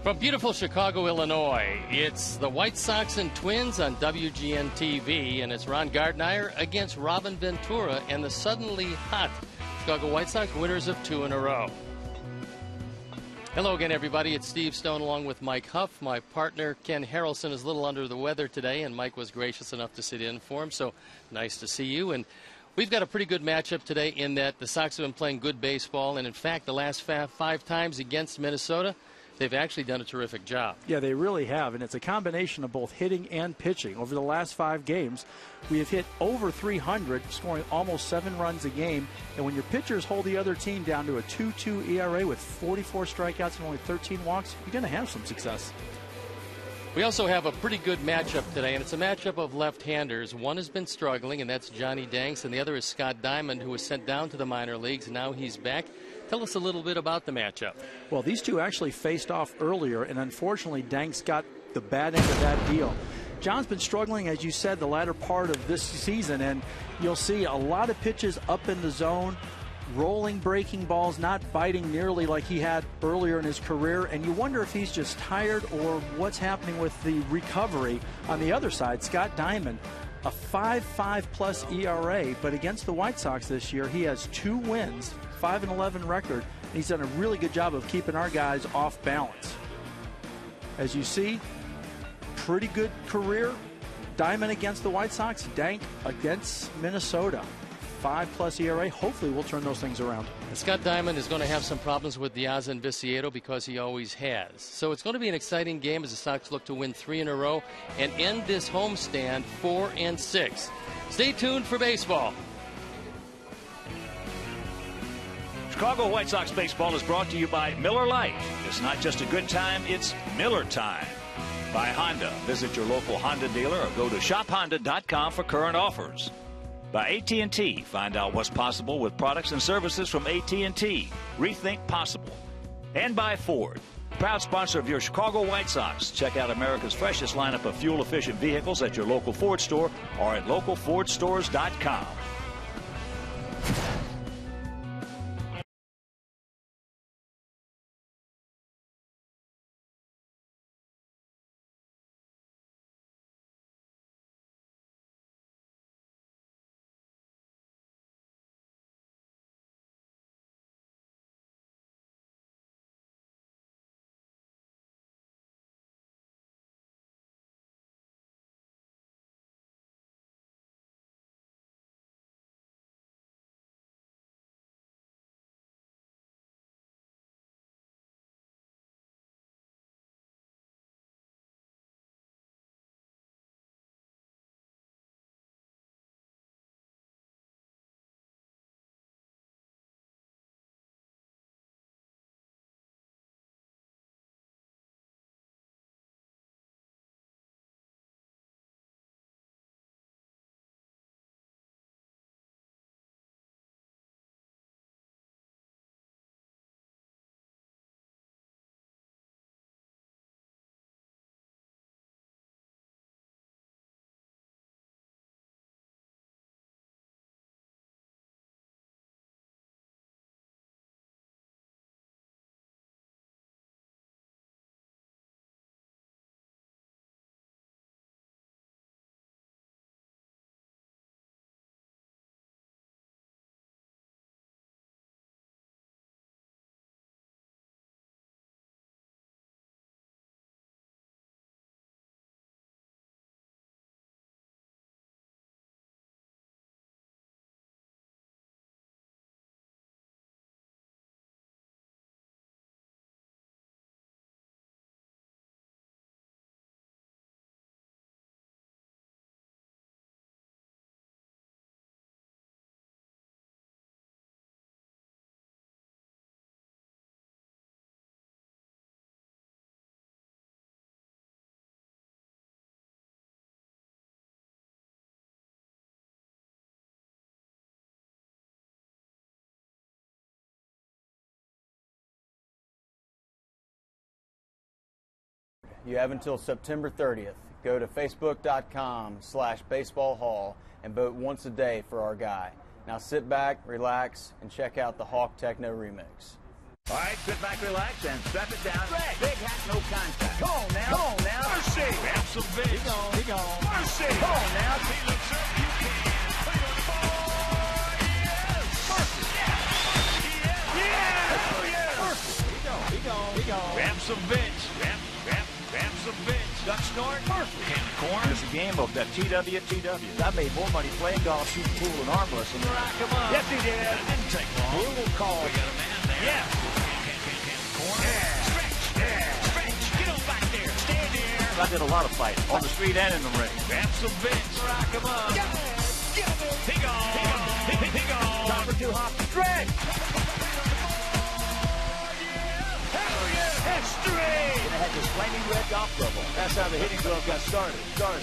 From beautiful Chicago, Illinois, it's the White Sox and Twins on WGN-TV, and it's Ron Gardner against Robin Ventura and the suddenly hot Chicago White Sox, winners of 2 in a row. Hello again, everybody. It's Steve Stone along with Mike Huff. My partner, Ken Harrelson, is a little under the weather today, and Mike was gracious enough to sit in for him, so nice to see you. And we've got a pretty good matchup today in that the Sox have been playing good baseball, and in fact, the last 5 times against Minnesota, they've actually done a terrific job. Yeah, they really have, and it's a combination of both hitting and pitching. Over the last 5 games, we have hit over 300, scoring almost 7 runs a game. And when your pitchers hold the other team down to a 2.2 ERA with 44 strikeouts and only 13 walks, you're going to have some success. We also have a pretty good matchup today, and it's a matchup of left-handers. One has been struggling, and that's Johnny Danks, and the other is Scott Diamond, who was sent down to the minor leagues. Now he's back. Tell us a little bit about the matchup. Well, these two actually faced off earlier, and unfortunately, Danks got the bad end of that deal. John's been struggling, as you said, the latter part of this season, and you'll see a lot of pitches up in the zone, rolling breaking balls, not biting nearly like he had earlier in his career, and you wonder if he's just tired or what's happening with the recovery. On the other side, Scott Diamond, a 5.5 plus ERA, but against the White Sox this year, he has 2 wins, 5-11 record, and he's done a really good job of keeping our guys off balance. As you see, pretty good career. Diamond against the White Sox, Dank against Minnesota. 5 plus ERA. Hopefully we'll turn those things around. And Scott Diamond is going to have some problems with De Aza and Viciedo because he always has. So it's going to be an exciting game as the Sox look to win 3 in a row and end this homestand 4-6. Stay tuned for baseball. Chicago White Sox baseball is brought to you by Miller Lite. It's not just a good time, it's Miller time. By Honda. Visit your local Honda dealer or go to shophonda.com for current offers. By AT&T. Find out what's possible with products and services from AT&T. Rethink possible. And by Ford. Proud sponsor of your Chicago White Sox. Check out America's freshest lineup of fuel-efficient vehicles at your local Ford store or at localfordstores.com. You have until September 30th. Go to facebook.com/baseballhall and vote once a day for our guy. Now sit back, relax, and check out the Hawk Techno Remix. All right, sit back, relax, and strap it down. Stretch. Big hat, no contact. Come on now. Come on now. Mercy. Grab some big. He gone. He gone. Mercy. Come on now. He looks up. You can. Put it on the ball. Yes. Mercy. Yeah. Yeah. Hell yeah. Mercy. He gone. He gone. He gone. Grab some bench. Grab some bench. Duck snort. Mercy. In the corner. It's a game of that TW. I made more money playing golf, shooting pool, and arm wrestling. Rock him up. Yes, he did. It didn't take long. Brutal call. We got a man there. Yeah. Corner. Yeah. Stretch. Get on back there. Stand there. I did a lot of fighting on the street and in the ring. Grab some bench. Rock him up. Get him. He gone. He gone. Top for 2 hop. Stretch. Hell yeah. History. They had this flaming red golf glove on. That's how the hitting glove got started.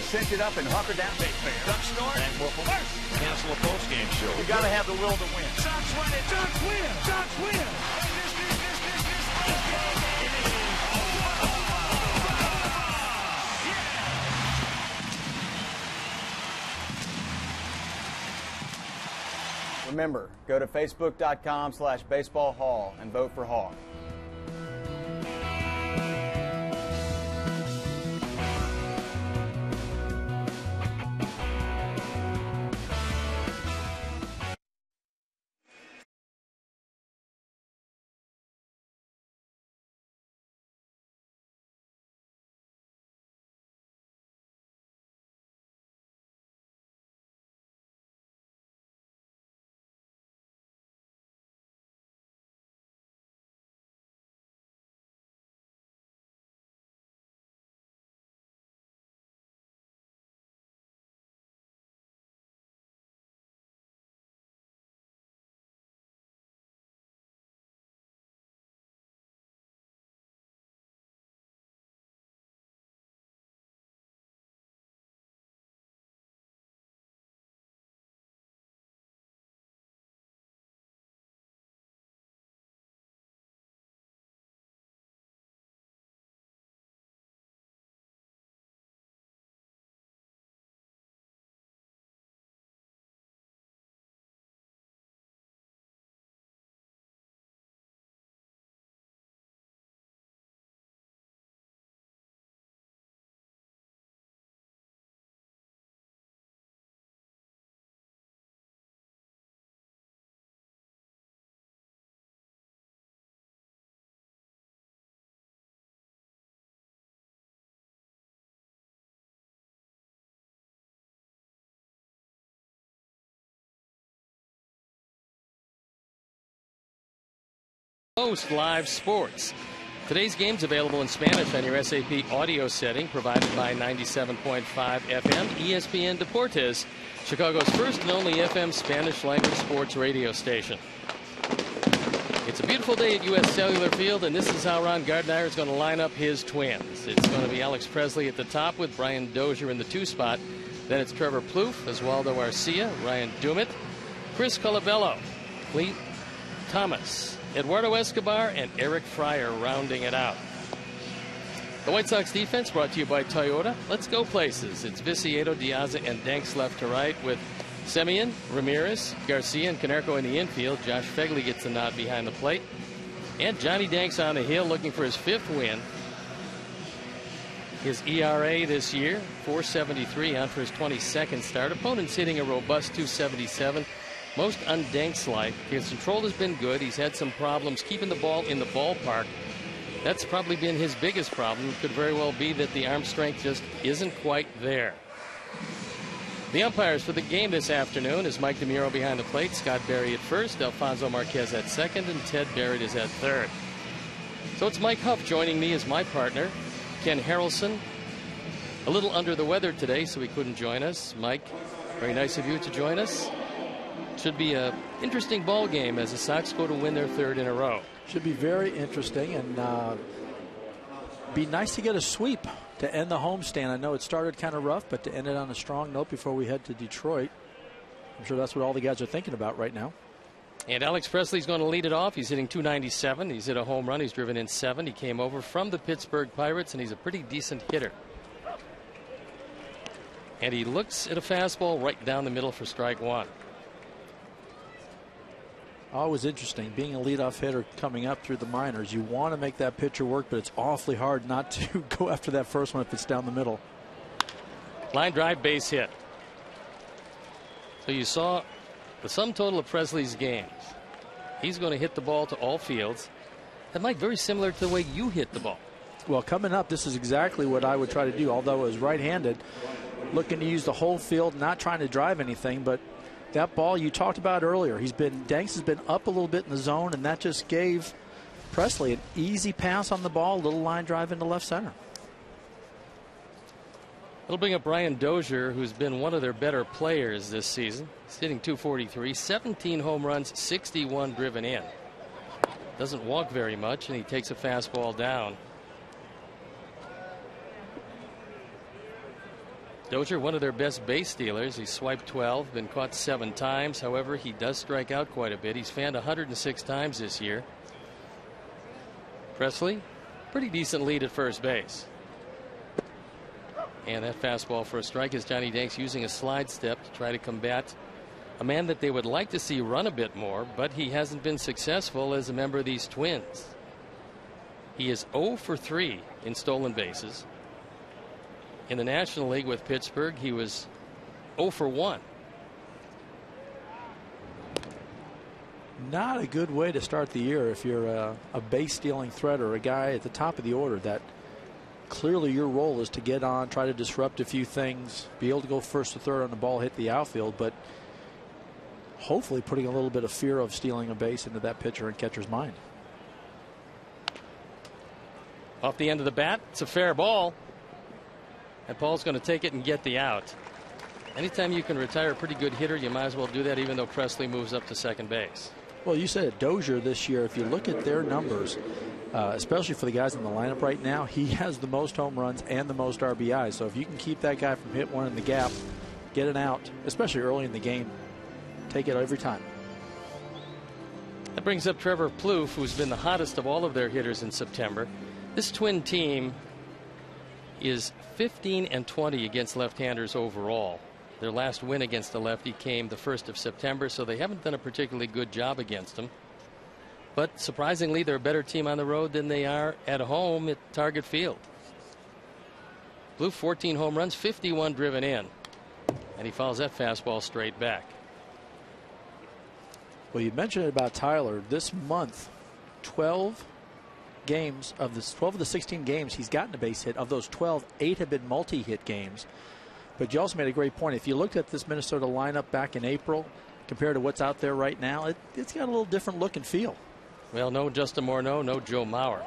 Cinch it up and huck her down. Big fair. Duck snort. And Wolf. Cancel a post-game show. You got to have the will to win. Sox win it. Sox win. Sox win. Remember, go to facebook.com/baseballhall and vote for Hall. Post Live Sports. Today's game's available in Spanish on your SAP audio setting, provided by 97.5 FM ESPN Deportes, Chicago's first and only FM Spanish language sports radio station. It's a beautiful day at U.S. Cellular Field, and this is how Ron Gardner is going to line up his twins. It's going to be Alex Presley at the top with Brian Dozier in the 2 spot. Then it's Trevor Plouffe, Oswaldo Arcia, Ryan Dumit, Chris Colabello, Clete Thomas, Eduardo Escobar, and Eric Fryer rounding it out. The White Sox defense brought to you by Toyota. Let's go places. It's Viciedo, De Aza, and Danks left to right with Semien, Ramirez, Garcia, and Canerco in the infield. Josh Fegley gets the nod behind the plate. And Johnny Danks on the hill looking for his 5th win. His ERA this year, 4.73 on for his 22nd start. Opponents hitting a robust 2.77. Most undanks-like. His control has been good. He's had some problems keeping the ball in the ballpark. That's probably been his biggest problem. It could very well be that the arm strength just isn't quite there. The umpires for the game this afternoon is Mike DeMuro behind the plate, Scott Berry at first, Alfonso Marquez at second, and Ted Barrett is at third. So it's Mike Huff joining me as my partner. Ken Harrelson, a little under the weather today, so he couldn't join us. Mike, very nice of you to join us. Should be an interesting ball game as the Sox go to win their 3rd in a row. Should be very interesting, and be nice to get a sweep to end the homestand. I know it started kind of rough, but to end it on a strong note before we head to Detroit. I'm sure that's what all the guys are thinking about right now. And Alex Presley's going to lead it off. He's hitting .297. He's hit a home run. He's driven in 7. He came over from the Pittsburgh Pirates, and he's a pretty decent hitter. And he looks at a fastball right down the middle for strike 1. Always interesting. Being a leadoff hitter coming up through the minors, you want to make that pitcher work, but it's awfully hard not to go after that first one if it's down the middle. Line drive, base hit. So you saw the sum total of Presley's games. He's going to hit the ball to all fields. That might be very similar to the way you hit the ball. Well, coming up, this is exactly what I would try to do, although it was right-handed. Looking to use the whole field, not trying to drive anything, but that ball you talked about earlier, Danks has been up a little bit in the zone, and that just gave Presley an easy pass on the ball, a little line drive into left center. It'll bring up Brian Dozier, who's been one of their better players this season. He's hitting .243, 17 home runs, 61 driven in. Doesn't walk very much, and he takes a fastball down. Dozier, one of their best base stealers. He's swiped 12, been caught 7 times. However, he does strike out quite a bit. He's fanned 106 times this year. Presley, pretty decent lead at first base. And that fastball for a strike is Johnny Danks using a slide step to try to combat a man that they would like to see run a bit more, but he hasn't been successful as a member of these Twins. He is 0 for 3 in stolen bases. In the National League with Pittsburgh, he was 0 for 1. Not a good way to start the year if you're a base stealing threat or a guy at the top of the order that clearly your role is to get on, try to disrupt a few things, be able to go first to third on the ball, hit the outfield, but hopefully putting a little bit of fear of stealing a base into that pitcher and catcher's mind. Off the end of the bat, it's a fair ball. And Paul's going to take it and get the out. Anytime you can retire a pretty good hitter, you might as well do that, even though Presley moves up to second base. Well, you said it, Dozier this year, if you look at their numbers, especially for the guys in the lineup right now, he has the most home runs and the most RBIs. So if you can keep that guy from hitting one in the gap, get an out, especially early in the game, take it every time. That brings up Trevor Plouffe, who's been the hottest of all of their hitters in September. This Twin team is 15-20 against left-handers overall. Their last win against the lefty came the 1st of September, so they haven't done a particularly good job against him. But surprisingly, they're a better team on the road than they are at home at Target Field. Plouffe, 14 home runs, 51 driven in. And he fouls that fastball straight back. Well, you mentioned it about Tyler. This month, 12 of the 16 games he's gotten a base hit. Of those 12, 8 have been multi-hit games. But you also made a great point. If you looked at this Minnesota lineup back in April compared to what's out there right now, it's got a little different look and feel. Well, no Justin Morneau, no Joe Mauer.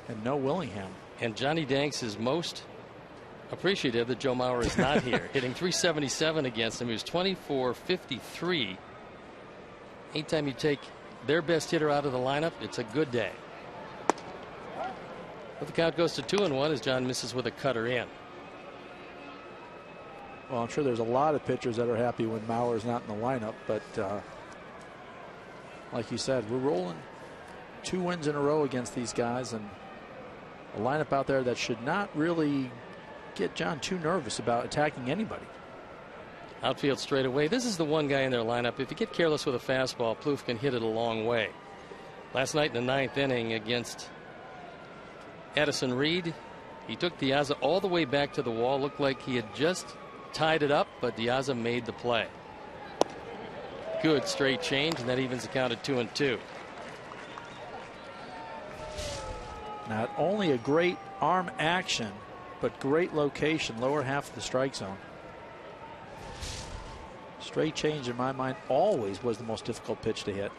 And no Willingham. And Johnny Danks is most appreciative that Joe Mauer is not here. Hitting .377 against him. He was 24-53. Anytime you take their best hitter out of the lineup, it's a good day. But the count goes to 2-1 as John misses with a cutter in. Well, I'm sure there's a lot of pitchers that are happy when Mauer's not in the lineup, but like you said, we're rolling 2 wins in a row against these guys, and a lineup out there that should not really get John too nervous about attacking anybody. Outfield straight away. This is the one guy in their lineup. If you get careless with a fastball, Plouffe can hit it a long way. Last night in the 9th inning against Addison Reed, he took De Aza all the way back to the wall. Looked like he had just tied it up, but De Aza made the play. Good straight change, and that evens the count at 2-2. Not only a great arm action, but great location, lower half of the strike zone. Straight change, in my mind, always was the most difficult pitch to hit.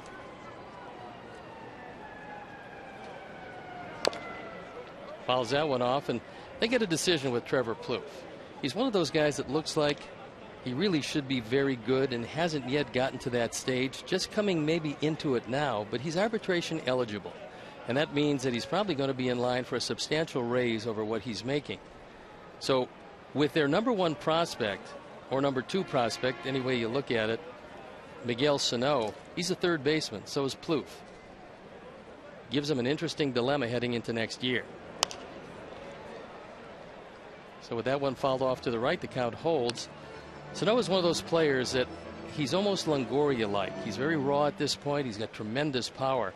Fouls that one off, and they get a decision with Trevor Plouffe. He's one of those guys that looks like he really should be very good and hasn't yet gotten to that stage, just coming maybe into it now, but he's arbitration eligible. And that means that he's probably going to be in line for a substantial raise over what he's making. So with their number 1 prospect, or number 2 prospect, any way you look at it, Miguel Sano, he's a third baseman, so is Plouffe. Gives him an interesting dilemma heading into next year. So with that one fouled off to the right, the count holds. Sano is one of those players that he's almost Longoria-like. He's very raw at this point. He's got tremendous power.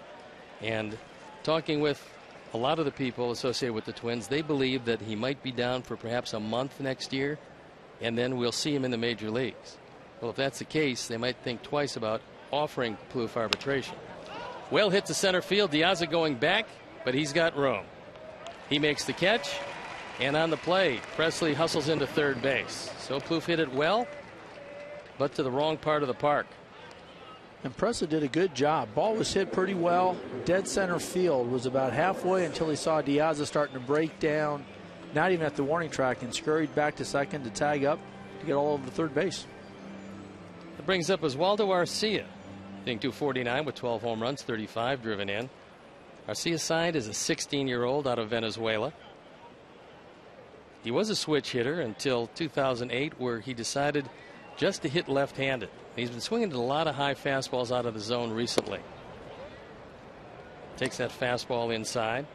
And talking with a lot of the people associated with the Twins, they believe that he might be down for perhaps a month next year, and then we'll see him in the major leagues. Well, if that's the case, they might think twice about offering Plouffe arbitration. Well hit to center field. De Aza going back, but he's got room. He makes the catch, and on the play, Presley hustles into third base. So Plouffe hit it well, but to the wrong part of the park. And Presley did a good job. Ball was hit pretty well. Dead center field, was about halfway until he saw De Aza starting to break down, not even at the warning track, and scurried back to second to tag up to get all over to third base. That brings up Oswaldo Arcia, hitting .249 with 12 home runs, 35 driven in. Arcia signed as a 16-year-old out of Venezuela. He was a switch hitter until 2008, where he decided just to hit left-handed. He's been swinging a lot of high fastballs out of the zone recently. Takes that fastball inside.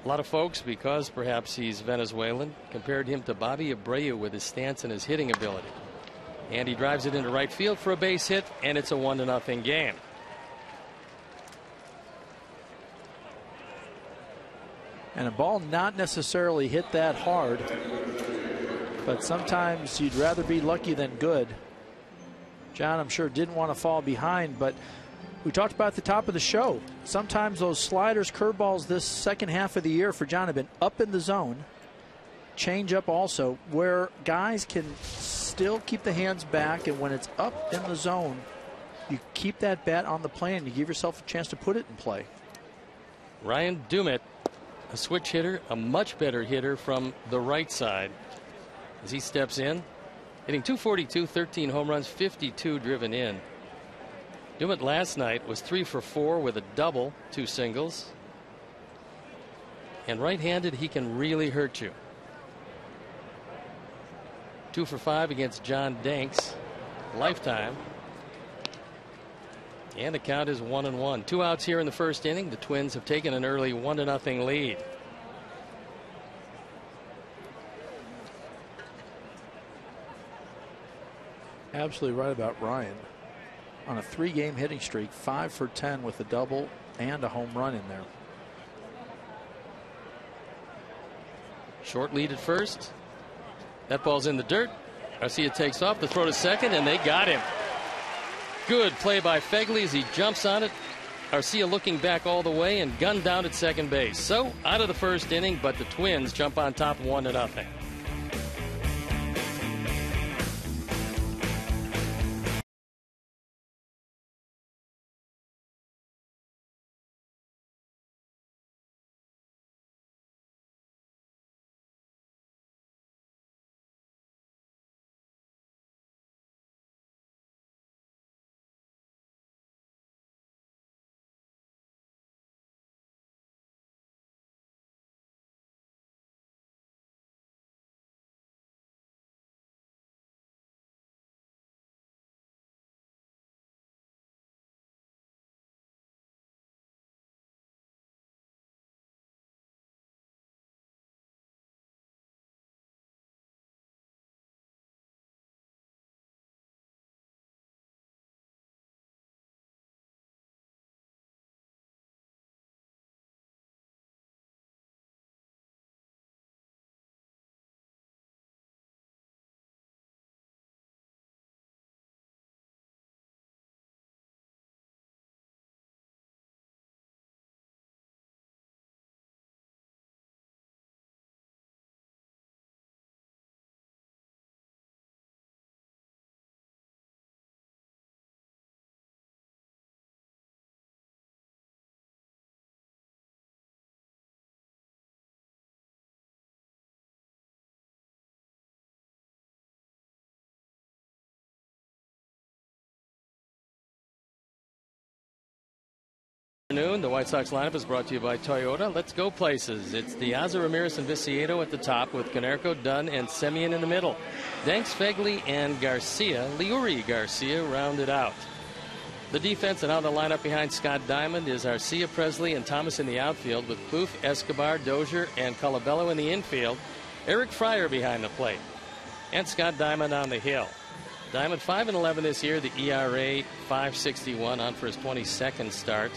A lot of folks, because perhaps he's Venezuelan, compared him to Bobby Abreu with his stance and his hitting ability. And he drives it into right field for a base hit, and it's a 1-0 game. And a ball not necessarily hit that hard, but sometimes you'd rather be lucky than good. John, I'm sure, didn't want to fall behind, but we talked about at the top of the show, sometimes those sliders, curveballs this second half of the year for John have been up in the zone. Change up also, where guys can still keep the hands back, and when it's up in the zone, you keep that bat on the plane and you give yourself a chance to put it in play. Ryan Dumit, a switch hitter, a much better hitter from the right side as he steps in, hitting .242, 13 home runs, 52 driven in. Dumit last night was 3 for 4 with a double, 2 singles. And right-handed, he can really hurt you. 2 for 5 against John Danks, lifetime. And the count is 1-1. 2 outs here in the first inning. The Twins have taken an early 1-0 lead. Absolutely right about Ryan. On a 3-game hitting streak, 5 for 10 with a double and a home run in there. Short lead at first. That ball's in the dirt. Arcia takes off. The throw to second, and they got him. Good play by Fegley as he jumps on it. Arcia looking back all the way and gunned down at second base. So out of the first inning, but the Twins jump on top 1-0. The White Sox lineup is brought to you by Toyota. Let's go places. It's De Aza, Ramirez, and Viciedo at the top, with Konerko, Dunn, and Semien in the middle. Danks, Fegley, and Garcia, Leury Garcia, rounded out. The defense and out of the lineup behind Scott Diamond is Arcia, Presley, and Thomas in the outfield, with Plouffe, Escobar, Dozier, and Colabello in the infield. Eric Fryer behind the plate, and Scott Diamond on the hill. Diamond 5-11 this year. The ERA 5.61, on for his 22nd start.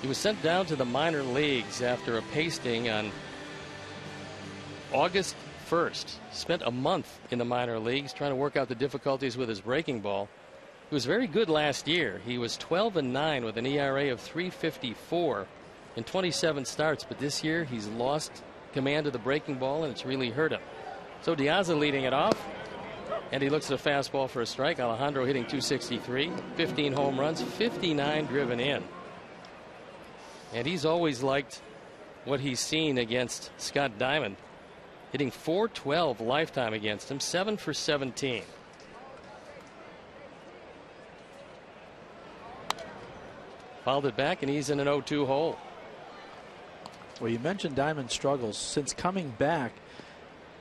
He was sent down to the minor leagues after a pasting on August 1st. Spent a month in the minor leagues trying to work out the difficulties with his breaking ball. He was very good last year. He was 12-9 with an ERA of 3.54 in 27 starts, but this year he's lost command of the breaking ball, and it's really hurt him. So De Aza leading it off, and he looks at a fastball for a strike. Alejandro hitting .263, 15 home runs, 59 driven in. And he's always liked what he's seen against Scott Diamond, hitting .412 lifetime against him, 7 for 17. Fouled it back, and he's in an 0-2 hole. Well, you mentioned Diamond's struggles. Since coming back,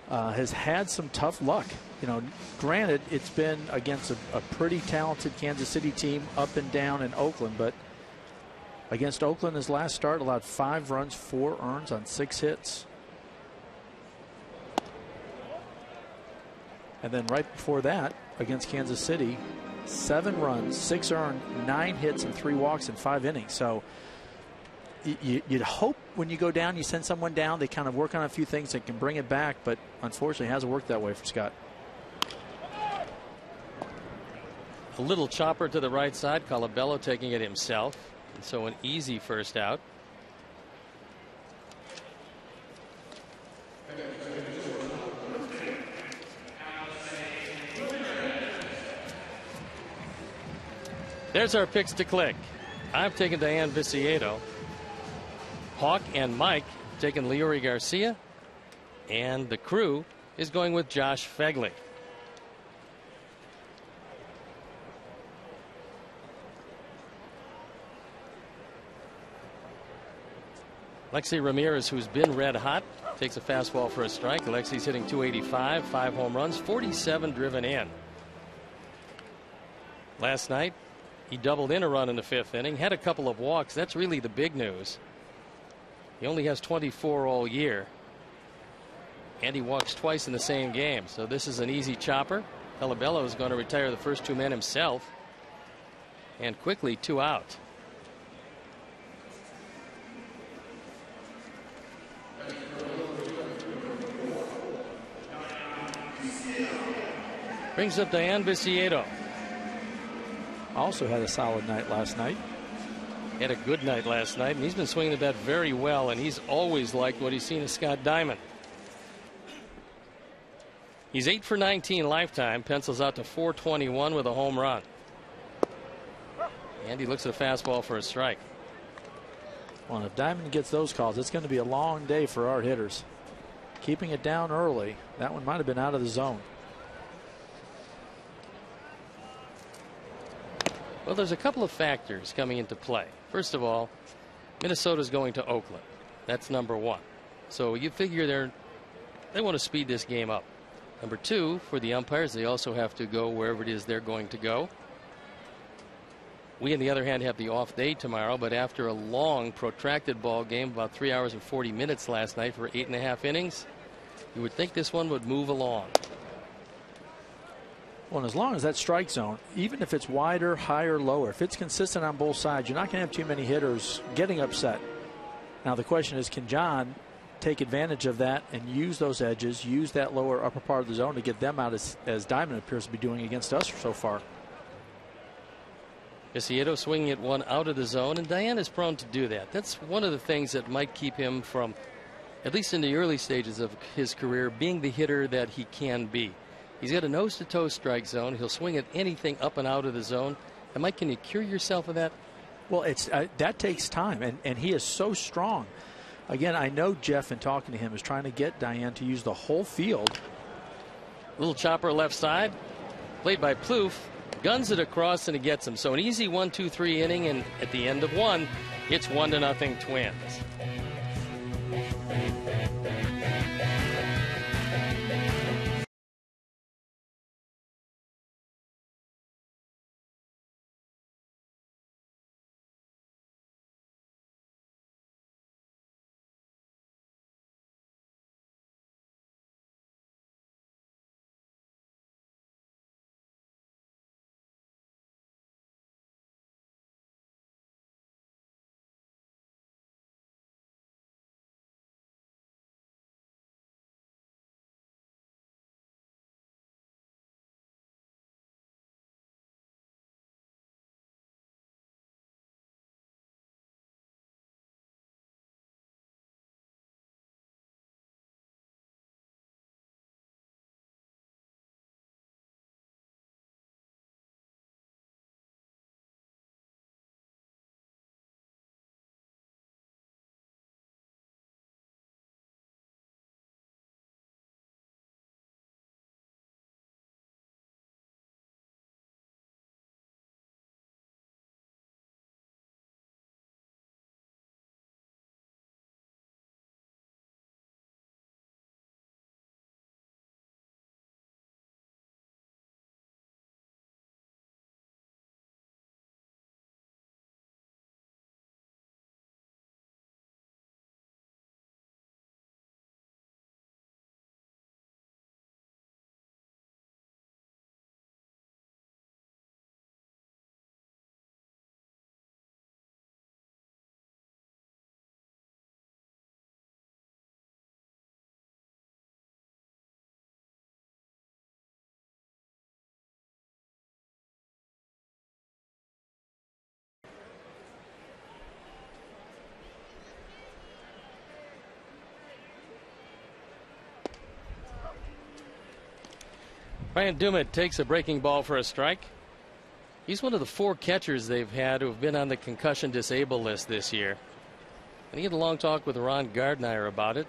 has had some tough luck. You know, granted, it's been against a pretty talented Kansas City team, up and down in Oakland, but against Oakland, his last start allowed 5 runs, 4 earns on 6 hits. And then right before that, against Kansas City, 7 runs, 6 earned, 9 hits, and 3 walks in 5 innings. So you'd hope when you go down, you send someone down, they kind of work on a few things that can bring it back, but unfortunately it hasn't worked that way for Scott. A little chopper to the right side, Colabello taking it himself, and so an easy first out. There's our picks to click. I've taken Diane Viciedo. Hawk and Mike taking Leury Garcia. And the crew is going with Josh Fegley. Alexi Ramirez, who's been red hot, takes a fastball for a strike. Alexi's hitting .285, 5 home runs, 47 driven in. Last night, he doubled in a run in the 5th inning, had a couple of walks. That's really the big news. He only has 24 all year, and he walks twice in the same game. So this is an easy chopper. Colabello is going to retire the first 2 men himself, and quickly 2 out. Brings up Diane Viciedo. Also had a solid night last night. Had a good night last night, and he's been swinging the bat very well, and he's always liked what he's seen of Scott Diamond. He's 8 for 19 lifetime, pencils out to .421 with a home run. And he looks at a fastball for a strike. Well, if Diamond gets those calls, it's going to be a long day for our hitters. Keeping it down early, that one might have been out of the zone. Well, there's a couple of factors coming into play. First of all, Minnesota's going to Oakland. That's number 1. So you figure they want to speed this game up. Number 2, for the umpires, they also have to go wherever it is they're going to go. We, on the other hand, have the off day tomorrow, but after a long, protracted ball game, about 3 hours and 40 minutes last night for 8.5 innings, you would think this one would move along. Well, and as long as that strike zone, even if it's wider, higher, lower, if it's consistent on both sides, you're not going to have too many hitters getting upset. Now the question is, can John take advantage of that and use those edges, use that lower upper part of the zone to get them out as Diamond appears to be doing against us so far. Viciedo swinging at one out of the zone, and Diane is prone to do that. That's one of the things that might keep him from, at least in the early stages of his career, being the hitter that he can be. He's got a nose-to-toe strike zone. He'll swing at anything up and out of the zone. And Mike, can you cure yourself of that? Well, it's that takes time, and he is so strong. Again, I know Jeff, in talking to him, is trying to get Diane to use the whole field. Little chopper left side, played by Plouffe, guns it across, and he gets him. So an easy 1-2-3 inning, and at the end of 1, it's 1-0 Twins. Ryan Dumit takes a breaking ball for a strike. He's one of the 4 catchers they've had who have been on the concussion disabled list this year. And he had a long talk with Ron Gardner about it.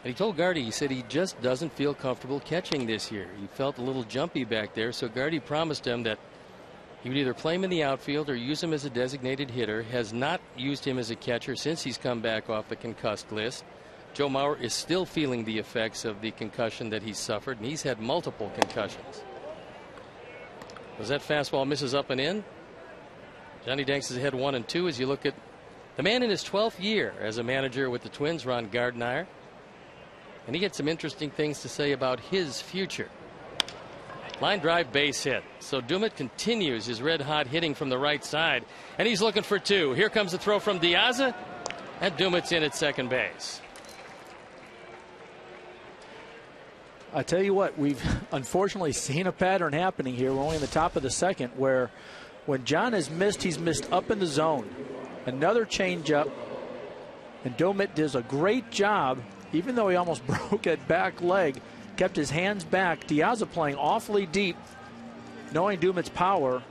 And he told Gardy, he said he just doesn't feel comfortable catching this year. He felt a little jumpy back there, so Gardy promised him that he would either play him in the outfield or use him as a designated hitter. Has not used him as a catcher since he's come back off the concussed list. Joe Mauer is still feeling the effects of the concussion that he suffered, and he's had multiple concussions. As that fastball misses up and in, Johnny Danks is ahead 1-2 as you look at the man in his 12th year as a manager with the Twins, Ron Gardner. And he had some interesting things to say about his future. Line drive, base hit. So Dumit continues his red hot hitting from the right side, and he's looking for 2. Here comes the throw from De Aza, and Dumit's in at second base. I tell you what, we've unfortunately seen a pattern happening here. We're only in the top of the second, where when John has missed, he's missed up in the zone. Another changeup, and Dumit does a great job, even though he almost broke that back leg, kept his hands back. De Aza playing awfully deep, knowing Dumit's power,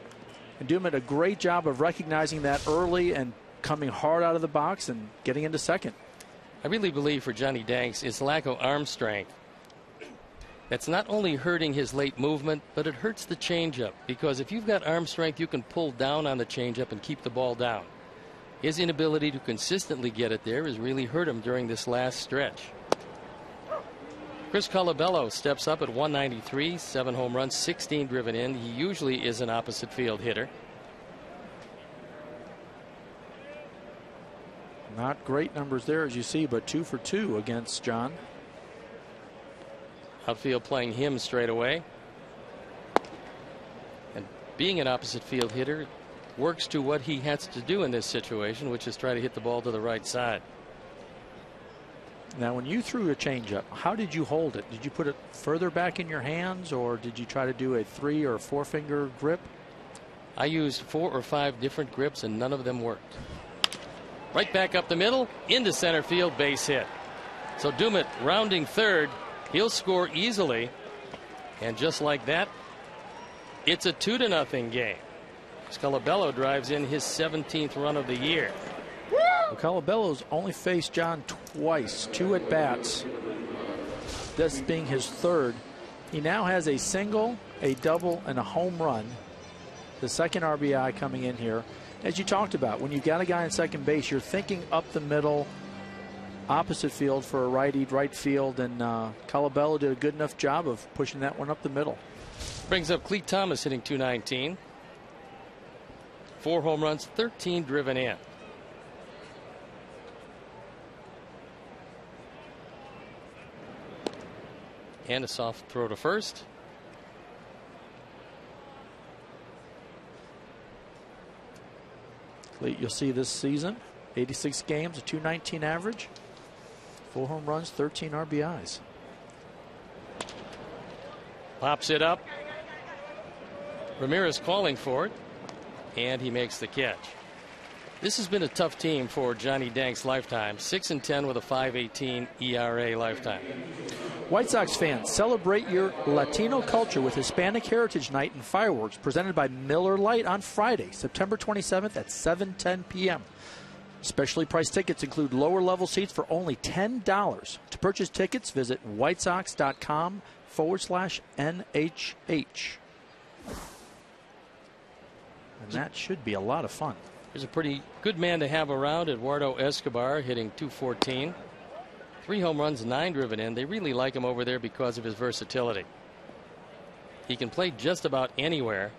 and Dumit a great job of recognizing that early and coming hard out of the box and getting into second. I really believe for Johnny Danks, it's lack of arm strength that's not only hurting his late movement, but it hurts the changeup, because if you've got arm strength, you can pull down on the changeup and keep the ball down. His inability to consistently get it there has really hurt him during this last stretch. Chris Colabello steps up at 193, 7 home runs, 16 driven in. He usually is an opposite field hitter. Not great numbers there, as you see, but 2 for 2 against John. Outfield playing him straight away. And being an opposite field hitter works to what he has to do in this situation, which is try to hit the ball to the right side. Now, when you threw a changeup, how did you hold it? Did you put it further back in your hands, or did you try to do a 3 or 4 finger grip? I used 4 or 5 different grips, and none of them worked. Right back up the middle, into center field, base hit. So Dumit rounding third. He'll score easily, and just like that, it's a 2-0 game. Colabello drives in his 17th run of the year. Well, Colabello's only faced John twice, 2 at bats. This being his 3rd. He now has a single, a double, and a home run. The second RBI coming in here. As you talked about, when you've got a guy in second base, you're thinking up the middle, opposite field for a righty, right field, and Colabello did a good enough job of pushing that one up the middle. Brings up Cleet Thomas hitting .219. 4 home runs, 13 driven in. And a soft throw to first. Cleet, you'll see this season, 86 games, a .219 average, 4 home runs, 13 RBIs. Pops it up. Ramirez calling for it, and he makes the catch. This has been a tough team for Johnny Danks' lifetime. 6-10 with a 5.18 ERA lifetime. White Sox fans, celebrate your Latino culture with Hispanic Heritage Night and fireworks presented by Miller Lite on Friday, September 27th at 7:10 p.m. Specially priced tickets include lower level seats for only $10. To purchase tickets, visit whitesox.com/NHH. And that should be a lot of fun. He's a pretty good man to have around, Eduardo Escobar, hitting .214. 3 home runs, 9 driven in. They really like him over there because of his versatility. He can play just about anywhere.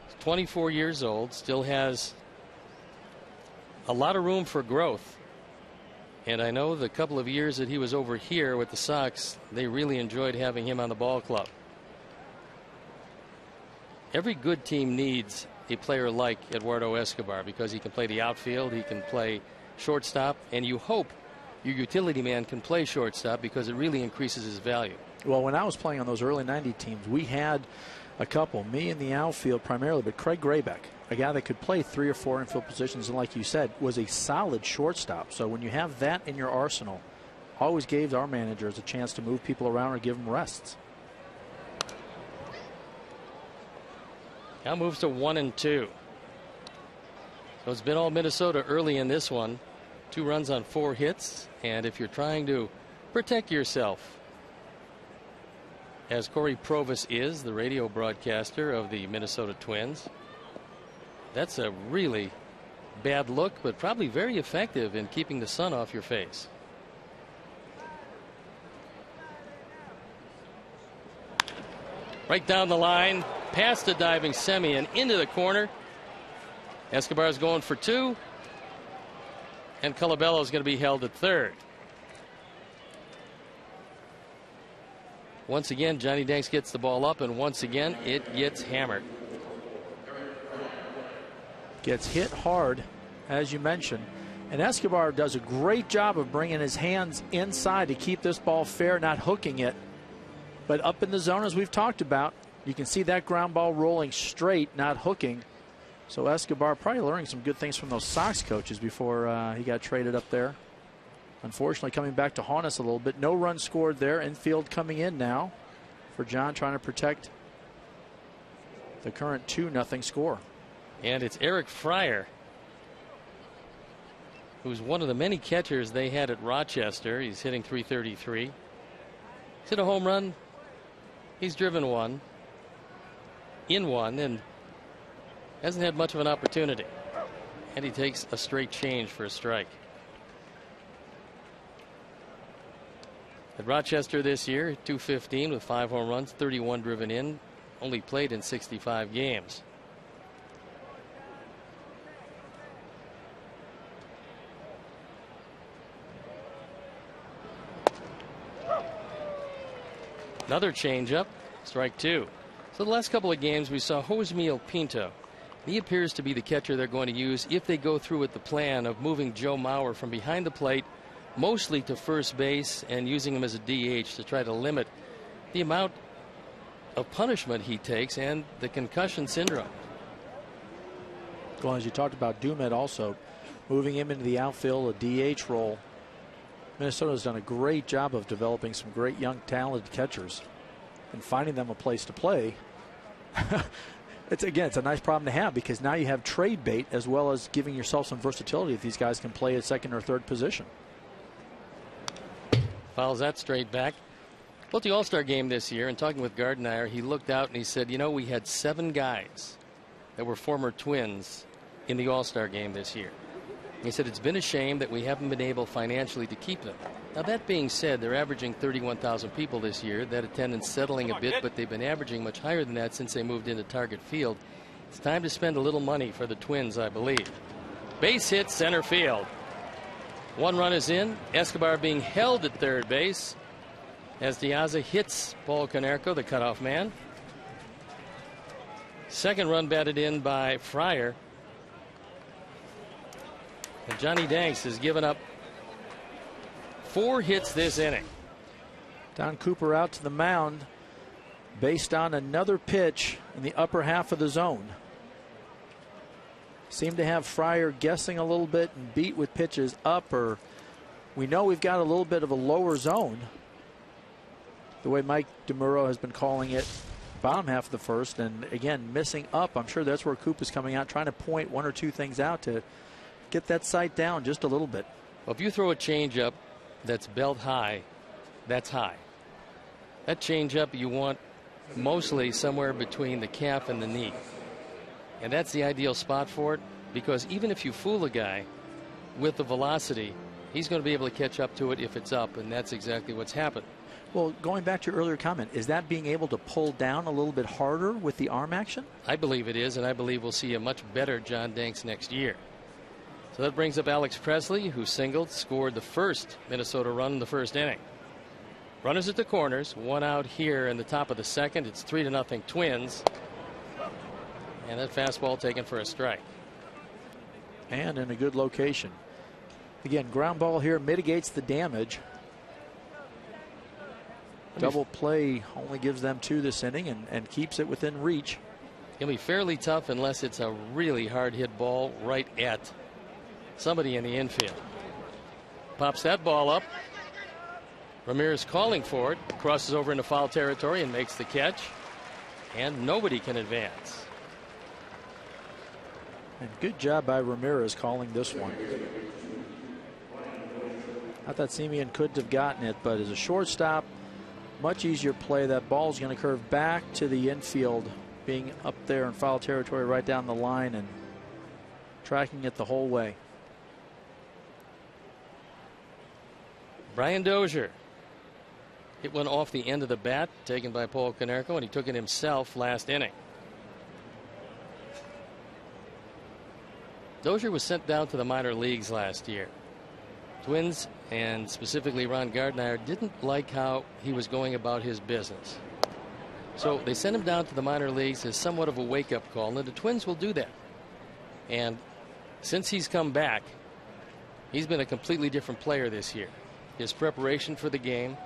He's 24 years old, still has a lot of room for growth. And I know the couple of years that he was over here with the Sox, they really enjoyed having him on the ball club. Every good team needs a player like Eduardo Escobar because he can play the outfield, he can play shortstop, and you hope your utility man can play shortstop because it really increases his value. Well, when I was playing on those early 90 teams, we had a couple, me in the outfield primarily, but Craig Graybeck, a guy that could play 3 or 4 infield positions, and like you said, was a solid shortstop. So when you have that in your arsenal, always gave our managers a chance to move people around or give them rests. Now moves to 1-2. So it's been all Minnesota early in this one. 2 runs on 4 hits. And if you're trying to protect yourself, as Corey Provis is, the radio broadcaster of the Minnesota Twins, that's a really bad look, but probably very effective in keeping the sun off your face. Right down the line, past the diving Semien into the corner. Escobar's going for 2. And Colabello's going to be held at third. Once again, Johnny Danks gets the ball up, and once again, it gets hammered. Gets hit hard, as you mentioned. And Escobar does a great job of bringing his hands inside to keep this ball fair, not hooking it. But up in the zone, as we've talked about, you can see that ground ball rolling straight, not hooking. So Escobar probably learning some good things from those Sox coaches before he got traded up there. Unfortunately, coming back to haunt us a little bit. No run scored there. Infield coming in now for John, trying to protect the current 2-0 score. And it's Eric Fryer, who's one of the many catchers they had at Rochester. He's hitting .333. He's hit a home run. He's driven 1, in 1, and hasn't had much of an opportunity. And he takes a straight change for a strike. At Rochester this year, .215 with 5 home runs, 31 driven in, only played in 65 games. Another changeup, strike 2. So the last couple of games we saw Josemiel Pinto. He appears to be the catcher they're going to use if they go through with the plan of moving Joe Mauer from behind the plate mostly to first base and using him as a DH to try to limit the amount of punishment he takes and the concussion syndrome. Well, as you talked about, Dumet also moving him into the outfield, a DH role. Minnesota's done a great job of developing some great young talented catchers and finding them a place to play. It's a nice problem to have, because now you have trade bait as well as giving yourself some versatility if these guys can play at second or third position. Fouls that straight back. Well, at the All-Star game this year, and talking with Gardenhire, he looked out and he said, you know, we had 7 guys that were former Twins in the All-Star game this year. He said it's been a shame that we haven't been able financially to keep them. Now, that being said, they're averaging 31,000 people this year. That attendance settling a bit, but they've been averaging much higher than that since they moved into Target Field. It's time to spend a little money for the Twins, I believe. Base hit center field. 1 run is in. Escobar being held at third base as De Aza hits Paul Konerko, the cutoff man. Second run batted in by Fryer. And Johnny Danks has given up 4 hits this inning. Don Cooper out to the mound based on another pitch in the upper half of the zone. Seemed to have Fryer guessing a little bit and beat with pitches up, or we know we've got a little bit of a lower zone. The way Mike DeMuro has been calling it, bottom half of the first, and again missing up. I'm sure that's where Coop is coming out, trying to point 1 or 2 things out to get that sight down just a little bit. Well, if you throw a changeup that's belt high, that's high. That changeup you want mostly somewhere between the calf and the knee. And that's the ideal spot for it, because even if you fool a guy with the velocity, he's going to be able to catch up to it if it's up, and that's exactly what's happened. Well, going back to your earlier comment, is that being able to pull down a little bit harder with the arm action? I believe it is, and I believe we'll see a much better John Danks next year. So that brings up Alex Presley, who singled, scored the first Minnesota run in the first inning. Runners at the corners, 1 out here in the top of the second. It's 3-0 Twins. And that fastball taken for a strike. And in a good location. Again, ground ball here mitigates the damage. Double play only gives them 2 this inning and keeps it within reach. It'll be fairly tough unless it's a really hard hit ball right at somebody in the infield. Pops that ball up. Ramirez calling for it, crosses over into foul territory and makes the catch, and nobody can advance. And good job by Ramirez calling this one. I thought Semien couldn't have gotten it, but as a shortstop, much easier play. That ball is going to curve back to the infield, being up there in foul territory right down the line and tracking it the whole way. Brian Dozier hit one off the end of the bat, taken by Paul Konerko, and he took it himself last inning. Dozier was sent down to the minor leagues last year. Twins, and specifically Ron Gardner, didn't like how he was going about his business. So they sent him down to the minor leagues as somewhat of a wake-up call, and the Twins will do that. And since he's come back, he's been a completely different player this year. His preparation for the game,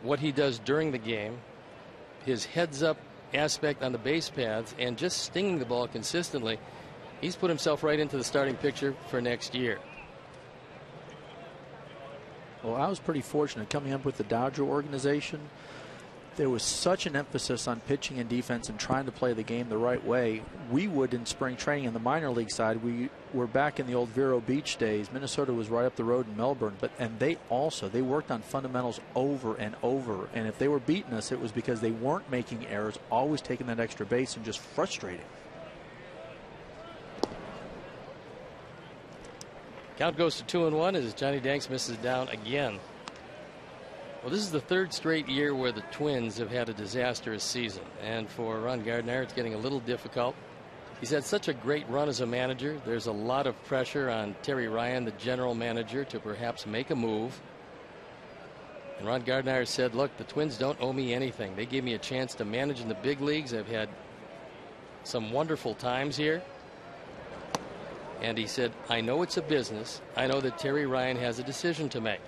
what he does during the game, his heads-up aspect on the base paths, and just stinging the ball consistently, he's put himself right into the starting picture for next year. Well, I was pretty fortunate coming up with the Dodger organization. There was such an emphasis on pitching and defense and trying to play the game the right way. We would in spring training in the minor league side. We were back in the old Vero Beach days. Minnesota was right up the road in Melbourne, and they worked on fundamentals over and over. And if they were beating us, it was because they weren't making errors, always taking that extra base, and just frustrating. Count goes to 2-1 as Johnny Danks misses down again. Well, this is the third straight year where the Twins have had a disastrous season, and for Ron Gardner, it's getting a little difficult. He's had such a great run as a manager. There's a lot of pressure on Terry Ryan, the general manager, to perhaps make a move. And Ron Gardner said, look, the Twins don't owe me anything. They gave me a chance to manage in the big leagues. I've had some wonderful times here. And he said, I know it's a business. I know that Terry Ryan has a decision to make.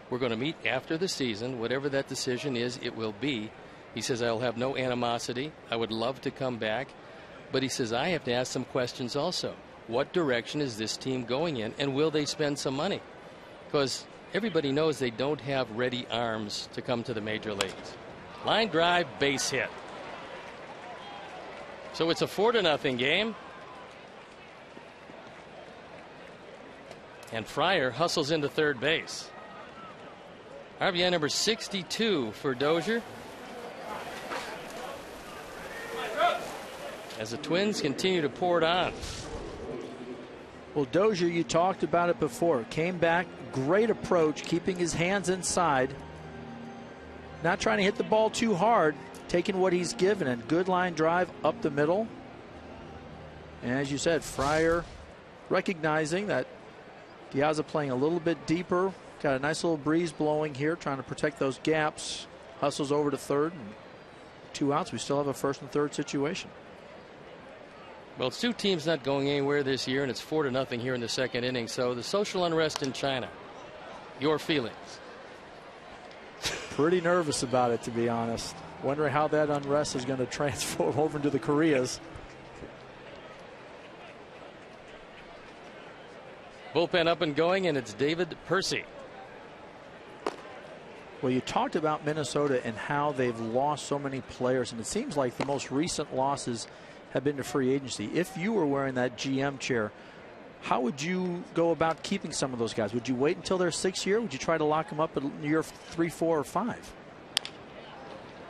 We're going to meet after the season. Whatever that decision is, it will be. He says, I'll have no animosity. I would love to come back. But he says, I have to ask some questions also. What direction is this team going in, and will they spend some money? Because everybody knows they don't have ready arms to come to the major leagues. Line drive, base hit. So it's a 4-0 game. And Fryer hustles into third base. RBI number 62 for Dozier. As the Twins continue to pour it on. Well, Dozier, you talked about it before. Came back, great approach, keeping his hands inside. Not trying to hit the ball too hard, taking what he's given, and good line drive up the middle. And as you said, Fryer recognizing that De Aza playing a little bit deeper. Got a nice little breeze blowing here, trying to protect those gaps. Hustles over to third, and 2 outs. We still have a first and third situation. Well, it's two teams not going anywhere this year, and it's 4-0 here in the second inning. So the social unrest in China. Your feelings? Pretty nervous about it, to be honest. Wondering how that unrest is going to transform over into the Koreas. Bullpen up and going, and it's David Percy. Well, you talked about Minnesota and how they've lost so many players, and it seems like the most recent losses have been to free agency. If you were wearing that GM chair, how would you go about keeping some of those guys? Would you wait until their 6th year? Would you try to lock them up at year 3, 4, or 5?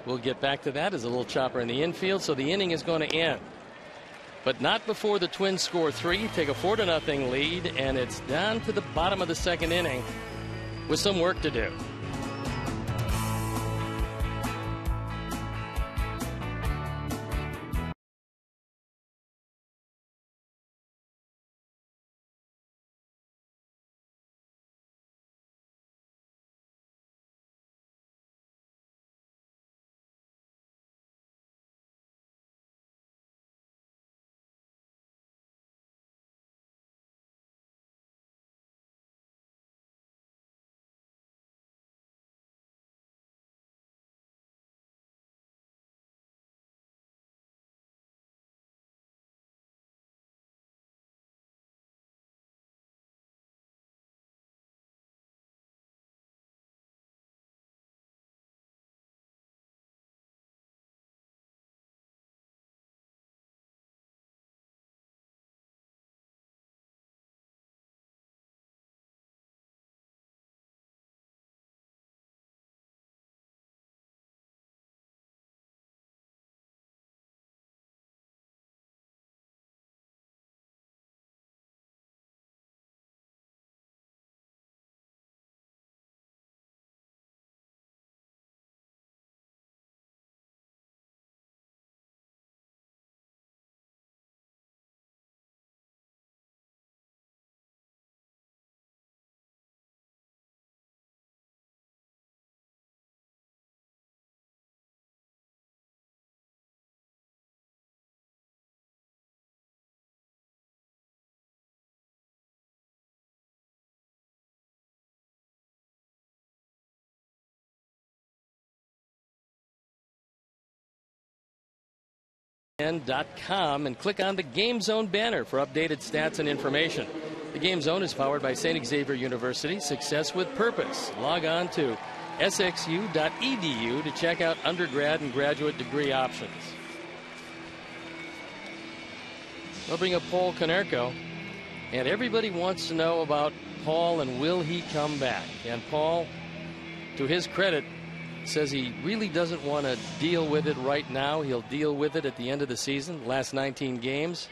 We'll get back to that as a little chopper in the infield. So the inning is going to end, but not before the Twins score 3, take a 4-0 lead, and it's down to the bottom of the second inning with some work to do. ESPN.com and click on the Game Zone banner for updated stats and information. The Game Zone is powered by St. Xavier University. Success with purpose. Log on to sxu.edu to check out undergrad and graduate degree options. We'll bring up Paul Konerko, and everybody wants to know about Paul and will he come back. And Paul, to his credit, says he really doesn't want to deal with it right now. He'll deal with it at the end of the season. Last 19 games,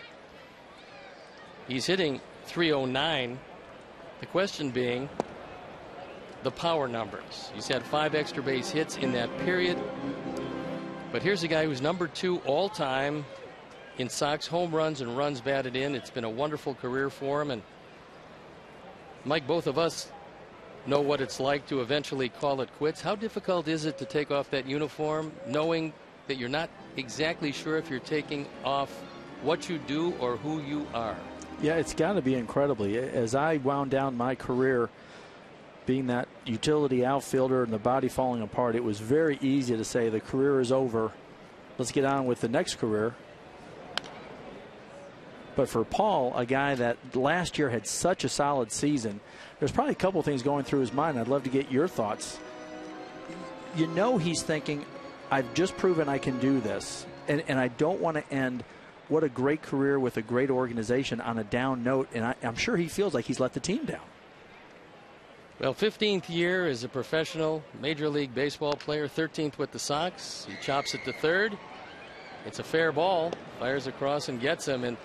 he's hitting .309. The question being the power numbers. He's had 5 extra base hits in that period. But here's a guy who's number 2 all time in Sox home runs and runs batted in. It's been a wonderful career for him. And Mike, both of us know what it's like to eventually call it quits. How difficult is it to take off that uniform knowing that you're not exactly sure if you're taking off what you do or who you are? Yeah, it's got to be incredibly. As I wound down my career being that utility outfielder and the body falling apart, it was very easy to say the career is over. Let's get on with the next career. But for Paul, a guy that last year had such a solid season, there's probably a couple things going through his mind. I'd love to get your thoughts. You know, he's thinking, I've just proven I can do this, and I don't want to end what a great career with a great organization on a down note, and I'm sure he feels like he's let the team down. Well, 15th year as a professional Major League Baseball player, 13th with the Sox. He chops it to third. It's a fair ball, fires across and gets him, and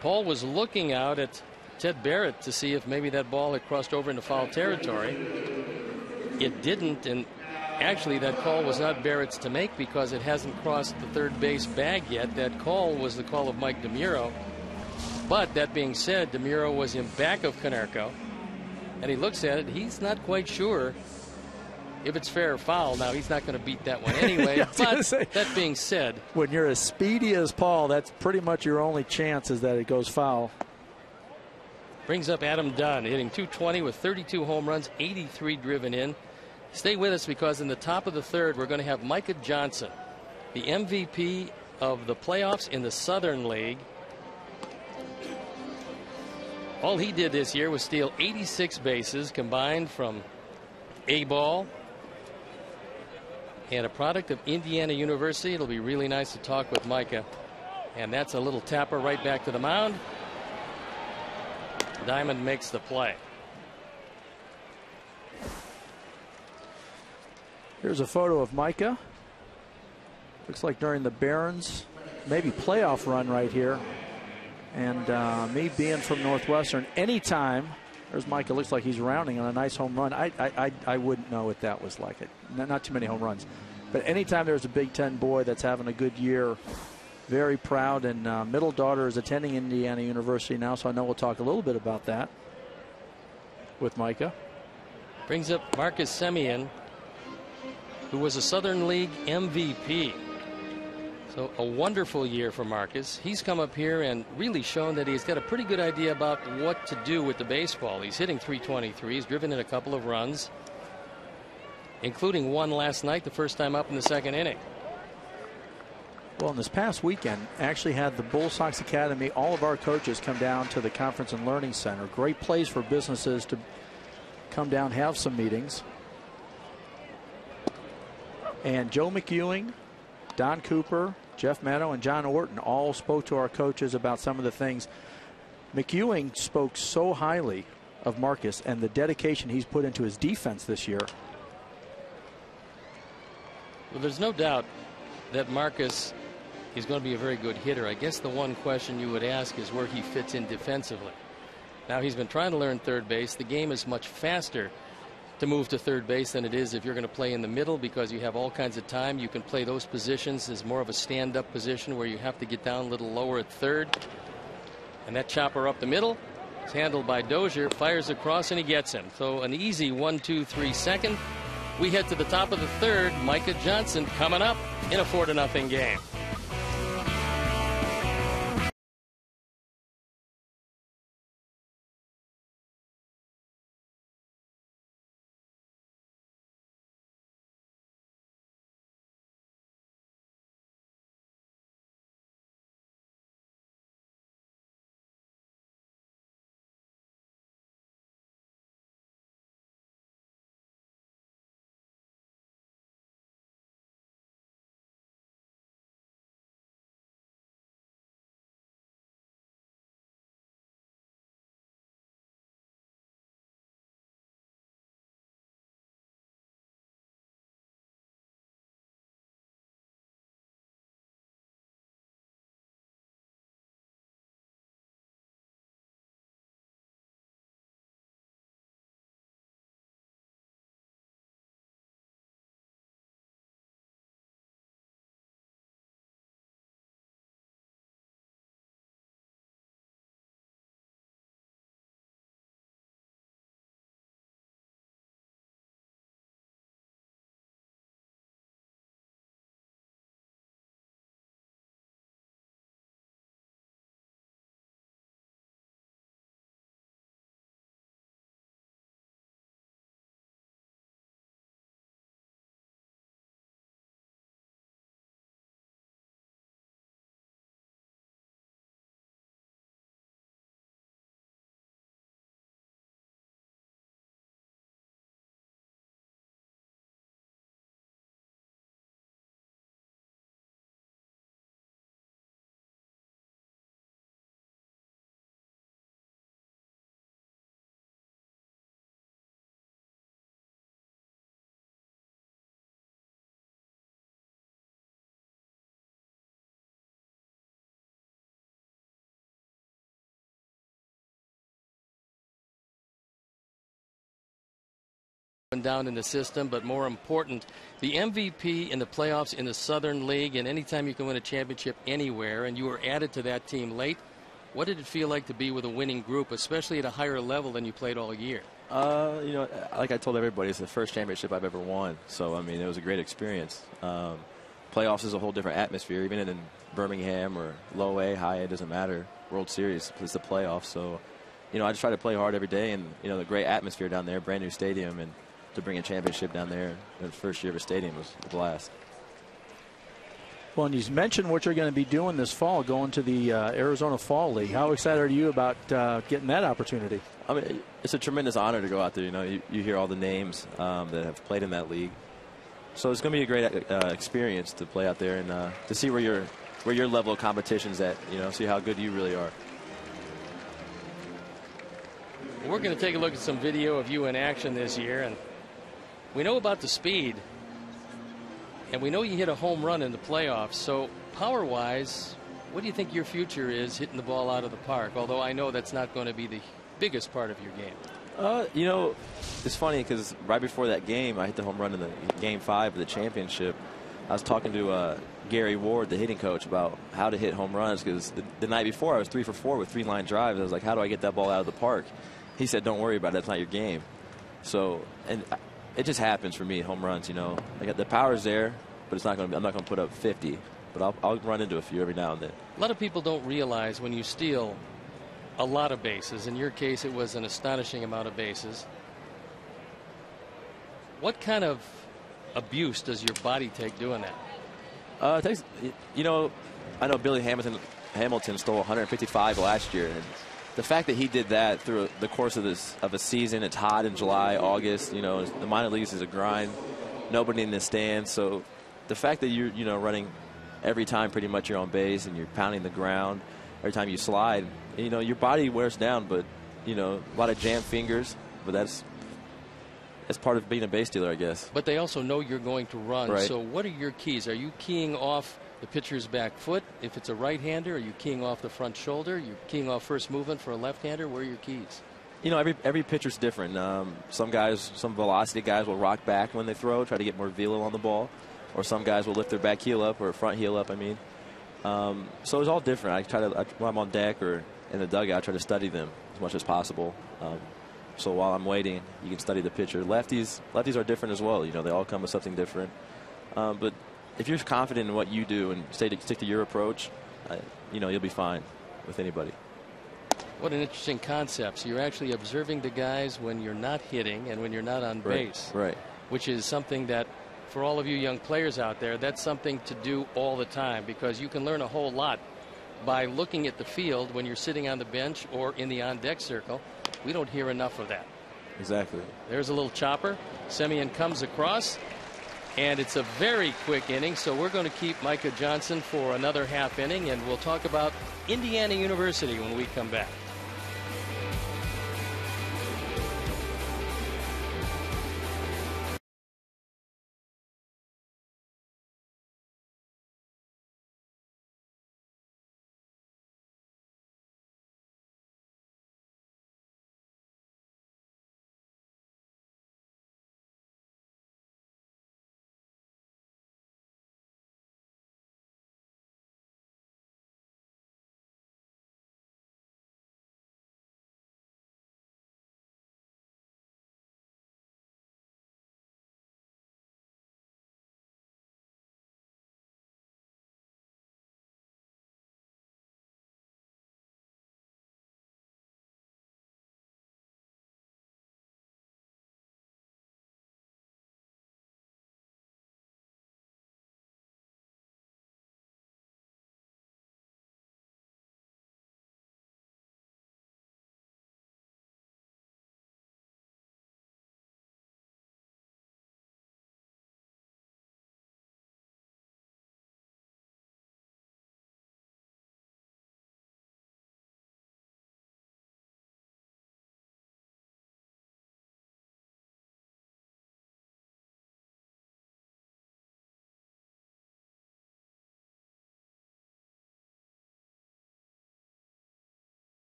Paul was looking out at Ted Barrett to see if maybe that ball had crossed over into foul territory. It didn't, and actually that call was not Barrett's to make because it hasn't crossed the third base bag yet. That call was the call of Mike DeMuro. But that being said, DeMuro was in back of Konerko, and he looks at it. He's not quite sure if it's fair or foul. Now, he's not going to beat that one anyway. But that being said, when you're as speedy as Paul, that's pretty much your only chance is that it goes foul. Brings up Adam Dunn, hitting .220 with 32 home runs, 83 driven in. Stay with us because in the top of the third, we're going to have Micah Johnson, the MVP of the playoffs in the Southern League. All he did this year was steal 86 bases combined from A-ball and a product of Indiana University. It'll be really nice to talk with Micah. And that's a little tapper right back to the mound. Diamond makes the play. Here's a photo of Micah. Looks like during the Barons, maybe playoff run right here. And me being from Northwestern, anytime there's Micah, looks like he's rounding on a nice home run. I wouldn't know what that was like. Not too many home runs. But anytime there's a Big Ten boy that's having a good year, very proud. And middle daughter is attending Indiana University now, so I know we'll talk a little bit about that with Micah. Brings up Marcus Semien, who was a Southern League MVP. So a wonderful year for Marcus. He's come up here and really shown that he's got a pretty good idea about what to do with the baseball. He's hitting .323. He's driven in a couple of runs, including one last night, the first time up in the second inning. Well, in this past weekend, actually had the Bull Sox Academy, all of our coaches come down to the Conference and Learning Center. Great place for businesses to come down, have some meetings. And Joe McEwing, Don Cooper, Jeff Meadow, and John Orton all spoke to our coaches about some of the things. McEwing spoke so highly of Marcus and the dedication he's put into his defense this year. Well, there's no doubt that Marcus is going to be a very good hitter. I guess the one question you would ask is where he fits in defensively. Now, he's been trying to learn third base. The game is much faster to move to third base than it is if you're going to play in the middle because you have all kinds of time. You can play those positions as more of a stand-up position where you have to get down a little lower at third. And that chopper up the middle is handled by Dozier, fires across, and he gets him. So an easy 1-2-3 second. We head to the top of the third. Micah Johnson coming up in a 4-0 game. down in the system, but more important, the MVP in the playoffs in the Southern League, and anytime you can win a championship anywhere, and you were added to that team late. What did it feel like to be with a winning group, especially at a higher level than you played all year? You know, like I told everybody, it's the first championship I've ever won. So, I mean, it was a great experience. Playoffs is a whole different atmosphere, even in Birmingham or low A, high A, it doesn't matter. World Series, it's the playoffs. So, you know, I just try to play hard every day, and, you know, the great atmosphere down there, brand new stadium, and to bring a championship down there in the first year of a stadium was a blast. Well, and you mentioned what you're going to be doing this fall, going to the Arizona Fall League. How excited are you about getting that opportunity? I mean, it's a tremendous honor to go out there. You know, you hear all the names that have played in that league. So it's going to be a great experience to play out there and to see where your level of competition's at, you know, see how good you really are. We're going to take a look at some video of you in action this year, and we know about the speed, and we know you hit a home run in the playoffs. So power-wise, what do you think your future is hitting the ball out of the park? Although I know that's not going to be the biggest part of your game. You know, it's funny because right before that game, I hit the home run in the Game 5 of the championship. I was talking to Gary Ward, the hitting coach, about how to hit home runs because the night before I was 3 for 4 with 3 line drives. I was like, how do I get that ball out of the park? He said, don't worry about it. That's not your game. So, and it just happens for me, home runs, you know. Like the power's there, but it's not going to. I'm not going to put up 50, but I'll run into a few every now and then. A lot of people don't realize when you steal a lot of bases. In your case, it was an astonishing amount of bases. What kind of abuse does your body take doing that? It takes, you know, I know Billy Hamilton stole 155 last year, and the fact that he did that through the course of a season, it's hot in July, August. You know, the minor leagues is a grind. Nobody in the stands, so the fact that you're running every time pretty much you're on base and you're pounding the ground every time you slide, you know, your body wears down. But you know, a lot of jammed fingers, but that's part of being a base stealer, I guess. But they also know you're going to run. Right. So what are your keys? Are you keying off the pitcher's back foot? If it's a right-hander, are you keying off the front shoulder? You're keying off first movement for a left-hander? Where are your keys? You know, every pitcher's different. Some velocity guys will rock back when they throw, try to get more velo on the ball, or some guys will lift their back heel up or front heel up. I mean, so it's all different. When I'm on deck or in the dugout, I try to study them as much as possible. So while I'm waiting, you can study the pitcher. Lefties are different as well. You know, they all come with something different. But if you're confident in what you do and stick to your approach, you know, you'll be fine with anybody. What an interesting concept. So you're actually observing the guys when you're not hitting and when you're not on base. Right. Which is something that, for all of you young players out there, that's something to do all the time, because you can learn a whole lot by looking at the field when you're sitting on the bench or in the on-deck circle. We don't hear enough of that. Exactly. There's a little chopper. Semien comes across, and it's a very quick inning, so we're going to keep Micah Johnson for another half inning, and we'll talk about Indiana University when we come back.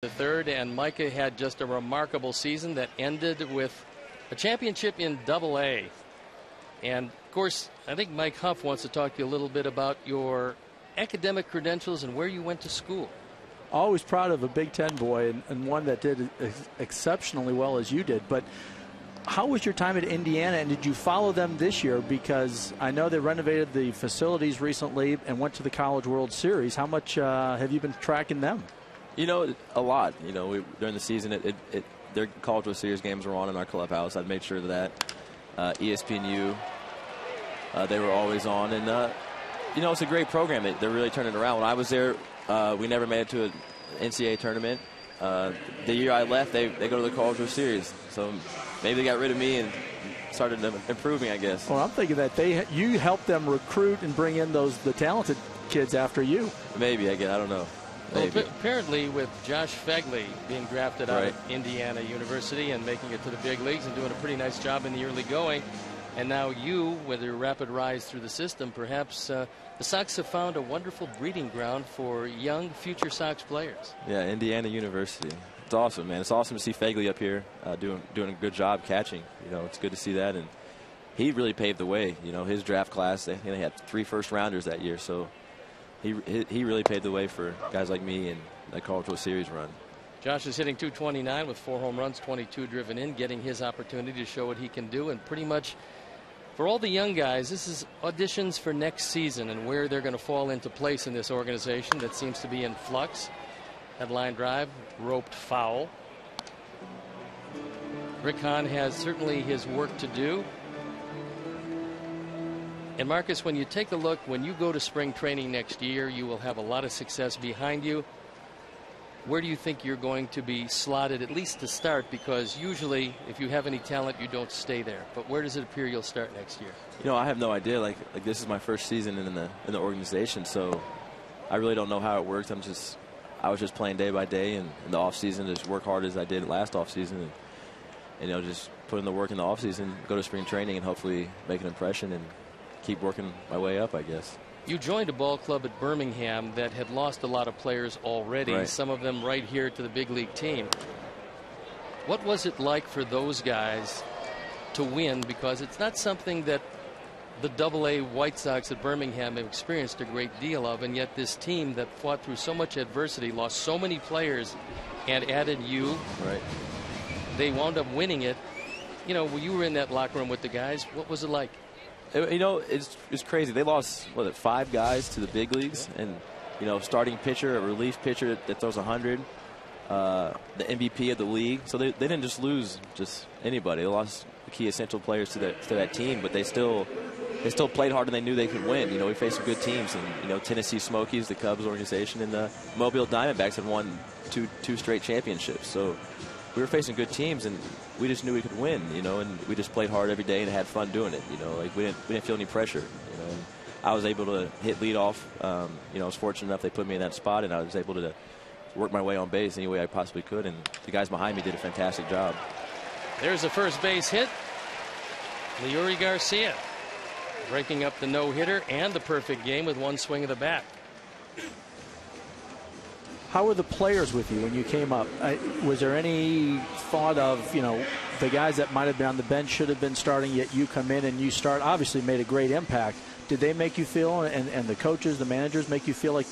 the third, and Micah had just a remarkable season that ended with a championship in Double-A. And of course, I think Mike Huff wants to talk to you a little bit about your academic credentials and where you went to school. Always proud of a Big Ten boy, and one that did exceptionally well as you did. But how was your time at Indiana, and did you follow them this year? Because I know they renovated the facilities recently and went to the College World Series. How much have you been tracking them? You know, a lot. You know, during the season, their College World Series games were on in our clubhouse. I'd made sure that ESPNU, they were always on. And, you know, it's a great program. They're really turning it around. When I was there, we never made it to an NCAA tournament. The year I left, they go to the College World Series. So maybe they got rid of me and started improving, I guess. Well, I'm thinking that you helped them recruit and bring in the talented kids after you. Maybe, I don't know. Well, apparently with Josh Fegley being drafted out of Indiana University and making it to the big leagues and doing a pretty nice job in the early going, and now you, with your rapid rise through the system, perhaps the Sox have found a wonderful breeding ground for young future Sox players. Yeah, Indiana University. It's awesome, man. It's awesome to see Fegley up here doing a good job catching. You know, it's good to see that, and he really paved the way. You know, his draft class, they had 3 first-rounders that year, so he really paved the way for guys like me and that College World Series run. Josh is hitting .229 with 4 home runs, 22 driven in, getting his opportunity to show what he can do. And pretty much for all the young guys, this is auditions for next season and where they're going to fall into place in this organization that seems to be in flux. That line drive, roped foul. Rick Hahn has certainly his work to do. And Marcus, when you take a look, when you go to spring training next year, you will have a lot of success behind you. Where do you think you're going to be slotted, at least to start? Because usually, if you have any talent, you don't stay there. But where does it appear you'll start next year? You know, I have no idea. Like this is my first season in the organization, so I really don't know how it works. I was just playing day by day, and in the off season, just work hard as I did last off season, and you know, just put in the work in the off season, go to spring training, and hopefully make an impression and keep working my way up, I guess. You joined a ball club at Birmingham that had lost a lot of players already, some of them right here to the big league team. What was it like for those guys to win? Because it's not something that the Double-A White Sox at Birmingham have experienced a great deal of, and yet this team that fought through so much adversity, lost so many players, and added you. They wound up winning it. You know, when you were in that locker room with the guys, what was it like? You know, it's crazy. They lost 5 guys to the big leagues, and you know, starting pitcher, a relief pitcher that throws 100, the MVP of the league. So they didn't just lose just anybody. They lost the key essential players to that team, but they still played hard and they knew they could win. You know, we faced some good teams, and you know, Tennessee Smokies, the Cubs organization, and the Mobile Diamondbacks had won two straight championships. So we were facing good teams, and we just knew we could win, you know, and we just played hard every day and had fun doing it, you know. Like we didn't feel any pressure, you know. And I was able to hit leadoff. You know, I was fortunate enough they put me in that spot, and I was able to work my way on base any way I possibly could, and the guys behind me did a fantastic job. There's a first base hit. Leury Garcia breaking up the no-hitter and the perfect game with 1 swing of the bat. How were the players with you when you came up? Was there any thought of, you know, the guys that might have been on the bench should have been starting, yet you come in and you start, obviously made a great impact. Did they make you feel, and the coaches, the managers, make you feel like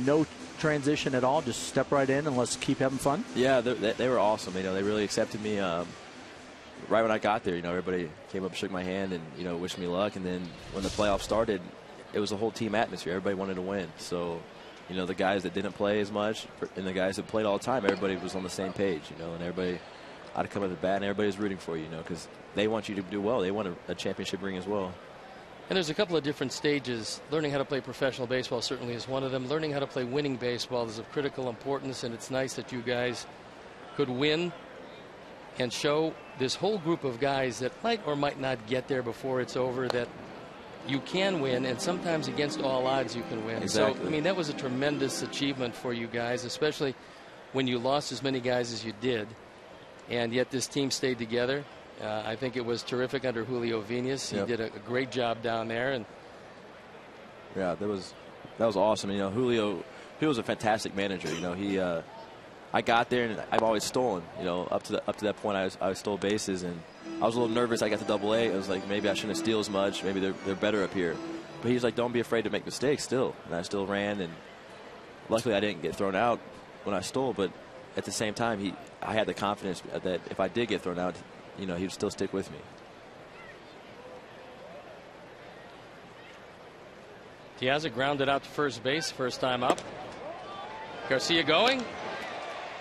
no transition at all, just step right in and let's keep having fun? Yeah, they were awesome. You know, they really accepted me right when I got there. You know, everybody came up and shook my hand and, you know, wished me luck. And then when the playoffs started, it was a whole team atmosphere. Everybody wanted to win. So, you know, the guys that didn't play as much and the guys that played all the time, everybody was on the same page, you know, and everybody ought to come at the bat, and everybody's rooting for you, you know, because they want you to do well. They want a championship ring as well. And there's a couple of different stages. Learning how to play professional baseball certainly is one of them. Learning how to play winning baseball is of critical importance, and it's nice that you guys could win and show this whole group of guys that might or might not get there before it's over that you can win, and sometimes against all odds you can win. Exactly. So, I mean, that was a tremendous achievement for you guys, especially when you lost as many guys as you did, and yet this team stayed together. I think it was terrific under Julio Venus. He did a great job down there. And yeah, that was awesome. You know, Julio, he was a fantastic manager. You know, I got there and I've always stolen. You know, up to that point, I stole bases, and I was a little nervous. I got to Double-A. I was like, maybe I shouldn't steal as much. Maybe they're better up here. But he was like, don't be afraid to make mistakes still. And I still ran, and luckily I didn't get thrown out when I stole. But at the same time, I had the confidence that if I did get thrown out, you know, he would still stick with me. De Aza grounded out to first base, first time up. Garcia going,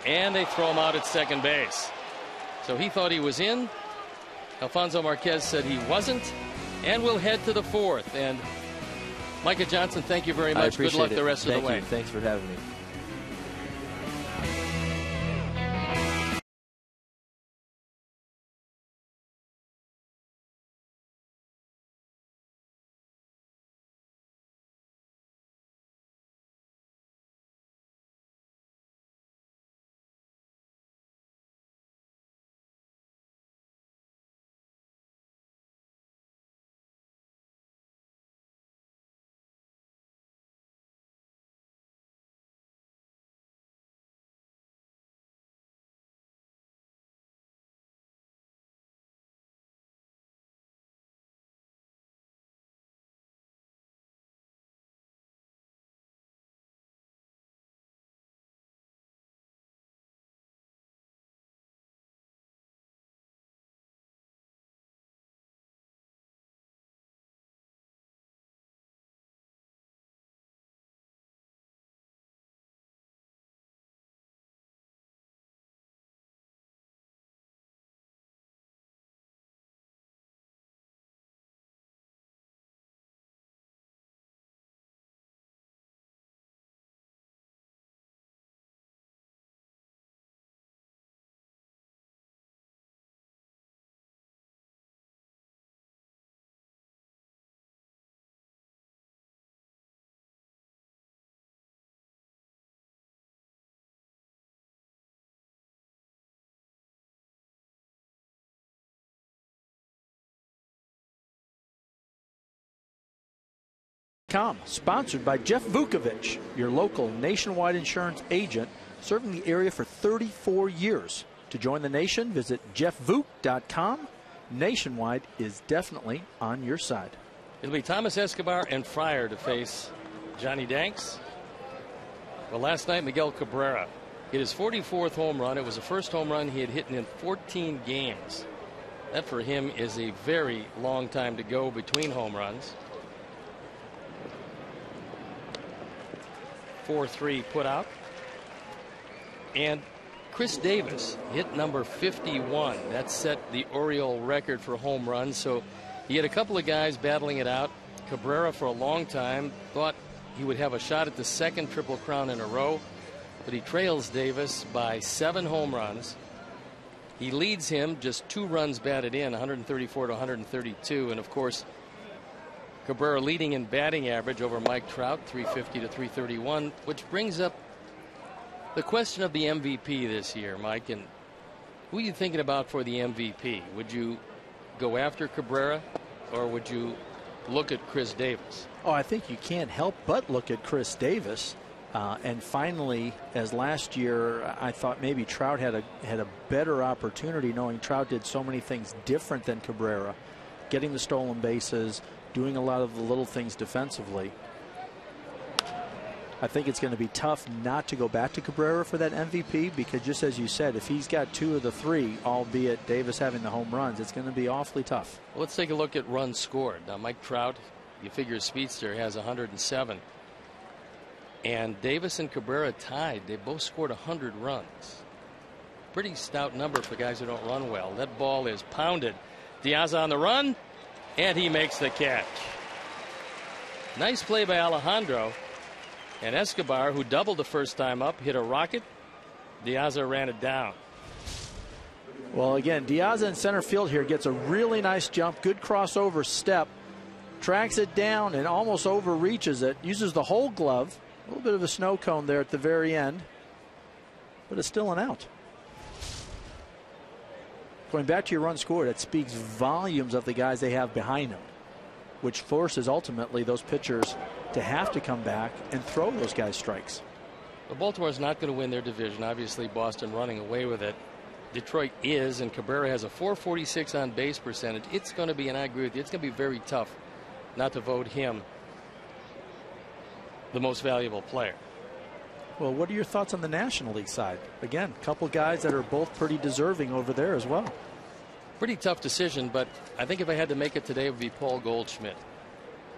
and they throw him out at second base. So he thought he was in. Alfonso Marquez said he wasn't, and we'll head to the fourth. And Micah Johnson, thank you very much. Good luck the rest of the way. Thanks for having me. Sponsored by Jeff Vukovich, your local nationwide insurance agent serving the area for 34 years. To join the nation, visit jeffvuk.com. Nationwide is definitely on your side. It'll be Thomas Escobar and Fryer to face Johnny Danks. Well, last night, Miguel Cabrera hit his 44th home run. It was the first home run he had hit in 14 games. That for him is a very long time to go between home runs. 4-3 put out. And Chris Davis hit number 51. That set the Oriole record for home runs. So he had a couple of guys battling it out. Cabrera for a long time thought he would have a shot at the second Triple Crown in a row, but he trails Davis by 7 home runs. He leads him just 2 runs batted in, 134 to 132. And of course, Cabrera leading in batting average over Mike Trout, 350 to 331, which brings up the question of the MVP this year, Mike. And who are you thinking about for the MVP? Would you go after Cabrera, or would you look at Chris Davis? Oh, I think you can't help but look at Chris Davis. And finally, as last year, I thought maybe Trout had a better opportunity, knowing Trout did so many things different than Cabrera, getting the stolen bases, doing a lot of the little things defensively. I think it's going to be tough not to go back to Cabrera for that MVP, because just as you said, if he's got 2 of the 3, albeit Davis having the home runs, it's going to be awfully tough. Well, let's take a look at runs scored. Now, Mike Trout, you figure speedster, has 107. And Davis and Cabrera tied. They both scored 100 runs. Pretty stout number for guys who don't run well. That ball is pounded. De Aza on the run, and he makes the catch. Nice play by Alejandro. And Escobar, who doubled the first time up, hit a rocket. De Aza ran it down. Well, again, De Aza in center field here gets a really nice jump, good crossover step, tracks it down and almost overreaches it, uses the whole glove. A little bit of a snow cone there at the very end, but it's still an out. Going back to your run scored, it speaks volumes of the guys they have behind them, which forces ultimately those pitchers to have to come back and throw those guys strikes. But Baltimore's not going to win their division. Obviously, Boston running away with it. Detroit is, and Cabrera has a .446 on base percentage. It's going to be, and I agree with you, it's going to be very tough not to vote him the most valuable player. Well, what are your thoughts on the National League side? Again, a couple guys that are both pretty deserving over there as well. Pretty tough decision, but I think if I had to make it today, it would be Paul Goldschmidt.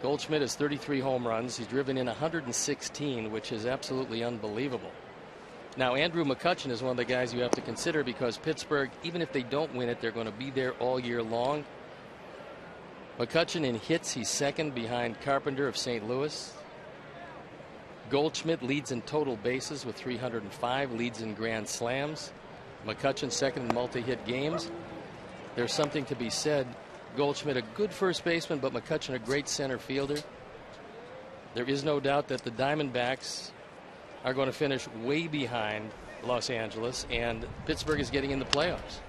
Goldschmidt has 33 home runs. He's driven in 116, which is absolutely unbelievable. Now, Andrew McCutchen is one of the guys you have to consider because Pittsburgh, even if they don't win it, they're going to be there all year long. McCutchen in hits, he's second behind Carpenter of St. Louis. Goldschmidt leads in total bases with 305, leads in grand slams. McCutchen second in multi-hit games. There's something to be said. Goldschmidt a good first baseman, but McCutchen a great center fielder. There is no doubt that the Diamondbacks are going to finish way behind Los Angeles, and Pittsburgh is getting in the playoffs.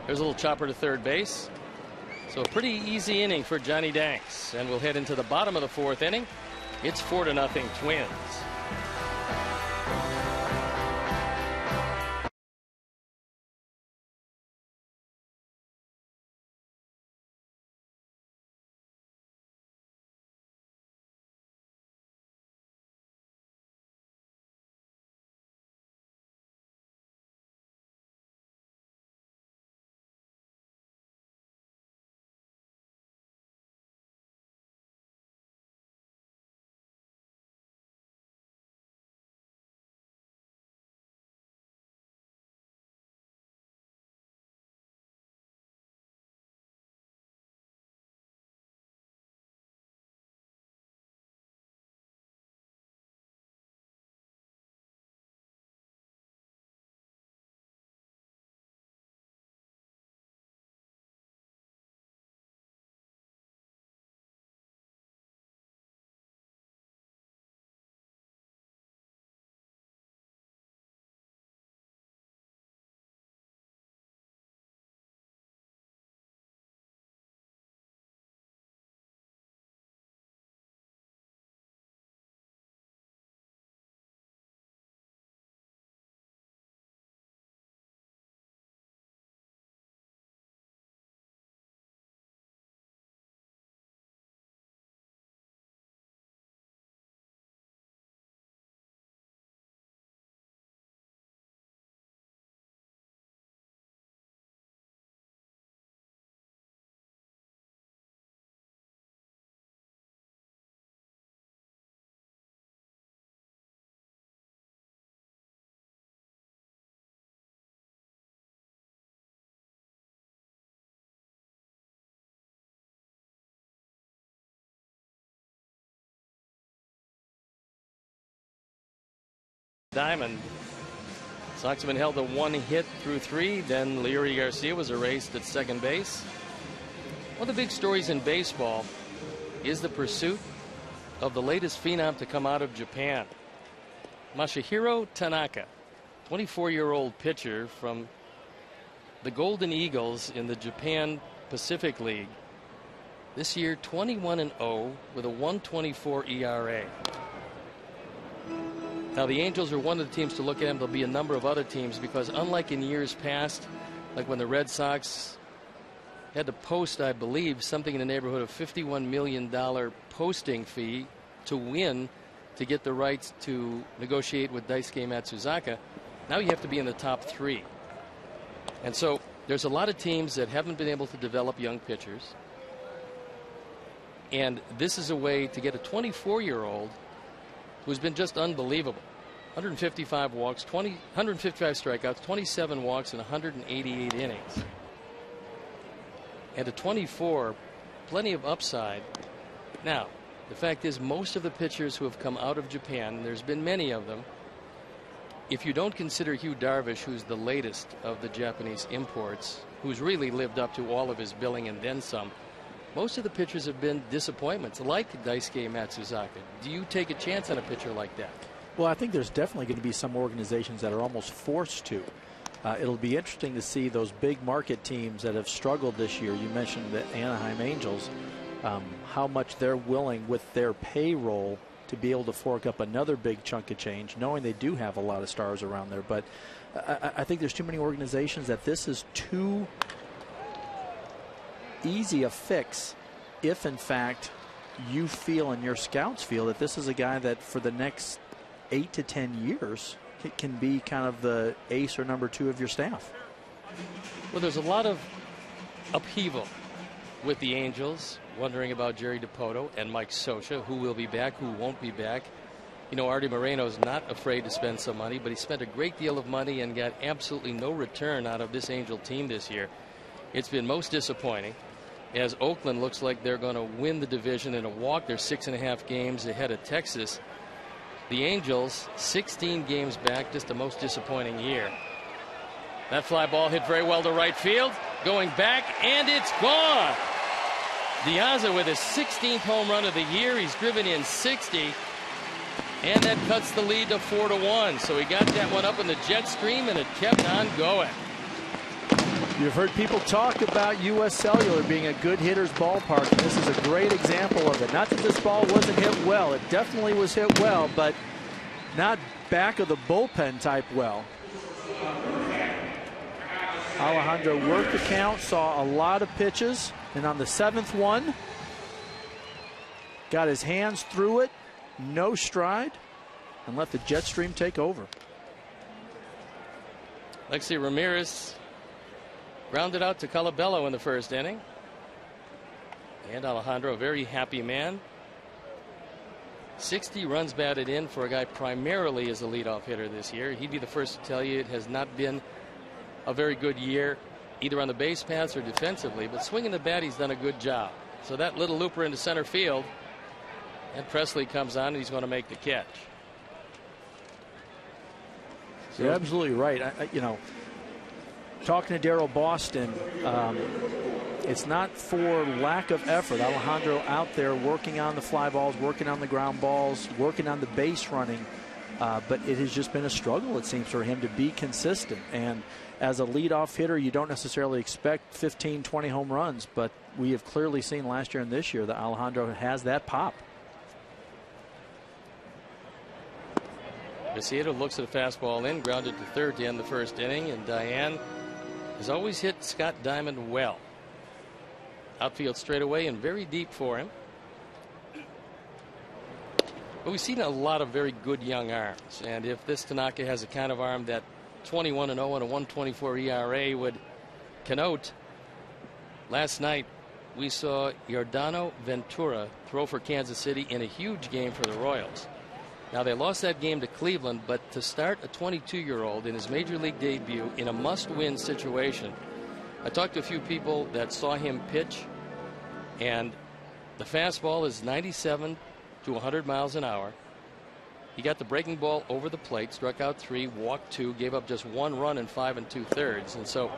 There's a little chopper to third base. So a pretty easy inning for Johnny Danks, and we'll head into the bottom of the fourth inning. It's 4-0 Twins. Diamond. Sox have been held to one hit through three. Then Leury Garcia was erased at second base. One of the big stories in baseball is the pursuit of the latest phenom to come out of Japan. Masahiro Tanaka, 24-year-old pitcher from the Golden Eagles in the Japan Pacific League. This year 21-0 with a 1.24 ERA. Now the Angels are one of the teams to look at him. There'll be a number of other teams because unlike in years past, like when the Red Sox had to post, I believe, something in the neighborhood of $51 million posting fee to win to get the rights to negotiate with Daisuke Matsuzaka, now you have to be in the top three. And so there's a lot of teams that haven't been able to develop young pitchers. And this is a way to get a 24-year-old who's been just unbelievable. 155 walks, 155 strikeouts, 27 walks, and 188 innings. And at 24, plenty of upside. Now, the fact is most of the pitchers who have come out of Japan, and there's been many of them, if you don't consider Hugh Darvish, who's the latest of the Japanese imports, who's really lived up to all of his billing and then some, most of the pitchers have been disappointments, like Daisuke Matsuzaka. Do you take a chance on a pitcher like that? Well, I think there's definitely going to be some organizations that are almost forced to. It'll be interesting to see those big market teams that have struggled this year. You mentioned the Anaheim Angels, how much they're willing with their payroll to to be able to fork up another big chunk of change, knowing they do have a lot of stars around there. But I think there's too many organizations that this is too easy a fix if, in fact, you feel and your scouts feel that this is a guy that for the next 8 to 10 years it can be kind of the ace or number 2 of your staff. Well, there's a lot of upheaval with the Angels, wondering about Jerry Dipoto and Mike Scioscia, who will be back, who won't be back. You know, Artie Moreno's not afraid to spend some money, but he spent a great deal of money and got absolutely no return out of this Angel team this year. It's been most disappointing, as Oakland looks like they're going to win the division in a walk. They're 6.5 games ahead of Texas. The Angels, 16 games back, just the most disappointing year. That fly ball hit very well to right field, going back, and it's gone. De Aza with his 16th home run of the year. He's driven in 60, and that cuts the lead to 4-1. So he got that one up in the jet stream, and it kept on going. You've heard people talk about U.S. Cellular being a good hitter's ballpark, and this is a great example of it. Not that this ball wasn't hit well. It definitely was hit well, but not back of the bullpen type well. Alejandro worked the count, saw a lot of pitches, and on the 7th one, got his hands through it, no stride, and let the jet stream take over. Lexi Ramirez grounded out to Colabello in the first inning. And Alejandro, a very happy man. 60 runs batted in for a guy primarily as a leadoff hitter this year. He'd be the first to tell you it has not been a very good year, either on the base paths or defensively, but swinging the bat, he's done a good job. So that little looper into center field, and Presley comes on and he's going to make the catch. So, you're absolutely right. You know, talking to Darryl Boston, it's not for lack of effort. Alejandro out there working on the fly balls, working on the ground balls, working on the base running, but it has just been a struggle, it seems, for him to be consistent. And as a leadoff hitter, you don't necessarily expect 15, 20 home runs, but we have clearly seen last year and this year that Alejandro has that pop. Macedo looks at a fastball in, grounded to third to end the first inning, and Diane has always hit Scott Diamond well. Outfield straightaway and very deep for him. But we've seen a lot of very good young arms, and if this Tanaka has a kind of arm that 21-0 and a 1.24 ERA would connote, last night we saw Yordano Ventura throw for Kansas City in a huge game for the Royals. Now, they lost that game to Cleveland, but to start a 22-year-old in his major league debut in a must-win situation, I talked to a few people that saw him pitch, and the fastball is 97 to 100 miles an hour. He got the breaking ball over the plate, struck out 3, walked 2, gave up just 1 run in 5 2/3. And so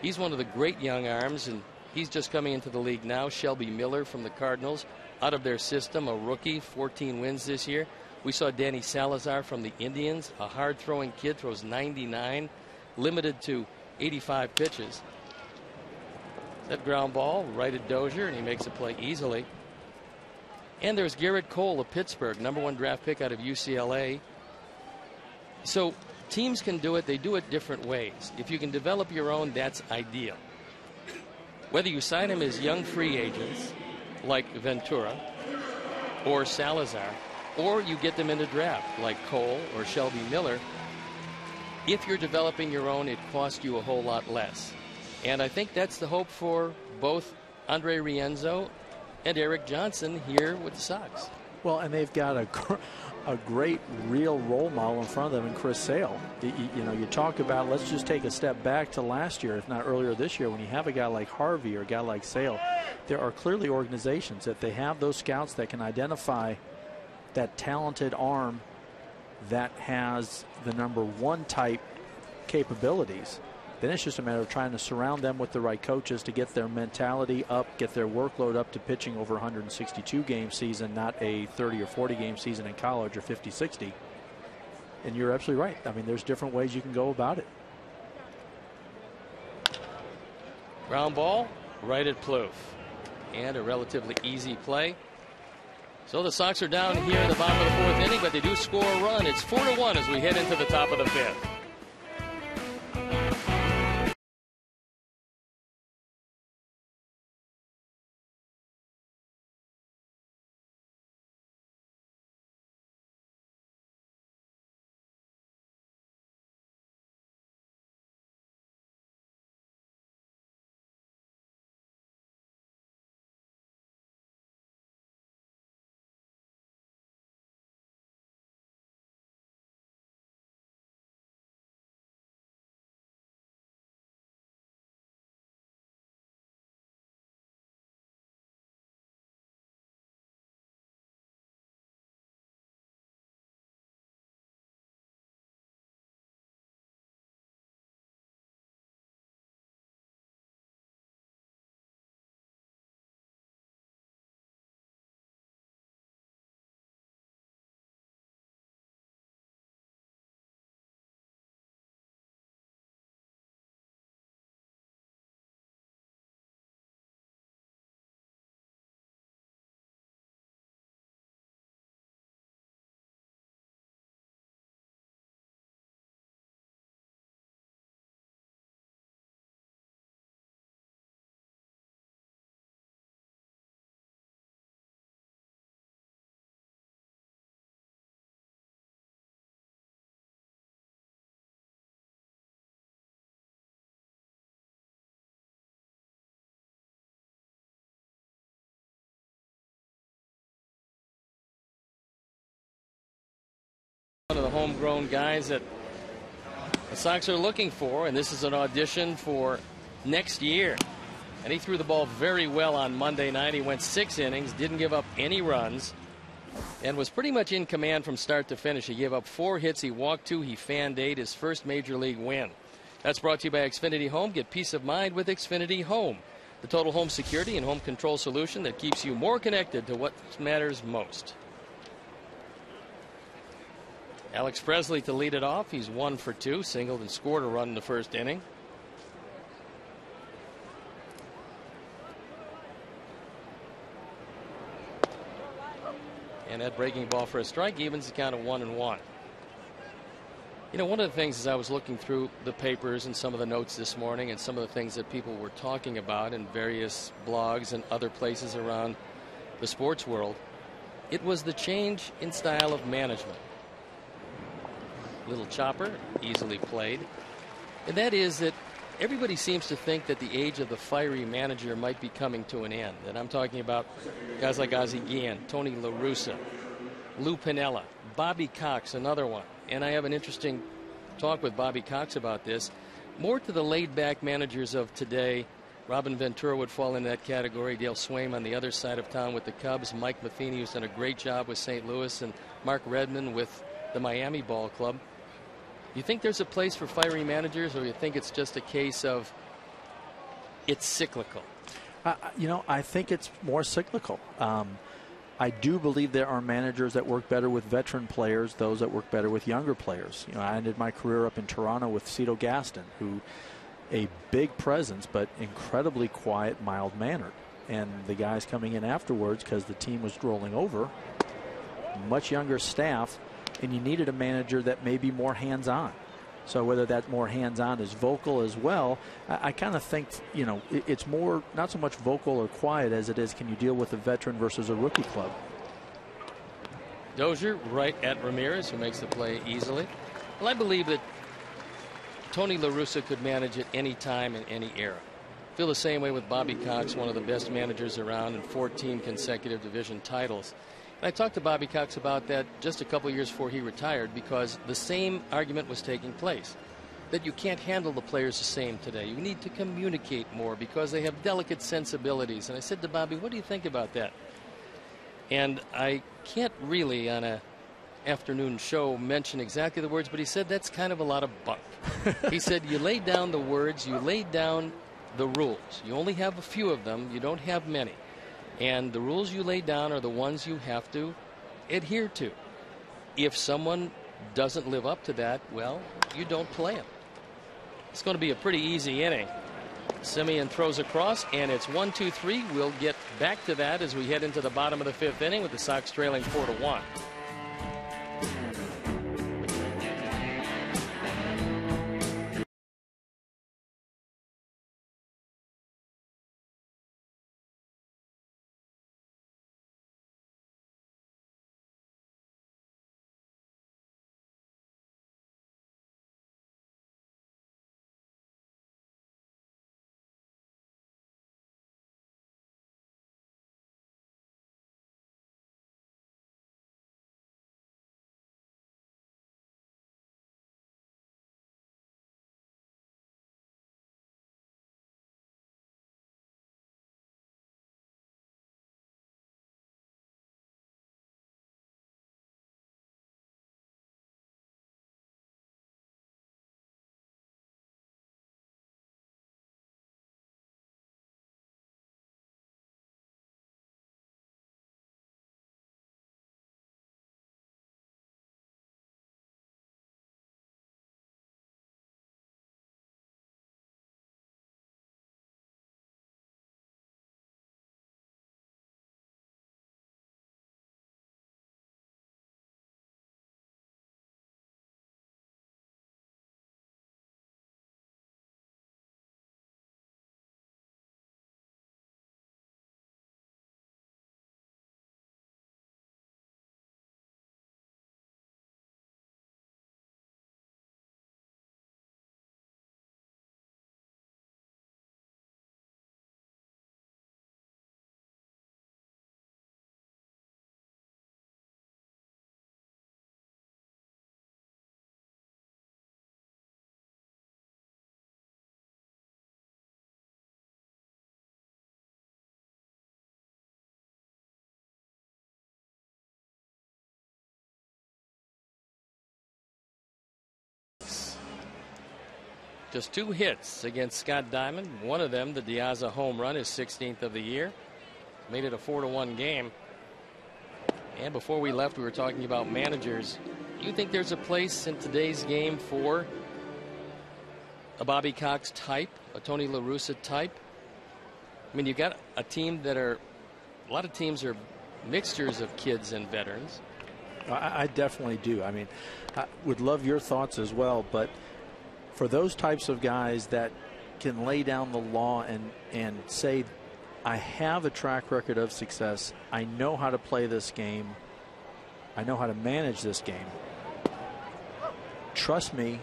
he's one of the great young arms, and he's just coming into the league now. Shelby Miller from the Cardinals, out of their system, a rookie, 14 wins this year. We saw Danny Salazar from the Indians, a hard-throwing kid, throws 99, limited to 85 pitches. That ground ball right at Dozier, and he makes a play easily. And there's Garrett Cole of Pittsburgh, #1 draft pick out of UCLA. So teams can do it. They do it different ways. If you can develop your own, that's ideal. Whether you sign them as young free agents like Ventura or Salazar, or you get them in the draft like Cole or Shelby Miller, if you're developing your own, it costs you a whole lot less. And I think that's the hope for both Andre Rienzo and Eric Johnson here with the Sox. Well, and they've got a great real role model in front of them in Chris Sale. You know, you talk about, let's just take a step back to last year, if not earlier this year, when you have a guy like Harvey or a guy like Sale, there are clearly organizations that they have those scouts that can identify that talented arm that has the #1 type capabilities. Then it's just a matter of trying to surround them with the right coaches to get their mentality up, get their workload up to pitching over 162 game season, not a 30 or 40 game season in college or 50, 60. And you're absolutely right. I mean, there's different ways you can go about it. Ground ball right at Plouffe, and a relatively easy play. So the Sox are down here in the bottom of the 4th inning, but they do score a run. It's 4-1 as we head into the top of the 5th. One of the homegrown guys that the Sox are looking for, and this is an audition for next year. And he threw the ball very well on Monday night. He went 6 innings, didn't give up any runs, and was pretty much in command from start to finish. He gave up 4 hits, he walked 2, he fanned 8, his first major league win. That's brought to you by Xfinity Home. Get peace of mind with Xfinity Home, the total home security and home control solution that keeps you more connected to what matters most. Alex Presley to lead it off. He's 1 for 2, singled and scored a run in the first inning. And that breaking ball for a strike evens the count of 1-1. You know, one of the things as I was looking through the papers and some of the notes this morning and some of the things that people were talking about in various blogs and other places around the sports world, it was the change in style of management. Little chopper, easily played. And that is that everybody seems to think that the age of the fiery manager might be coming to an end. And I'm talking about guys like Ozzie Guillen, Tony La Russa, Lou Piniella, Bobby Cox, another one. And I have an interesting talk with Bobby Cox about this. More to the laid-back managers of today. Robin Ventura would fall in that category. Dale Swaim on the other side of town with the Cubs. Mike Matheny, who's done a great job with St. Louis, and Mark Redmond with the Miami Ball Club. You think there's a place for fiery managers, or you think it's just a case of it's cyclical? You know, I think it's more cyclical. I do believe there are managers that work better with veteran players, those that work better with younger players. You know, I ended my career up in Toronto with Cito Gaston, who a big presence but incredibly quiet, mild-mannered. And the guys coming in afterwards, because the team was rolling over, much younger staff, and you needed a manager that may be more hands-on. So whether that more hands-on is vocal as well, I kind of think, you know, it's more not so much vocal or quiet as it is can you deal with a veteran versus a rookie club. Dozier right at Ramirez, who makes the play easily. Well, I believe that Tony La Russa could manage at any time in any era. Feel the same way with Bobby Cox, one of the best managers around, and 14 consecutive division titles. And I talked to Bobby Cox about that just a couple years before he retired, because the same argument was taking place, that you can't handle the players the same today. You need to communicate more because they have delicate sensibilities. And I said to Bobby, what do you think about that? And I can't really on a afternoon show mention exactly the words, but he said that's kind of a lot of bunk. He said you lay down the words, you lay down the rules. You only have a few of them. You don't have many. And the rules you lay down are the ones you have to adhere to. If someone doesn't live up to that, well, you don't play them. It's going to be a pretty easy inning Simeon throws across, and it's 1-2-3. We'll get back to that as we head into the bottom of the 5th inning with the Sox trailing 4-1. Just 2 hits against Scott Diamond. One of them, the De Aza home run, his 16th of the year. Made it a 4-1 game. And before we left, we were talking about managers. Do you think there's a place in today's game for a Bobby Cox type, a Tony La Russa type? I mean, you got a team that are, a lot of teams are mixtures of kids and veterans. I definitely do. I mean, I would love your thoughts as well, but for those types of guys that can lay down the law and say, I have a track record of success, I know how to play this game, I know how to manage this game, trust me,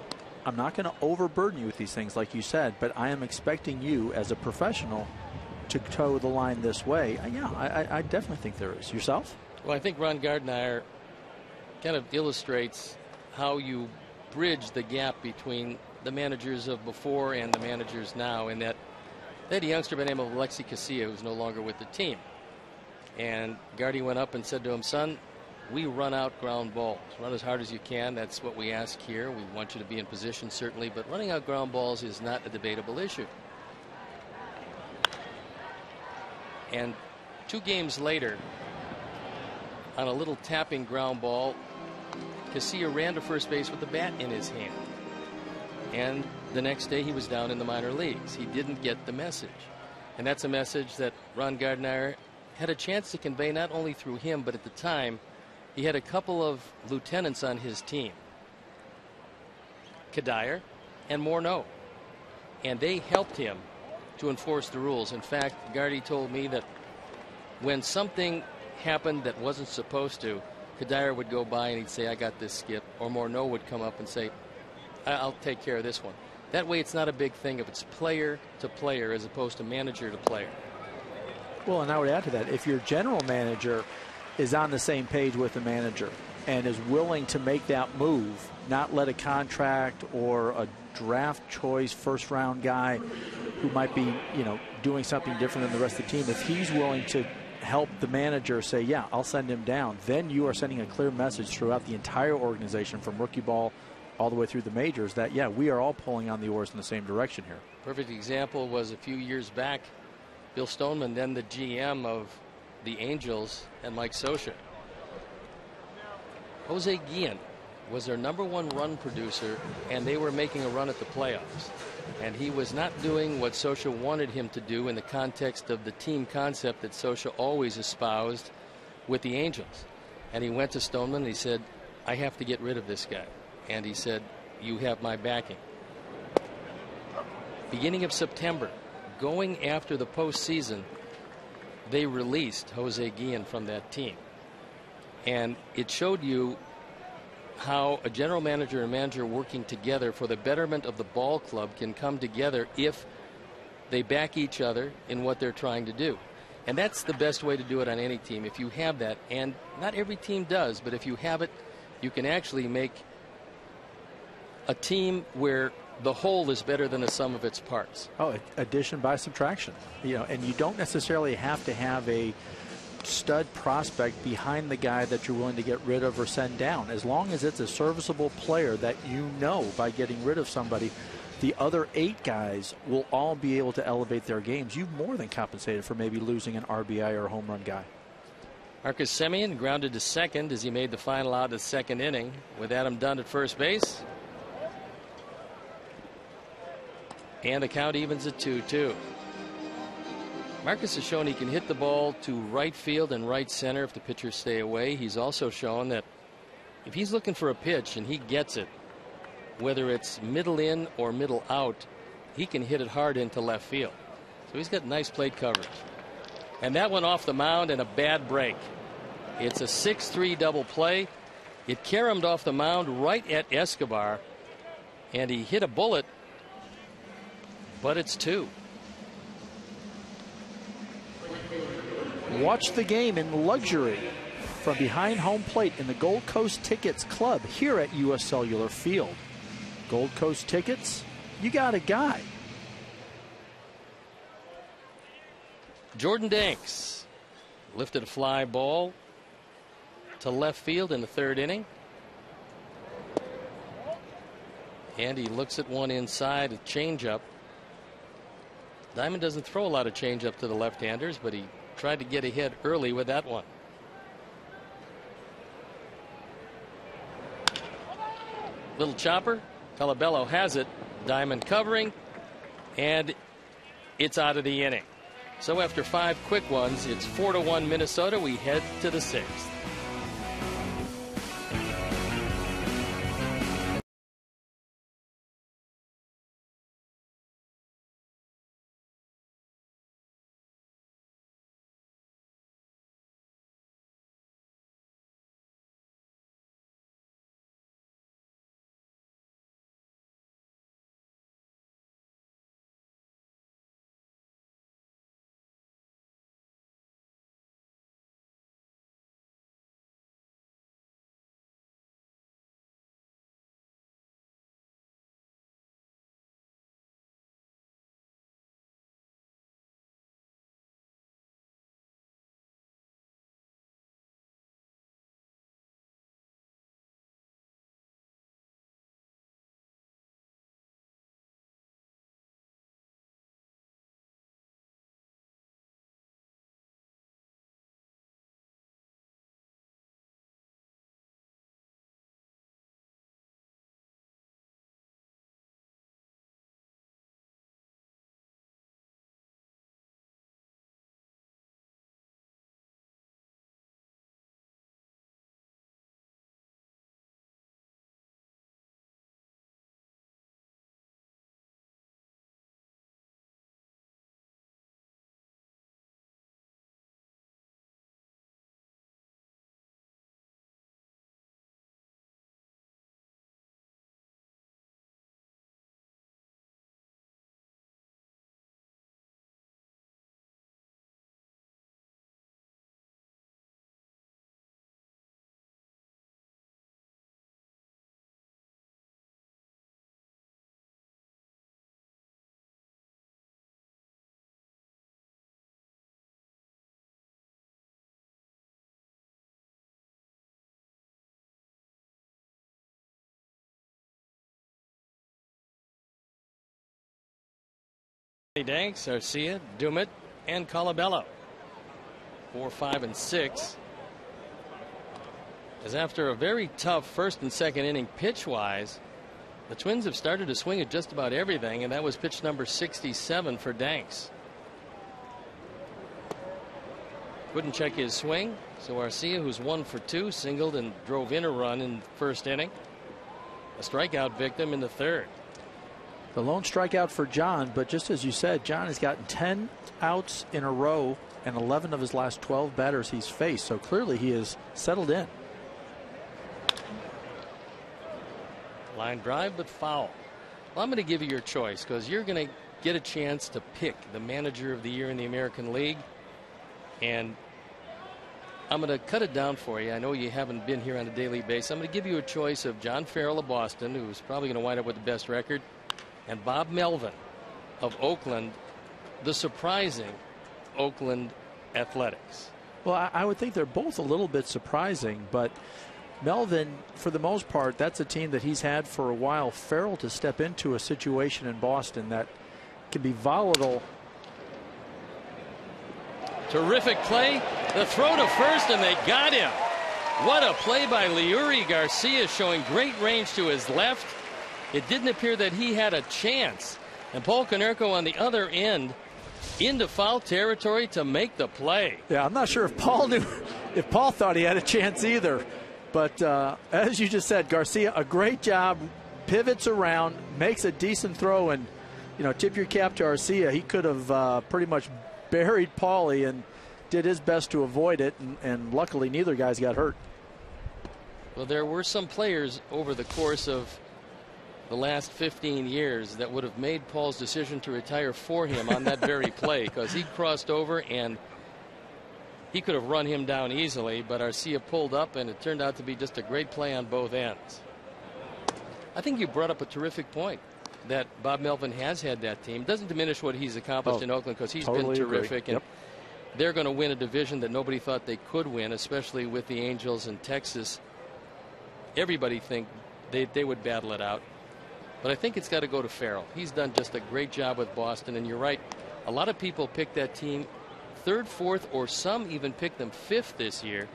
I'm not going to overburden you with these things like you said, but I am expecting you as a professional to toe the line this way. Yeah, I definitely think there is. Yourself? Well, I think Ron Gardner kind of illustrates how you bridge the gap between the managers of before and the managers now, in that they had a youngster by the name of Alexi Casilla who's no longer with the team. And Gardy went up and said to him, son, we run out ground balls. Run as hard as you can. That's what we ask here. We want you to be in position, certainly, but running out ground balls is not a debatable issue. And 2 games later, on a little tapping ground ball, Casilla ran to first base with the bat in his hand. And the next day he was down in the minor leagues. He didn't get the message. And that's a message that Ron Gardner had a chance to convey, not only through him, but at the time he had a couple of lieutenants on his team, Kadire and Morneau, and they helped him to enforce the rules. In fact, Gardy told me that when something happened that wasn't supposed to, Kadire would go by and he'd say, I got this, Skip, or Morneau would come up and say, I'll take care of this one. That way it's not a big thing if it's player to player as opposed to manager to player. Well, and I would add to that, if your general manager is on the same page with the manager and is willing to make that move, not let a contract or a draft choice first round guy who might be, doing something different than the rest of the team, if he's willing to help the manager say, yeah, I'll send him down, then you are sending a clear message throughout the entire organization from rookie ball all the way through the majors that, yeah, we are all pulling on the oars in the same direction here. Perfect example was a few years back, Bill Stoneman, then the GM of the Angels, and Mike Scioscia. Jose Guillen was their #1 run producer, and they were making a run at the playoffs. And he was not doing what Scioscia wanted him to do in the context of the team concept that Scioscia always espoused with the Angels. And he went to Stoneman and he said, I have to get rid of this guy. And he said, you have my backing. Beginning of September, going after the postseason, they released Jose Guillen from that team. And it showed you how a general manager and manager working together for the betterment of the ball club can come together if they back each other in what they're trying to do. And that's the best way to do it on any team. If you have that, and not every team does, but if you have it, you can actually make a team where the whole is better than the sum of its parts. Oh, addition by subtraction. You know, and you don't necessarily have to have a stud prospect behind the guy that you're willing to get rid of or send down. As long as it's a serviceable player that you know by getting rid of somebody, the other 8 guys will all be able to elevate their games. You've more than compensated for maybe losing an RBI or a home run guy. Marcus Semien grounded to second as he made the final out of the 2nd inning with Adam Dunn at first base. And the count evens at 2-2. Marcus has shown he can hit the ball to right field and right center if the pitchers stay away. He's also shown that if he's looking for a pitch and he gets it, whether it's middle in or middle out, he can hit it hard into left field. So he's got nice plate coverage. And that one off the mound and a bad break. It's a 6-3 double play. It caromed off the mound right at Escobar, and he hit a bullet, but it's 2. Watch the game in luxury from behind home plate in the Gold Coast Tickets Club here at U.S. Cellular Field. Gold Coast Tickets, you got a guy. Jordan Danks lifted a fly ball to left field in the 3rd inning. And he looks at one inside, a changeup. Diamond doesn't throw a lot of changeup to the left-handers, but he tried to get ahead early with that one. Little chopper. Colabello has it. Diamond covering, and it's out of the inning. So after 5 quick ones, it's 4-1 Minnesota. We head to the 6th. Danks, Arcia, Dumit, and Colabello. 4, 5, and 6. As after a very tough first and second inning pitch-wise, the Twins have started to swing at just about everything, and that was pitch number 67 for Danks. Couldn't check his swing, so Arcia, who's 1 for 2, singled and drove in a run in the first inning. A strikeout victim in the third. The lone strikeout for John, but just as you said, John has gotten 10 outs in a row and 11 of his last 12 batters he's faced, so clearly he is settled in. Line drive, but foul. Well, I'm going to give you your choice because you're going to get a chance to pick the manager of the year in the American League. And I'm going to cut it down for you. I know you haven't been here on a daily basis. I'm going to give you a choice of John Farrell of Boston, who's probably going to wind up with the best record, and Bob Melvin of Oakland, the surprising Oakland Athletics. Well, I would think they're both a little bit surprising, but Melvin, for the most part, that's a team that he's had for a while. Farrell to step into a situation in Boston that can be volatile. Terrific play. The throw to first, and they got him. What a play by Leury Garcia, showing great range to his left. It didn't appear that he had a chance. And Paul Konerko on the other end into foul territory to make the play. Yeah, I'm not sure if Paul thought he had a chance either. But as you just said, Garcia, a great job, pivots around, makes a decent throw, and tip your cap to Garcia. He could have pretty much buried Paulie and did his best to avoid it, and luckily neither guy's got hurt. Well, there were some players over the course of the last 15 years that would have made Paul's decision to retire for him on that very play, because he crossed over and he could have run him down easily, but Arcia pulled up, and it turned out to be just a great play on both ends. I think you brought up a terrific point that Bob Melvin has had that team. Doesn't diminish what he's accomplished in Oakland, because he's totally been terrific. Agree. And they're going to win a division that nobody thought they could win, especially with the Angels in Texas. Everybody think they would battle it out. But I think it's got to go to Farrell. He's done just a great job with Boston, and you're right. A lot of people picked that team third, fourth, or some even picked them fifth this year.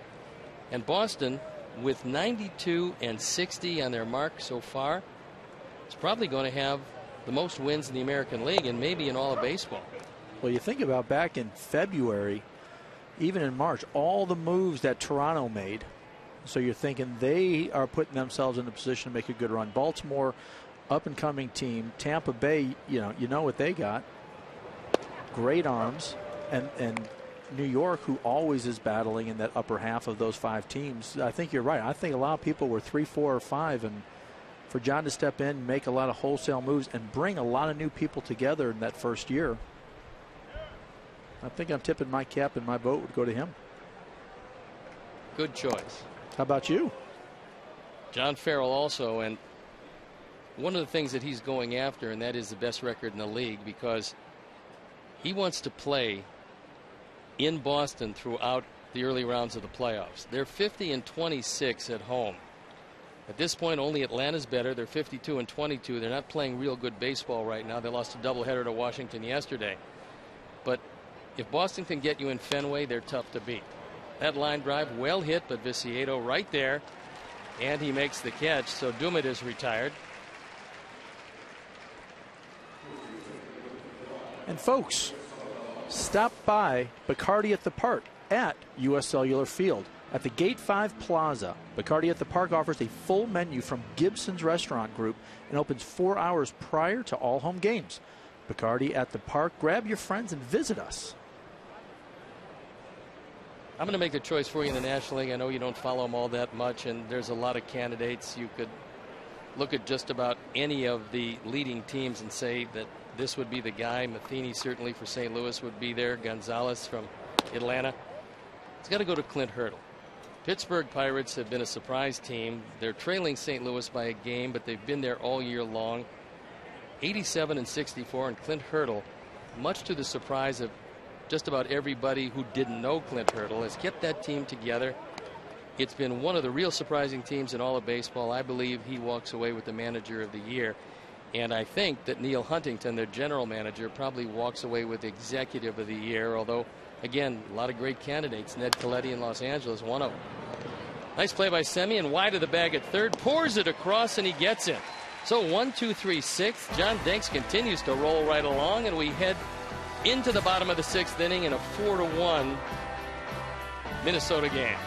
And Boston, with 92 and 60 on their mark so far, is probably going to have the most wins in the American League and maybe in all of baseball. Well, you think about back in February, even in March, all the moves that Toronto made. So you're thinking they are putting themselves in a position to make a good run. Baltimore, up-and-coming team. Tampa Bay, you know what they got. Great arms. And New York, who always is battling in that upper half of those 5 teams. I think you're right. I think a lot of people were 3, 4, or 5, and for John to step in, make a lot of wholesale moves, and bring a lot of new people together in that first year, I think I'm tipping my cap, and my vote would go to him. Good choice. How about you? John Farrell also, and one of the things that he's going after, and that is the best record in the league, because he wants to play in Boston throughout the early rounds of the playoffs. They're 50 and 26 at home. At this point, only Atlanta's better. They're 52 and 22. They're not playing real good baseball right now. They lost a doubleheader to Washington yesterday. But if Boston can get you in Fenway, they're tough to beat. That line drive, well hit, but Viciedo right there, and he makes the catch. So Dumit is retired. And folks, stop by Bacardi at the Park at U.S. Cellular Field. At the Gate 5 Plaza, Bacardi at the Park offers a full menu from Gibson's Restaurant Group and opens 4 hours prior to all home games. Bacardi at the Park. Grab your friends and visit us. I'm going to make a choice for you in the National League. I know you don't follow them all that much, and there's a lot of candidates. You could look at just about any of the leading teams and say that this would be the guy. Matheny certainly for St. Louis would be there. Gonzalez from Atlanta. It's got to go to Clint Hurdle. Pittsburgh Pirates have been a surprise team. They're trailing St. Louis by a game, but they've been there all year long. 87 and 64, and Clint Hurdle, much to the surprise of just about everybody who didn't know Clint Hurdle, has kept that team together. It's been one of the real surprising teams in all of baseball. I believe he walks away with the manager of the year. And I think that Neil Huntington, their general manager, probably walks away with executive of the year, although, again, a lot of great candidates. Ned Colletti in Los Angeles, one of them. Nice play by Semi, and wide of the bag at third. Pours it across, and he gets in. So 1, 2, 3, 6. John Danks continues to roll right along, and we head into the bottom of the 6th inning in a 4-1 Minnesota game.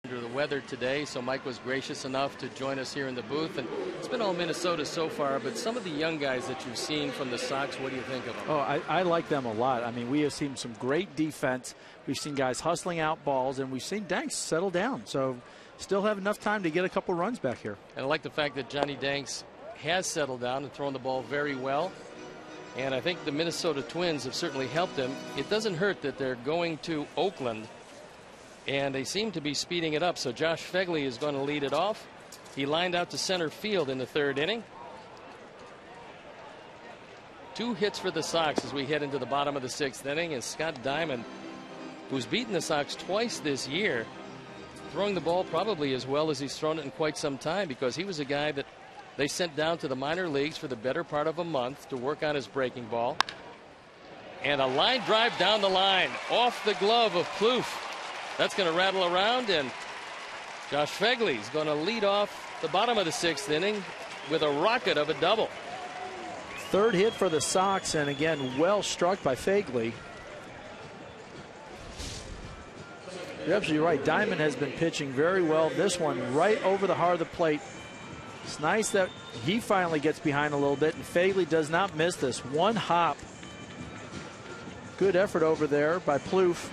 Under the weather today, so Mike was gracious enough to join us here in the booth. And it's been all Minnesota so far, but some of the young guys that you've seen from the Sox, what do you think of them? Oh, I like them a lot. I mean, we have seen some great defense. We've seen guys hustling out balls, and we've seen Danks settle down. So still have enough time to get a couple runs back here. And I like the fact that Johnny Danks has settled down and thrown the ball very well. And I think the Minnesota Twins have certainly helped him. It doesn't hurt that they're going to Oakland, and they seem to be speeding it up. So Josh Fegley is going to lead it off. He lined out to center field in the 3rd inning. 2 hits for the Sox as we head into the bottom of the 6th inning. And Scott Diamond, who's beaten the Sox twice this year, throwing the ball probably as well as he's thrown it in quite some time, because he was a guy that they sent down to the minor leagues for the better part of a month to work on his breaking ball. And a line drive down the line off the glove of Plouffe. That's going to rattle around, and Josh Fegley is going to lead off the bottom of the 6th inning with a rocket of a double. 3rd hit for the Sox, and again, well struck by Fegley. You're absolutely right. Diamond has been pitching very well. This one right over the heart of the plate. It's nice that he finally gets behind a little bit, and Fegley does not miss this. One hop. Good effort over there by Plouffe,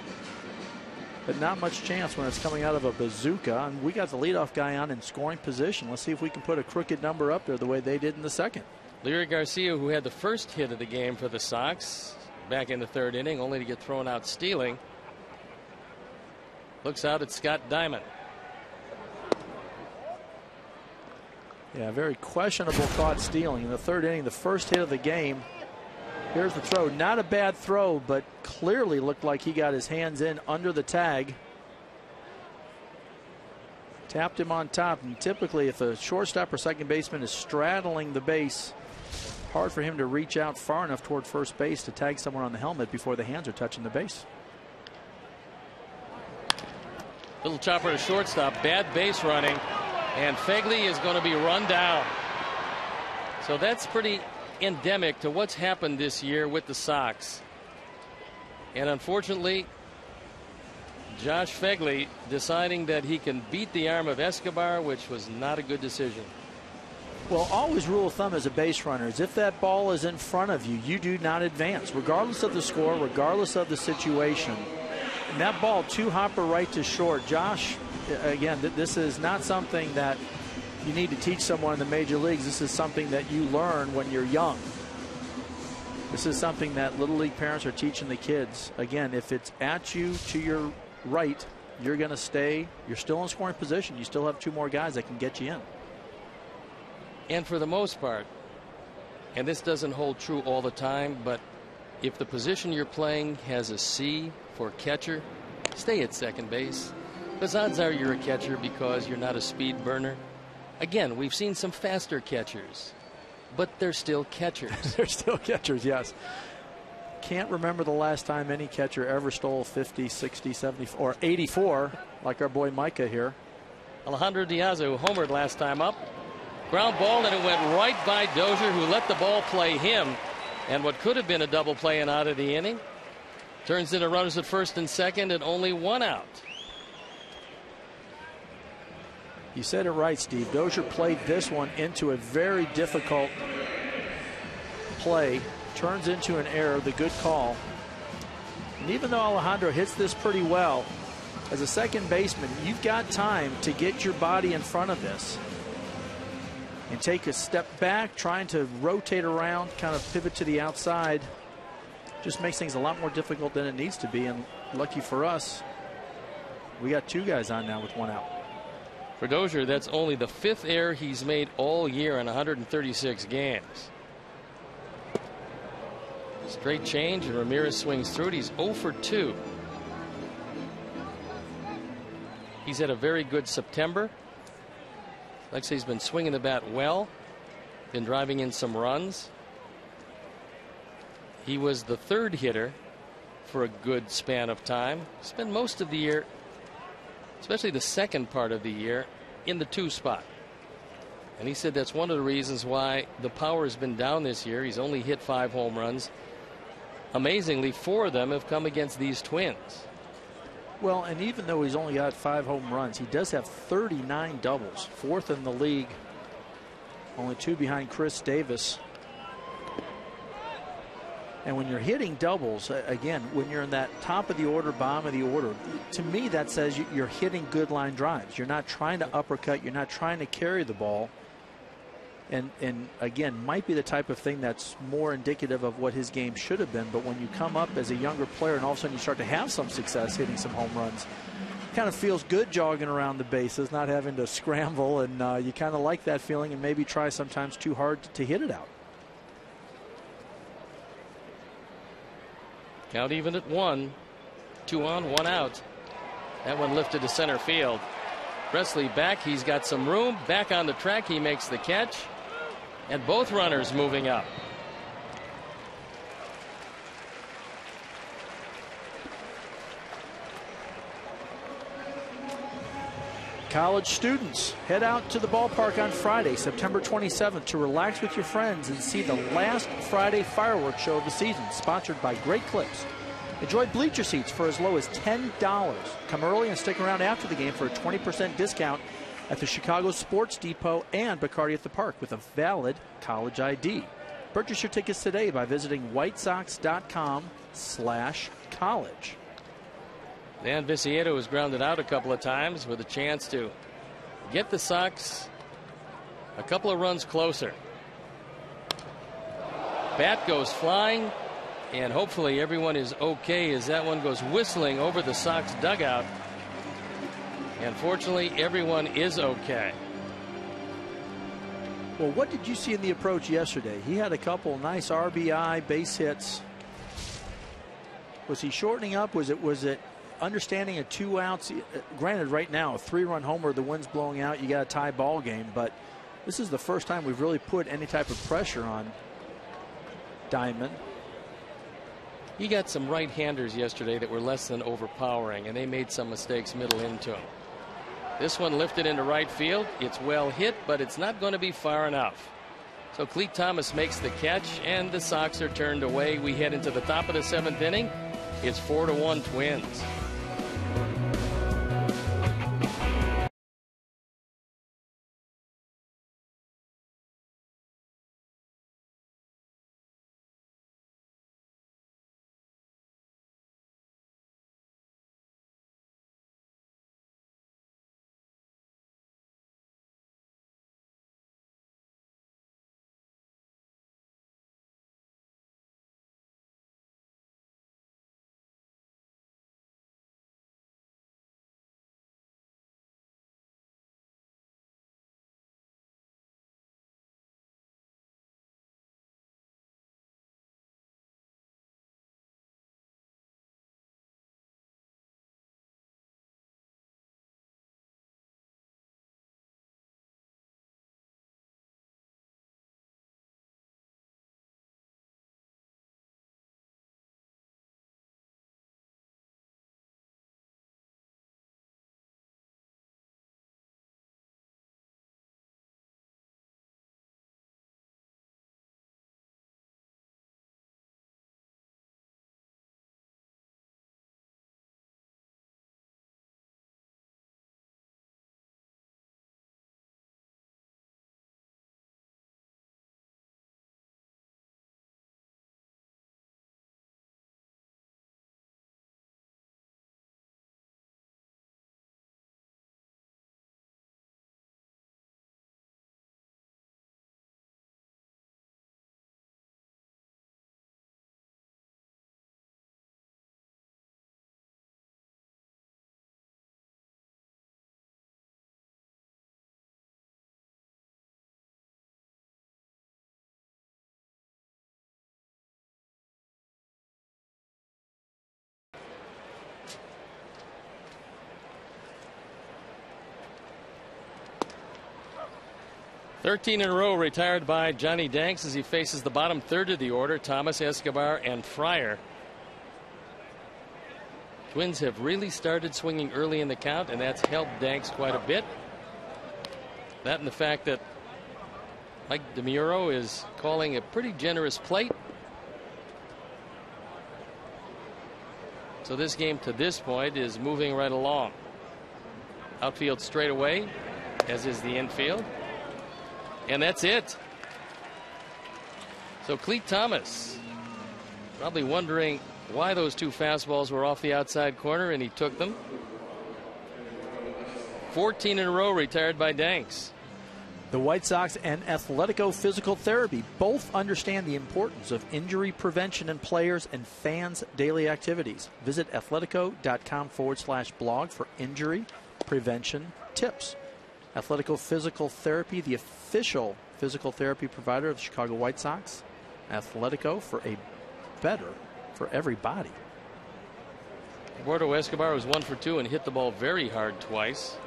but not much chance when it's coming out of a bazooka. And we got the leadoff guy on in scoring position. Let's see if we can put a crooked number up there the way they did in the 2nd. Leary Garcia, who had the first hit of the game for the Sox back in the 3rd inning, only to get thrown out stealing, looks out at Scott Diamond. Yeah, very questionable caught stealing in the 3rd inning, the first hit of the game. Here's the throw. Not a bad throw, but clearly looked like he got his hands in under the tag. Tapped him on top, and typically if a shortstop or second baseman is straddling the base, hard for him to reach out far enough toward first base to tag someone on the helmet before the hands are touching the base. Little chopper to shortstop, bad base running, and Fegley is going to be run down. So that's pretty endemic to what's happened this year with the Sox. And unfortunately, Josh Fegley deciding that he can beat the arm of Escobar, which was not a good decision. Well, always rule of thumb as a base runner is if that ball is in front of you, you do not advance, regardless of the score, regardless of the situation. And that ball, 2-hopper right to short. Josh, again, this is not something that you need to teach someone in the major leagues. This is something that you learn when you're young. This is something that Little League parents are teaching the kids. Again, if it's at you to your right, you're going to stay. You're still in scoring position. You still have 2 more guys that can get you in. And for the most part, and this doesn't hold true all the time, but if the position you're playing has a C for catcher, stay at second base. Because odds are you're a catcher because you're not a speed burner. Again, we've seen some faster catchers, but they're still catchers. They're still catchers, yes. Can't remember the last time any catcher ever stole 50, 60, 70, or 84, like our boy Micah here. Alejandro De Aza, who homered last time up. Ground ball, and it went right by Dozier, who let the ball play him. And what could have been a double play and out of the inning turns into runners at first and second and only 1 out. You said it right, Steve. Dozier played this one into a very difficult play. Turns into an error, the good call. And even though Alejandro hits this pretty well, as a second baseman, you've got time to get your body in front of this and take a step back, trying to rotate around, kind of pivot to the outside. Just makes things a lot more difficult than it needs to be. And lucky for us, we got 2 guys on now with 1 out. For Dozier, that's only the 5th error he's made all year in 136 games. Straight change, and Ramirez swings through it. He's 0 for 2. He's had a very good September. Like I say, he's been swinging the bat well, been driving in some runs. He was the 3rd hitter for a good span of time. Spent most of the year, especially the second part of the year, in the 2 spot. And he said that's one of the reasons why the power has been down this year. He's only hit 5 home runs. Amazingly, 4 of them have come against these Twins. Well, and even though he's only got 5 home runs, he does have 39 doubles, 4th in the league, only 2 behind Chris Davis. And when you're hitting doubles, again, when you're in that top of the order, bottom of the order, to me that says you're hitting good line drives. You're not trying to uppercut, you're not trying to carry the ball. And again, might be the type of thing that's more indicative of what his game should have been. But when you come up as a younger player and all of a sudden you start to have some success hitting some home runs, it kind of feels good jogging around the bases, not having to scramble. And you kind of like that feeling and maybe try sometimes too hard to hit it out. Count even at 1. 2 on, 1 out. That one lifted to center field. Presley back. He's got some room. Back on the track. He makes the catch. And both runners moving up. College students, head out to the ballpark on Friday, September 27th, to relax with your friends and see the last Friday fireworks show of the season, sponsored by Great Clips. Enjoy bleacher seats for as low as $10. Come early and stick around after the game for a 20% discount at the Chicago Sports Depot and Bacardi at the Park with a valid college ID. Purchase your tickets today by visiting whitesox.com/college. Dan Viciedo was grounded out a couple of times with a chance to get the Sox a couple of runs closer. Bat goes flying, and hopefully everyone is okay as that one goes whistling over the Sox dugout. And fortunately, everyone is okay. Well, what did you see in the approach yesterday? He had a couple nice RBI base hits. Was he shortening up? Was it understanding a 2 outs? Granted, right now, a 3-run homer, the wind's blowing out, you got a tie ball game, but this is the first time we've really put any type of pressure on Diamond. He got some right-handers yesterday that were less than overpowering, and they made some mistakes middle into him. This one lifted into right field. It's well hit, but it's not going to be far enough. So Cleet Thomas makes the catch, and the Sox are turned away. We head into the top of the 7th inning. It's 4-1 Twins. 13 in a row retired by Johnny Danks as he faces the bottom third of the order, Thomas, Escobar, and Fryer. Twins have really started swinging early in the count, and that's helped Danks quite a bit. That and the fact that Mike DeMuro is calling a pretty generous plate. So this game to this point is moving right along. Outfield straight away, as is the infield. And that's it. So Clete Thomas probably wondering why those two fastballs were off the outside corner, and he took them. 14 in a row retired by Danks. The White Sox and Athletico Physical Therapy both understand the importance of injury prevention in players and fans' daily activities. Visit athletico.com/blog for injury prevention tips. Athletico Physical Therapy, the official physical therapy provider of the Chicago White Sox. Athletico, for a better for everybody. Eduardo Escobar was 1 for 2 and hit the ball very hard twice.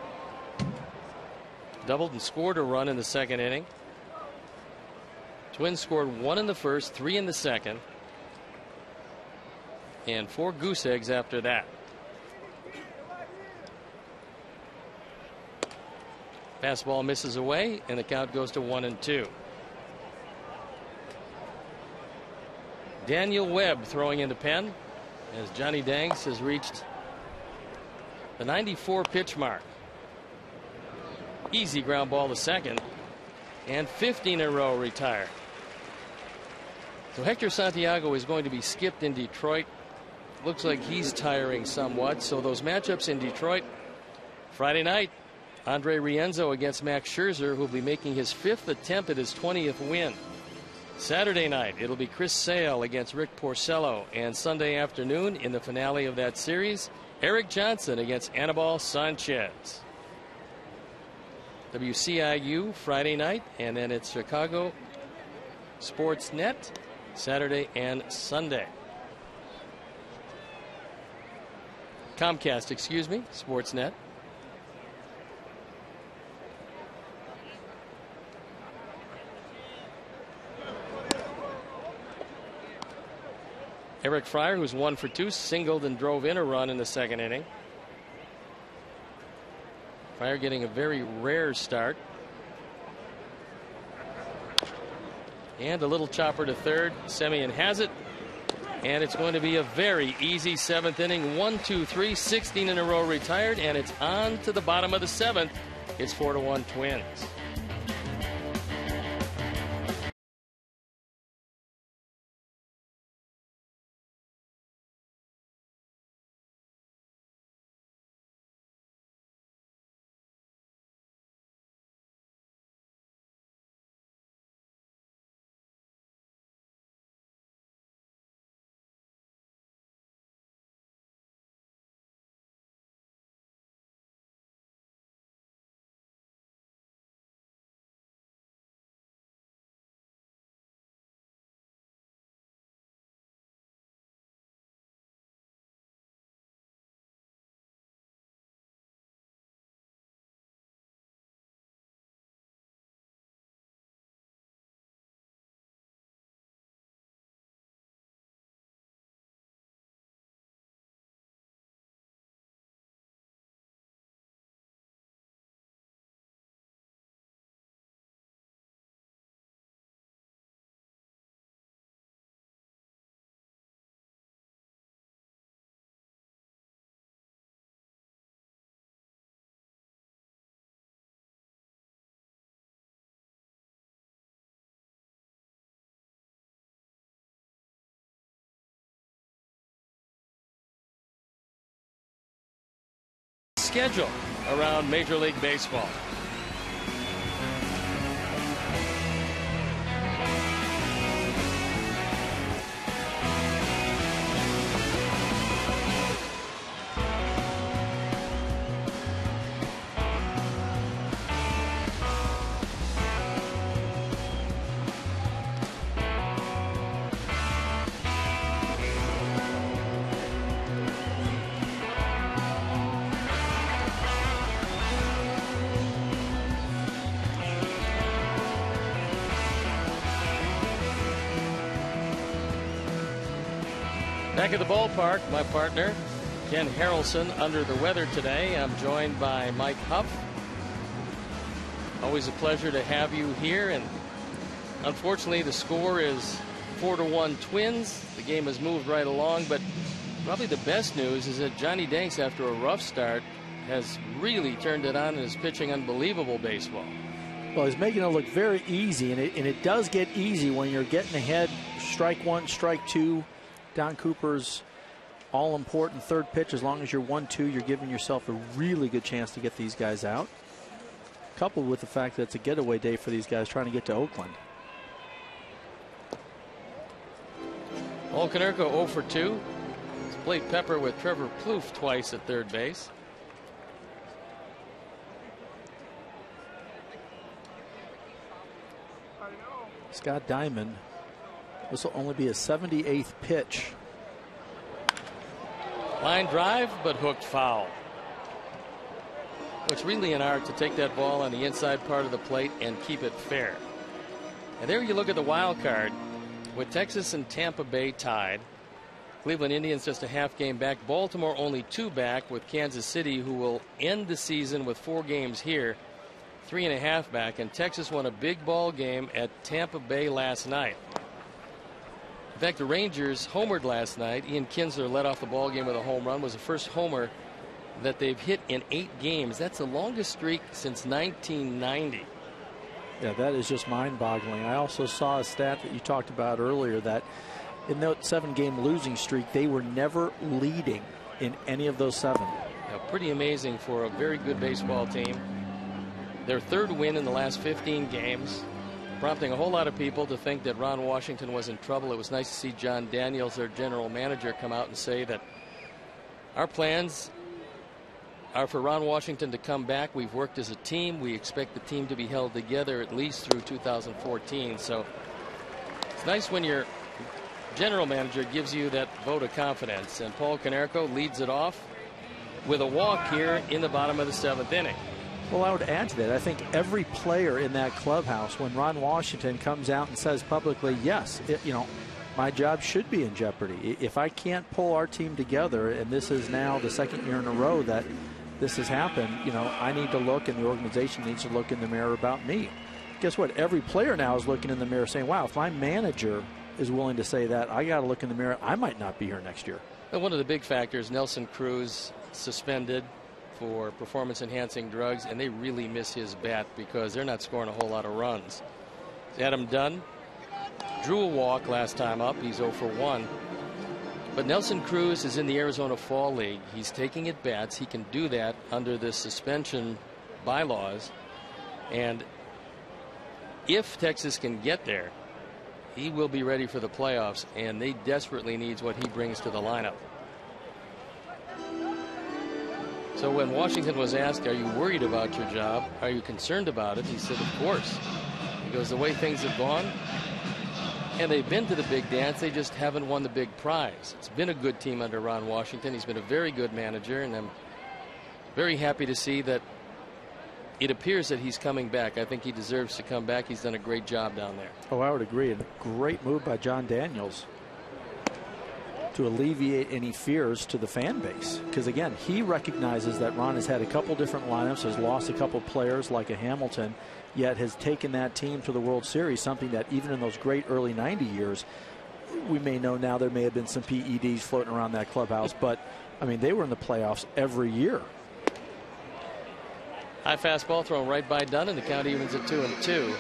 Doubled and scored a run in the second inning. Twins scored 1 in the first, 3 in the second, and 4 goose eggs after that. Fastball misses away, and the count goes to 1-2. Daniel Webb throwing in the pen as Johnny Danks has reached the 94 pitch mark. Easy ground ball to second, and 15 in a row retired. So Hector Santiago is going to be skipped in Detroit. Looks like he's tiring somewhat. So those matchups in Detroit Friday night, Andre Rienzo against Max Scherzer, who will be making his 5th attempt at his 20th win. Saturday night, it'll be Chris Sale against Rick Porcello, and Sunday afternoon in the finale of that series, Eric Johnson against Anibal Sanchez. WCIU Friday night, and then it's Chicago Sports Net Saturday and Sunday. Comcast, excuse me, Sportsnet. Eric Fryer, who's 1 for 2, singled and drove in a run in the second inning. Fryer getting a very rare start. And a little chopper to third. Semien has it. And it's going to be a very easy 7th inning. 1, 2, 3, 16 in a row retired. And it's on to the bottom of the 7th. It's 4-1 Twins. Schedule around Major League Baseball. Back at the ballpark, my partner, Ken Harrelson, under the weather today. I'm joined by Mike Huff. Always a pleasure to have you here. And unfortunately, the score is 4-1 Twins. The game has moved right along, but probably the best news is that Johnny Danks, after a rough start, has really turned it on and is pitching unbelievable baseball. Well, he's making it look very easy, and it does get easy when you're getting ahead. Strike one, strike two. Don Cooper's all-important third pitch. As long as you're 1-2, you're giving yourself a really good chance to get these guys out. Coupled with the fact that it's a getaway day for these guys trying to get to Oakland. Paul Konerko 0 for 2. He's played pepper with Trevor Plouffe twice at third base. Scott Diamond, this will only be a 78th pitch. Line drive, but hooked foul. It's really an art to take that ball on the inside part of the plate and keep it fair. And there you look at the wild card. With Texas and Tampa Bay tied, Cleveland Indians just a half game back, Baltimore only 2 back, with Kansas City, who will end the season with 4 games here, 3.5 back, and Texas won a big ball game at Tampa Bay last night. In fact, the Rangers homered last night. Ian Kinsler led off the ball game with a home run. Was the first homer that they've hit in 8 games. That's the longest streak since 1990. Yeah, that is just mind-boggling. I also saw a stat that you talked about earlier that in that 7-game losing streak, they were never leading in any of those 7. Now, pretty amazing for a very good baseball team. Their 3rd win in the last 15 games, prompting a whole lot of people to think that Ron Washington was in trouble. It was nice to see John Daniels, their general manager, come out and say that our plans are for Ron Washington to come back. We've worked as a team. We expect the team to be held together at least through 2014. So it's nice when your general manager gives you that vote of confidence. And Paul Konerko leads it off with a walk here in the bottom of the 7th inning. Well, I would add to that, I think every player in that clubhouse, when Ron Washington comes out and says publicly, yes, my job should be in jeopardy. If I can't pull our team together, and this is now the 2nd year in a row that this has happened, I need to look, and the organization needs to look in the mirror about me. Guess what? Every player now is looking in the mirror saying, wow, if my manager is willing to say that, I got to look in the mirror. I might not be here next year. And one of the big factors, Nelson Cruz suspended for performance-enhancing drugs, and they really miss his bat because they're not scoring a whole lot of runs. Adam Dunn drew a walk last time up. He's 0 for 1. But Nelson Cruz is in the Arizona Fall League. He's taking at bats. He can do that under the suspension bylaws. And if Texas can get there, he will be ready for the playoffs, and they desperately need what he brings to the lineup. So when Washington was asked, are you worried about your job? Are you concerned about it? He said, of course. He goes, the way things have gone, and they've been to the big dance, they just haven't won the big prize. It's been a good team under Ron Washington. He's been a very good manager, and I'm very happy to see that it appears that he's coming back. I think he deserves to come back. He's done a great job down there. Oh, I would agree. And a great move by John Daniels to alleviate any fears to the fan base. Because, again, he recognizes that Ron has had a couple different lineups, has lost a couple players like a Hamilton, yet has taken that team to the World Series, something that even in those great early 90 years, we may know now there may have been some PEDs floating around that clubhouse. But, I mean, they were in the playoffs every year. High fastball thrown right by Dunn, and the count evens at 2-2.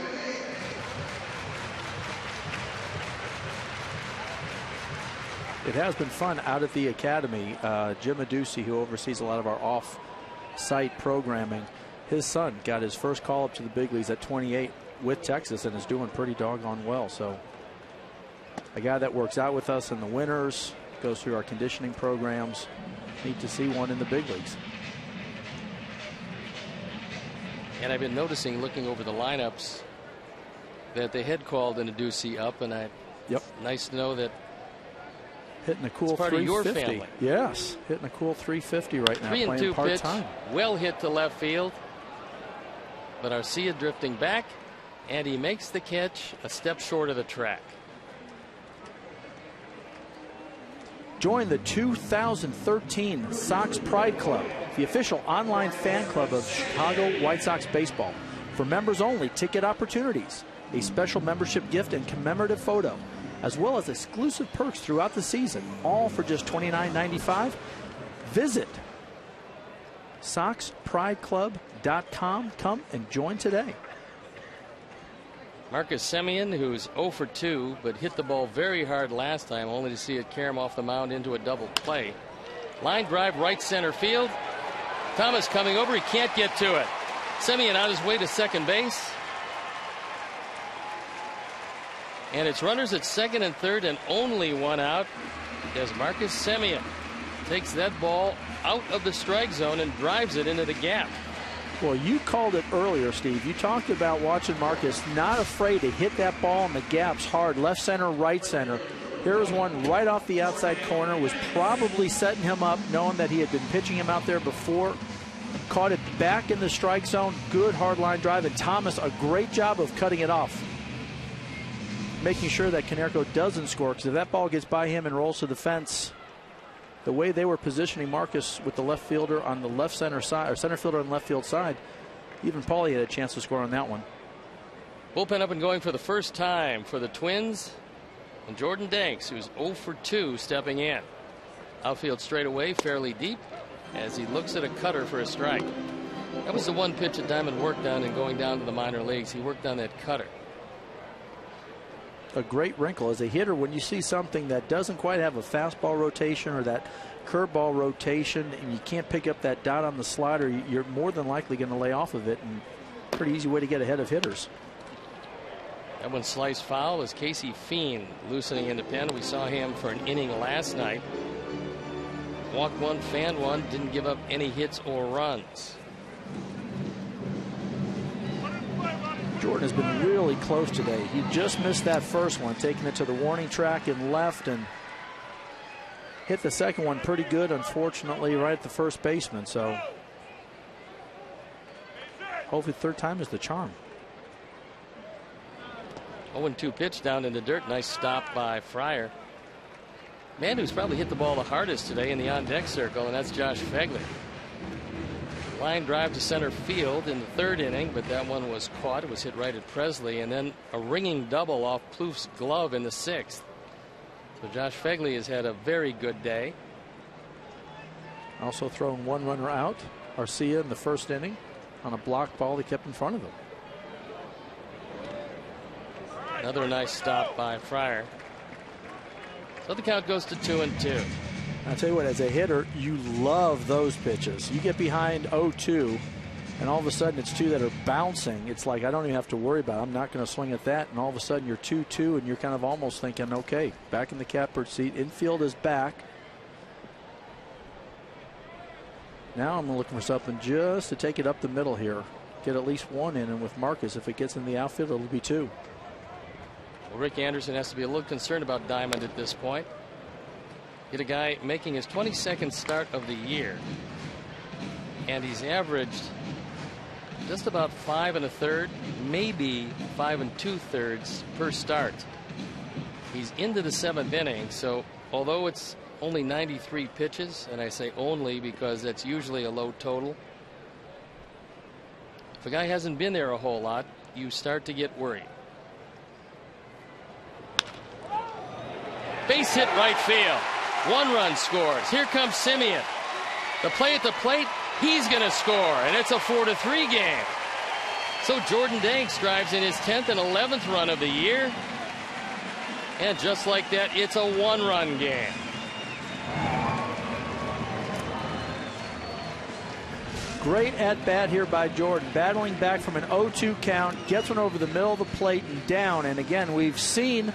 It has been fun out at the academy. Jim Aducey, who oversees a lot of our off-site programming, his son got his first call up to the big leagues at 28 with Texas and is doing pretty doggone well. So a guy that works out with us in the winters, goes through our conditioning programs. Neat to see one in the big leagues. And I've been noticing, looking over the lineups, that they had called an Aducey up, and nice to know that hitting a cool part 350. Of your family. Yes, hitting a cool 350 right now. 3-2 pitch, part-time. well hit to left field. But Arcia drifting back, and he makes the catch a step short of the track. Join the 2013 Sox Pride Club, the official online fan club of Chicago White Sox baseball. For members only, ticket opportunities, a special membership gift and commemorative photo, as well as exclusive perks throughout the season, all for just $29.95. Visit SoxPrideClub.com. Come and join today. Marcus Semien, who's 0 for 2, but hit the ball very hard last time, only to see it carry him off the mound into a double play. Line drive right center field. Thomas coming over. He can't get to it. Semien on his way to second base. And it's runners at second and third and only one out as Marcus Semien takes that ball out of the strike zone and drives it into the gap. Well, you called it earlier, Steve. You talked about watching Marcus not afraid to hit that ball in the gaps hard, left center, right center. Here was one right off the outside corner, was probably setting him up, knowing that he had been pitching him out there before. Caught it back in the strike zone. Good hard line drive, and Thomas, a great job of cutting it off, making sure that Konerko doesn't score, because if that ball gets by him and rolls to the fence, the way they were positioning Marcus with the left fielder on the left center side, or center fielder on the left field side, even Paulie had a chance to score on that one. Bullpen up and going for the first time for the Twins, and Jordan Danks, who's 0 for 2, stepping in. Outfield straight away, fairly deep, as he looks at a cutter for a strike. That was the one pitch that Diamond worked on in going down to the minor leagues. He worked on that cutter. A great wrinkle as a hitter when you see something that doesn't quite have a fastball rotation or that curveball rotation, and you can't pick up that dot on the slider, you're more than likely going to lay off of it, and pretty easy way to get ahead of hitters. That one sliced foul as Casey Fiend loosening in the pen. We saw him for an inning last night. Walked one, fanned one, didn't give up any hits or runs. Jordan has been really close today. He just missed that first one, taking it to the warning track and left, and hit the second one pretty good, unfortunately, right at the first baseman. So hopefully third time is the charm. 0-2 pitch down in the dirt. Nice stop by Fryer. Man who's probably hit the ball the hardest today in the on-deck circle, and that's Josh Phegley. Line drive to center field in the third inning, but that one was caught. It was hit right at Presley, and then a ringing double off Plouffe's glove in the sixth. So Josh Phegley has had a very good day. Also thrown one runner out, Arcia, in the first inning on a block ball he kept in front of him. Another nice stop by Fryer. So the count goes to 2-2. I'll tell you what, as a hitter, you love those pitches. You get behind 0-2, and all of a sudden it's two that are bouncing. It's like, I don't even have to worry about it. I'm not going to swing at that. And all of a sudden you're 2-2, and you're kind of almost thinking, okay, back in the catbird seat. Infield is back. Now I'm looking for something just to take it up the middle here. Get at least one in, and with Marcus, if it gets in the outfield, it'll be two. Well, Rick Anderson has to be a little concerned about Diamond at this point. Get a guy making his 22nd start of the year, and he's averaged just about 5 1/3, maybe 5 2/3 per start. He's into the 7th inning, so although it's only 93 pitches, and I say only because that's usually a low total, if a guy hasn't been there a whole lot, you start to get worried. Base hit right field. 1 run scores. Here comes Semien. The play at the plate, he's going to score, and it's a 4-3 game. So Jordan Danks drives in his 10th and 11th run of the year. And just like that, it's a 1-run game. Great at bat here by Jordan, battling back from an 0-2 count, gets one over the middle of the plate and down. And again, we've seen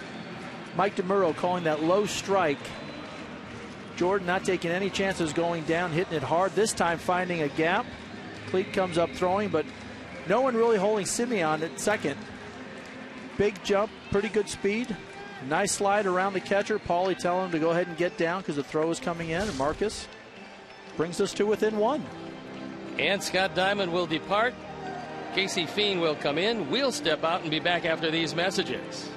Mike DeMuro calling that low strike. Jordan not taking any chances going down, hitting it hard, this time finding a gap. Cleat comes up throwing, but no one really holding Semien at second. Big jump, pretty good speed. Nice slide around the catcher. Paulie telling him to go ahead and get down because the throw is coming in, and Marcus brings us to within 1. And Scott Diamond will depart. Casey Fiend will come in. We'll step out and be back after these messages.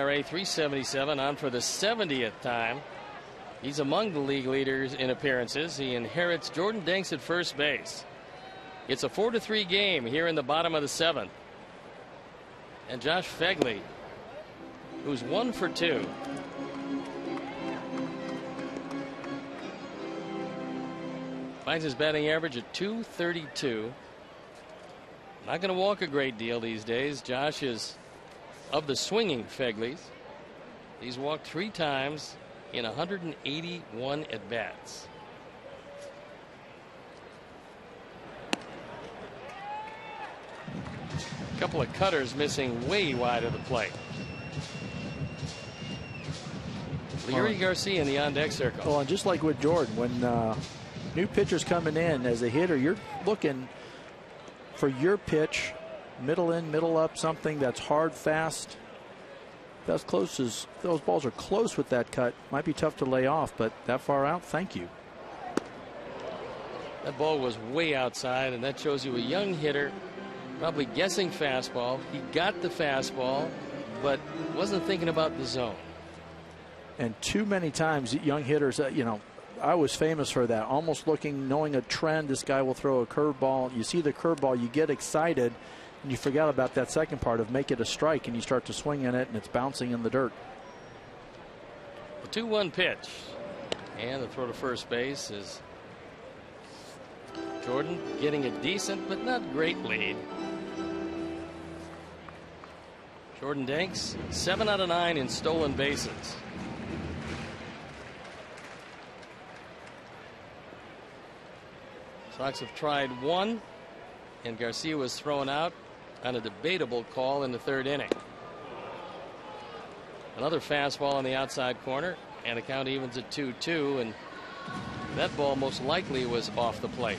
ERA 3.77, on for the 70th time. He's among the league leaders in appearances. He inherits Jordan Danks at first base. It's a 4-3 game here in the bottom of the 7th. And Josh Phegley, who's 1 for 2. Finds his batting average at .232. Not going to walk a great deal these days. Josh is of the swinging Phegleys. He's walked 3 times in 181 at bats. A couple of cutters missing way wide of the plate. Leury Garcia in the on-deck circle. Well, and just like with Jordan, when new pitchers coming in as a hitter, you're looking for your pitch, middle in, middle up, something that's hard, fast. That's close as those balls are close with that cut. Might be tough to lay off, but that far out, thank you. That ball was way outside, and that shows you a young hitter probably guessing fastball. He got the fastball, but wasn't thinking about the zone. And too many times, young hitters, I was famous for that. Almost looking, knowing a trend, this guy will throw a curveball. You see the curveball, you get excited, and you forgot about that second part of make it a strike, and you start to swing in it, and it's bouncing in the dirt. The 2-1 pitch. And the throw to first base is Jordan getting a decent but not great lead. Jordan Danks, 7 out of 9 in stolen bases. Sox have tried 1, and Garcia was thrown out on a debatable call in the 3rd inning. Another fastball on the outside corner, and the count evens at 2-2, and that ball most likely was off the plate.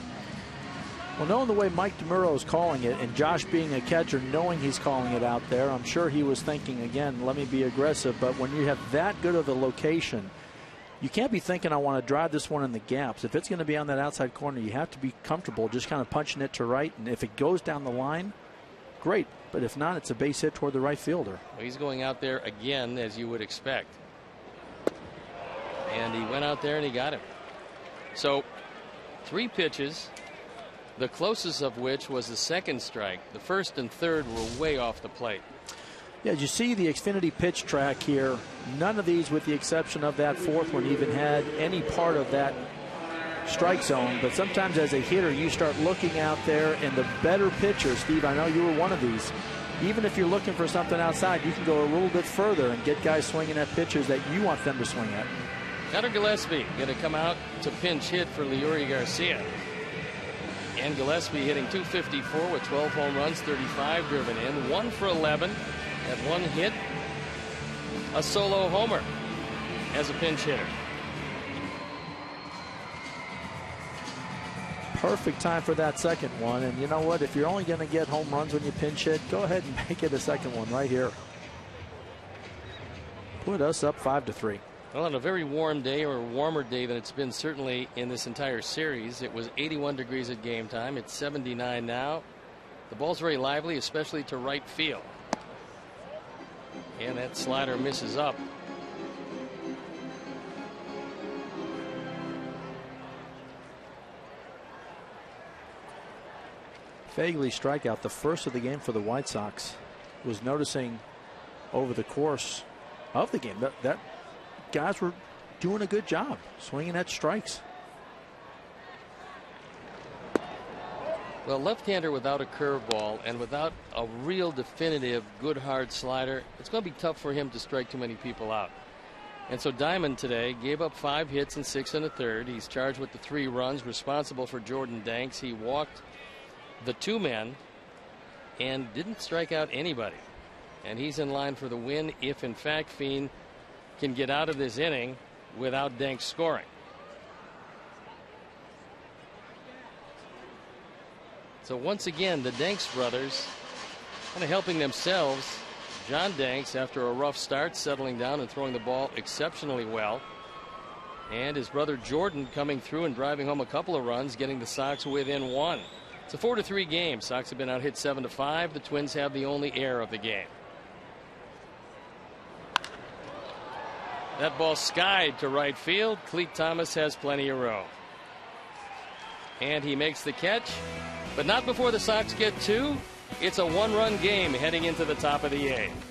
Well, knowing the way Mike DeMuro is calling it, and Josh being a catcher, knowing he's calling it out there, I'm sure he was thinking, again, let me be aggressive. But when you have that good of a location, you can't be thinking I want to drive this one in the gaps. If it's going to be on that outside corner, you have to be comfortable just kind of punching it to right. And if it goes down the line, great. But if not, it's a base hit toward the right fielder. Well, he's going out there again, as you would expect. And he went out there and he got him. So 3 pitches, the closest of which was the second strike. The first and third were way off the plate. Yeah, as you see the Xfinity pitch track here, none of these, with the exception of that 4th one, even had any part of that strike zone. But sometimes as a hitter, you start looking out there, and the better pitcher, Steve, I know you were one of these, even if you're looking for something outside, you can go a little bit further and get guys swinging at pitches that you want them to swing at. Connor Gillespie going to come out to pinch hit for Leury Garcia. And Gillespie hitting .254 with 12 home runs, 35 driven in, 1 for 11. Had 1 hit, a solo homer as a pinch hitter. Perfect time for that second one. And you know what? If you're only going to get home runs when you pinch hit, go ahead and make it a second one right here. Put us up 5-3. Well, on a very warm day, or a warmer day than it's been certainly in this entire series, it was 81 degrees at game time. It's 79 now. The ball's very lively, especially to right field. And that slider misses up. Phegley strikeout, the first of the game for the White Sox. Was noticing over the course of the game that guys were doing a good job swinging at strikes. Well, left-hander without a curveball and without a real definitive good hard slider, it's going to be tough for him to strike too many people out. And so Diamond today gave up 5 hits and 6 1/3. He's charged with the 3 runs, responsible for Jordan Danks. He walked the 2 men and didn't strike out anybody. And he's in line for the win if, in fact, Fiend can get out of this inning without Danks scoring. So once again, the Danks brothers kind of helping themselves. John Danks, after a rough start, settling down and throwing the ball exceptionally well. And his brother Jordan coming through and driving home a couple of runs, getting the Sox within 1. It's a 4-3 game. Sox have been out hit 7-5. The Twins have the only error of the game. That ball skied to right field. Cleet Thomas has plenty of room. And he makes the catch, but not before the Sox get two. It's a one-run game heading into the top of the eighth.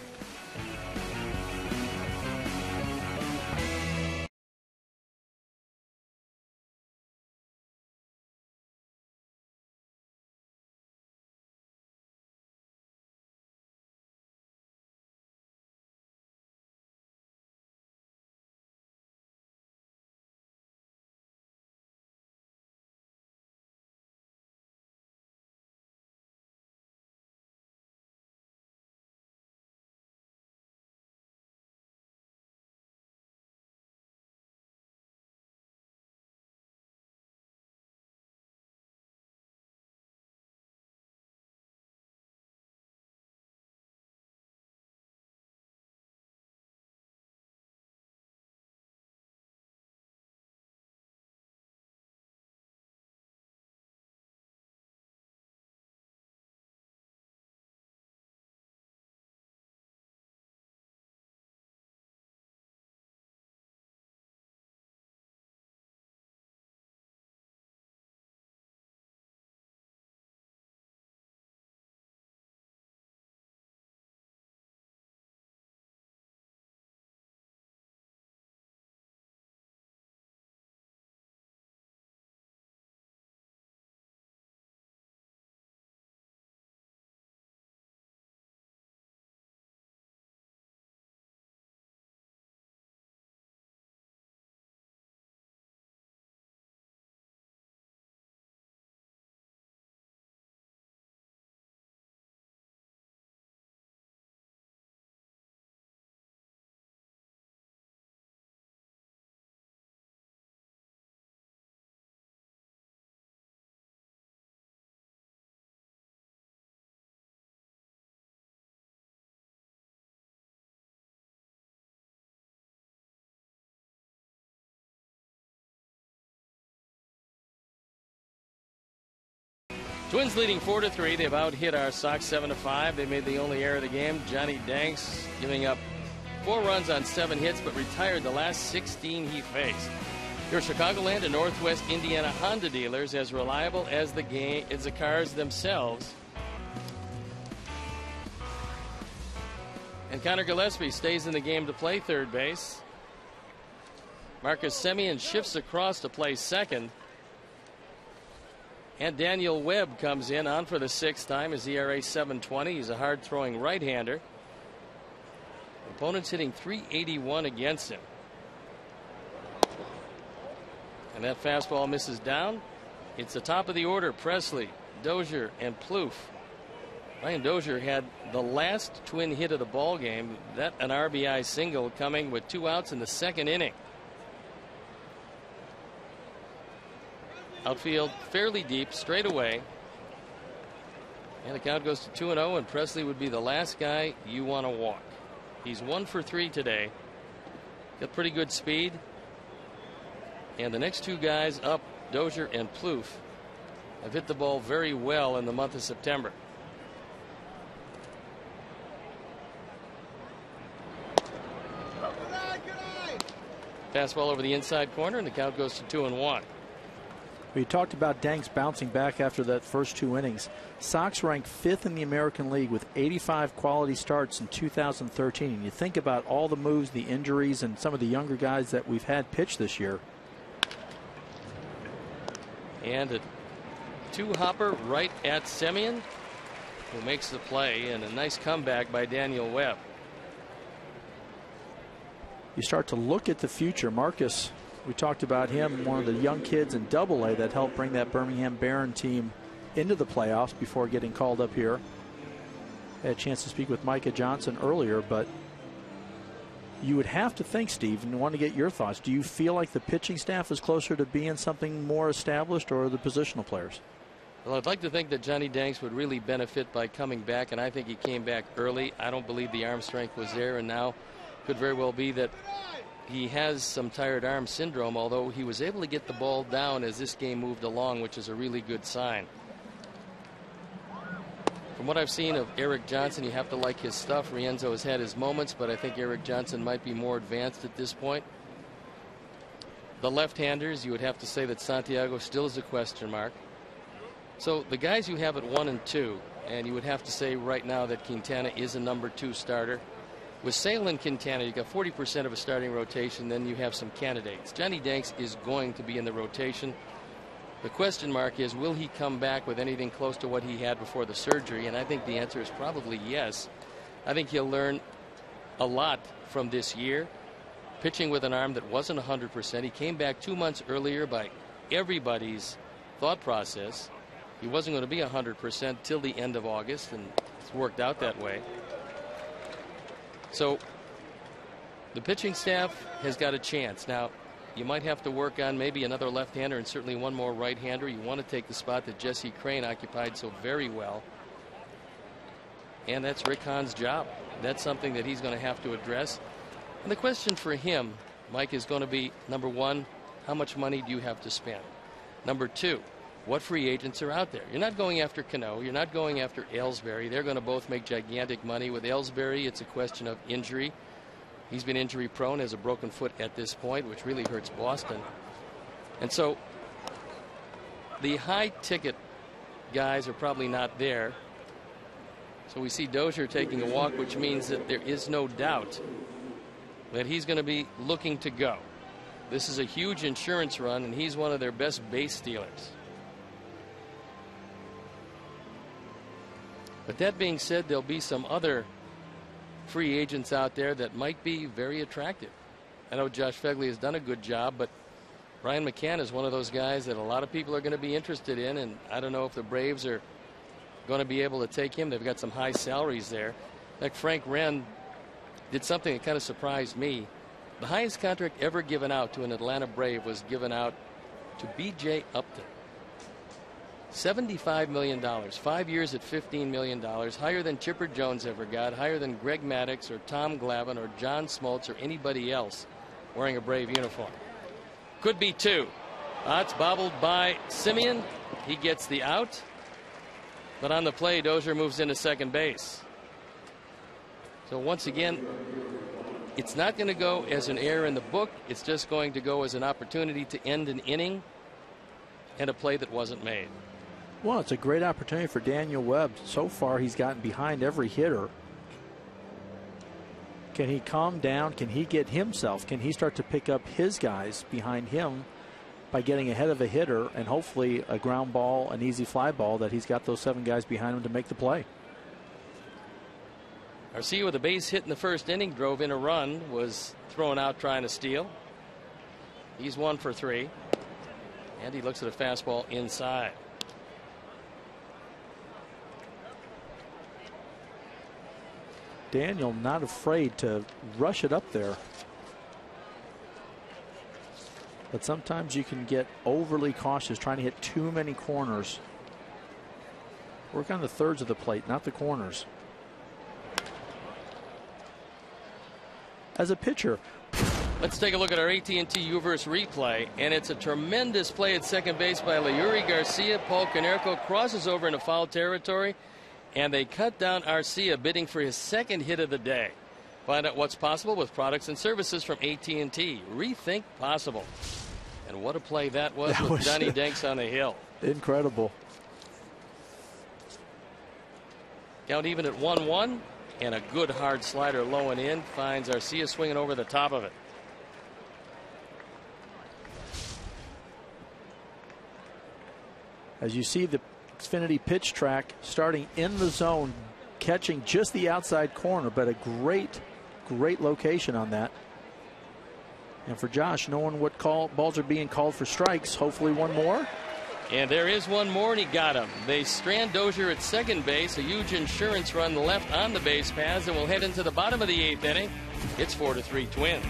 Twins leading 4-3. They've out-hit our Sox 7-5. They made the only error of the game. Johnny Danks giving up 4 runs on 7 hits, but retired the last 16 he faced. Your Chicagoland and Northwest Indiana Honda dealers, as reliable as the cars themselves. And Connor Gillespie stays in the game to play third base. Marcus Semien shifts across to play second. And Daniel Webb comes in on for the 6th time. His ERA 7.20. He's a hard-throwing right-hander. Opponent's hitting .381 against him. And that fastball misses down. It's the top of the order. Presley, Dozier, and Plouffe. Ryan Dozier had the last Twin hit of the ball game. That an RBI single coming with 2 outs in the 2nd inning. Outfield fairly deep, straight away. And the count goes to 2-0, and Presley would be the last guy you want to walk. He's 1 for 3 today. Got pretty good speed. And the next 2 guys up, Dozier and Plouffe, have hit the ball very well in the month of September. Fastball over the inside corner, and the count goes to 2-1. We talked about Danks bouncing back after that first 2 innings. Sox ranked 5th in the American League with 85 quality starts in 2013. You think about all the moves, the injuries, and some of the younger guys that we've had pitch this year. And a 2-hopper right at Semien, who makes the play, and a nice comeback by Daniel Webb. You start to look at the future. Marcus, we talked about him, one of the young kids in Double-A that helped bring that Birmingham Barron team into the playoffs before getting called up here. I had a chance to speak with Micah Johnson earlier, but you would have to think, Steve, and want to get your thoughts. Do you feel like the pitching staff is closer to being something more established, or the positional players? Well, I'd like to think that Johnny Danks would really benefit by coming back, and I think he came back early. I don't believe the arm strength was there, and now could very well be that he has some tired arm syndrome, although he was able to get the ball down as this game moved along, which is a really good sign. From what I've seen of Eric Johnson, you have to like his stuff. Rienzo has had his moments, but I think Eric Johnson might be more advanced at this point. The left-handers, you would have to say that Santiago still is a question mark. So the guys you have at 1 and 2, and you would have to say right now that Quintana is a number 2 starter. With Sale and Quintana, you got 40% of a starting rotation. Then you have some candidates. Johnny Danks is going to be in the rotation. The question mark is, will he come back with anything close to what he had before the surgery? And I think the answer is probably yes. I think he'll learn a lot from this year. Pitching with an arm that wasn't 100%. He came back 2 months earlier by everybody's thought process. He wasn't going to be 100% till the end of August, and it's worked out that way. So the pitching staff has got a chance. Now, you might have to work on maybe another left-hander and certainly one more right-hander. You want to take the spot that Jesse Crane occupied so very well. And that's Rick Hahn's job. That's something that he's going to have to address. And the question for him, Mike, is going to be, number 1, how much money do you have to spend? Number 2, what free agents are out there? You're not going after Cano. You're not going after Ellsbury. They're going to both make gigantic money. With Ellsbury, it's a question of injury. He's been injury prone, has a broken foot at this point, which really hurts Boston. And so the high ticket guys are probably not there. So we see Dozier taking a walk, which means that there is no doubt that he's going to be looking to go. This is a huge insurance run, and he's one of their best base stealers. But that being said, there'll be some other free agents out there that might be very attractive. I know Josh Fegley has done a good job, but Brian McCann is one of those guys that a lot of people are going to be interested in, and I don't know if the Braves are going to be able to take him. They've got some high salaries there. Like Frank Wren did something that kind of surprised me. The highest contract ever given out to an Atlanta Brave was given out to B.J. Upton. $75 million, 5 years at $15 million, higher than Chipper Jones ever got, higher than Greg Maddux or Tom Glavine or John Smoltz or anybody else wearing a Brave uniform. Could be 2. It's bobbled by Simeon. He gets the out. But on the play, Dozier moves into second base. So once again, it's not going to go as an error in the book. It's just going to go as an opportunity to end an inning and a play that wasn't made. Well, it's a great opportunity for Daniel Webb. So far, he's gotten behind every hitter. Can he calm down? Can he get himself? Can he start to pick up his guys behind him by getting ahead of a hitter and hopefully a ground ball, an easy fly ball that he's got those 7 guys behind him to make the play? Garcia with a base hit in the first inning, drove in a run, was thrown out trying to steal. He's 1 for 3. And he looks at a fastball inside. Daniel not afraid to rush it up there. But sometimes you can get overly cautious trying to hit too many corners. Work on the thirds of the plate, not the corners. As a pitcher, let's take a look at our AT&T Uverse replay, and it's a tremendous play at second base by Leury Garcia. Paul Konerko crosses over into foul territory, and they cut down Arcia, bidding for his second hit of the day. Find out what's possible with products and services from AT&T. Rethink possible. And what a play that was with Johnny Danks on the hill. Incredible. Count even at 1-1, and a good hard slider low and in finds Arcia swinging over the top of it. As you see the Xfinity pitch track starting in the zone, catching just the outside corner, but a great location on that. And for Josh, knowing what balls are being called for strikes, hopefully one more. And there is one more, and he got him. They strand Dozier at second base, a huge insurance run left on the base paths, and we'll head into the bottom of the 8th inning. It's 4-3 Twins.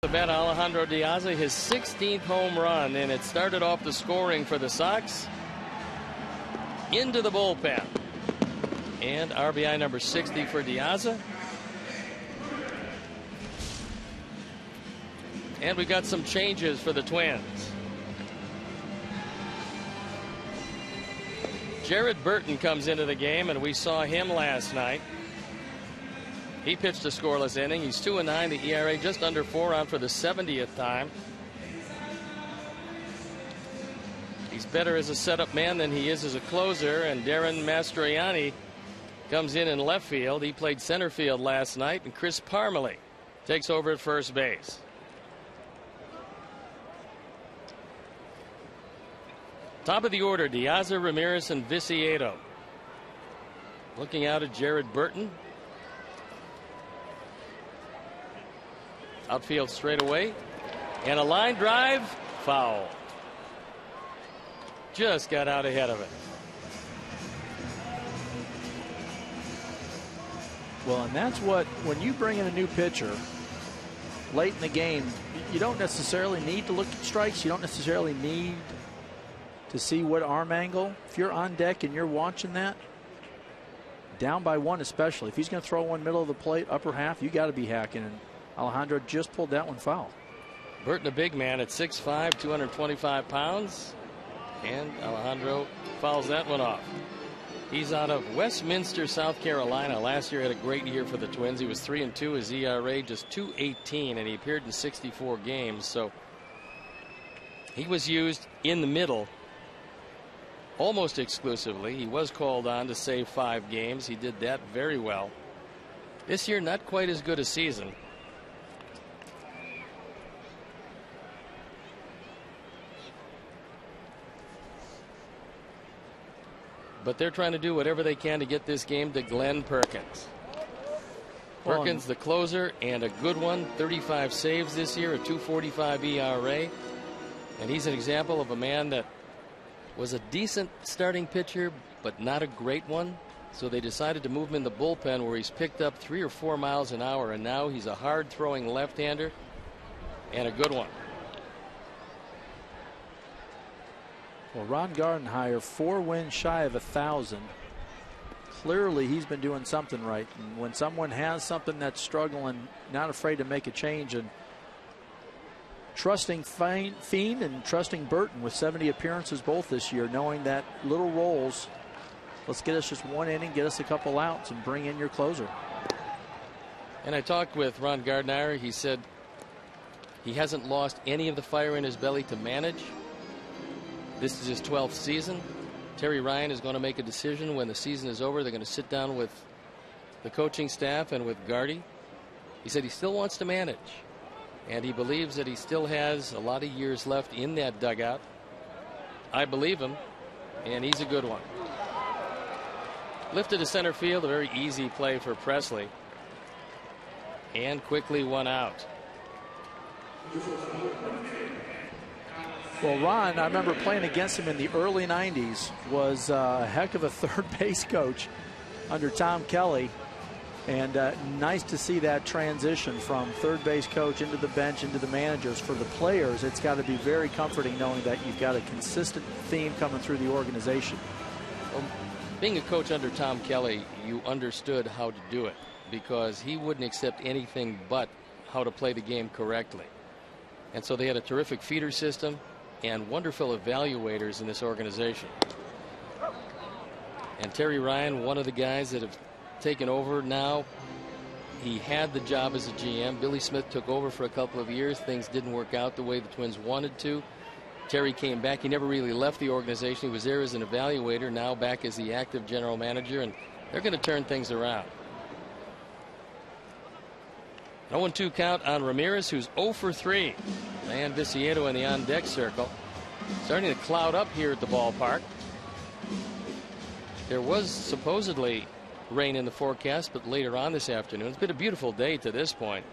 The bat, Alejandro De Aza, his 16th home run, and it started off the scoring for the Sox. Into the bullpen. And RBI number 60 for De Aza. And we got some changes for the Twins. Jared Burton comes into the game, and we saw him last night. He pitched a scoreless inning. He's 2-9. The ERA just under 4 on for the 70th time. He's better as a setup man than he is as a closer. And Darren Mastroianni comes in left field. He played center field last night. And Chris Parmalee takes over at first base. Top of the order, De Aza, Ramirez, and Viciedo. Looking out at Jared Burton. Outfield straight away, and a line drive, foul. Just got out ahead of it. Well, and that's what, when you bring in a new pitcher late in the game, you don't necessarily need to look at strikes. You don't necessarily need to see what arm angle. If you're on deck and you're watching that, down by 1 especially, if he's going to throw one middle of the plate, upper half, you got to be hacking. And Alejandro just pulled that one foul. Burton, a big man at 6'5", 225 pounds. And Alejandro fouls that one off. He's out of Westminster, South Carolina. Last year had a great year for the Twins. He was 3-2. His ERA just 2.18, and he appeared in 64 games. So he was used in the middle almost exclusively. He was called on to save 5 games. He did that very well. This year, not quite as good a season. But they're trying to do whatever they can to get this game to Glenn Perkins. Perkins, the closer, and a good one. 35 saves this year, a 2.45 ERA. And he's an example of a man that was a decent starting pitcher, but not a great one. So they decided to move him in the bullpen, where he's picked up 3 or 4 miles an hour. And now he's a hard-throwing left-hander and a good one. Well, Ron Gardenhire, 4 wins shy of 1,000. Clearly, he's been doing something right. And when someone has something that's struggling, not afraid to make a change, and trusting Fiend and trusting Burton with 70 appearances both this year, knowing that little roles, let's get us just 1 inning, get us a couple outs, and bring in your closer. And I talked with Ron Gardenhire. He said he hasn't lost any of the fire in his belly to manage. This is his 12th season. Terry Ryan is going to make a decision when the season is over. They're going to sit down with the coaching staff and with Gardy. He said he still wants to manage, and he believes that he still has a lot of years left in that dugout. I believe him, and he's a good one. Lifted to center field, a very easy play for Presley, and quickly 1 out. Well, Ron, I remember playing against him in the early 90s, was a heck of a third base coach under Tom Kelly. And nice to see that transition from third base coach into the bench, into the managers. For the players, it's got to be very comforting knowing that you've got a consistent theme coming through the organization. Well, being a coach under Tom Kelly, you understood how to do it, because he wouldn't accept anything but how to play the game correctly. And so they had a terrific feeder system and wonderful evaluators in this organization. And Terry Ryan, one of the guys that have taken over now. He had the job as a GM. Billy Smith took over for a couple of years. Things didn't work out the way the Twins wanted to. Terry came back. He never really left the organization. He was there as an evaluator, now back as the active general manager, and they're going to turn things around. 0-2 count on Ramirez, who's 0 for 3. And Viciedo in the on-deck circle. Starting to cloud up here at the ballpark. There was supposedly rain in the forecast, but later on this afternoon. It's been a beautiful day to this point.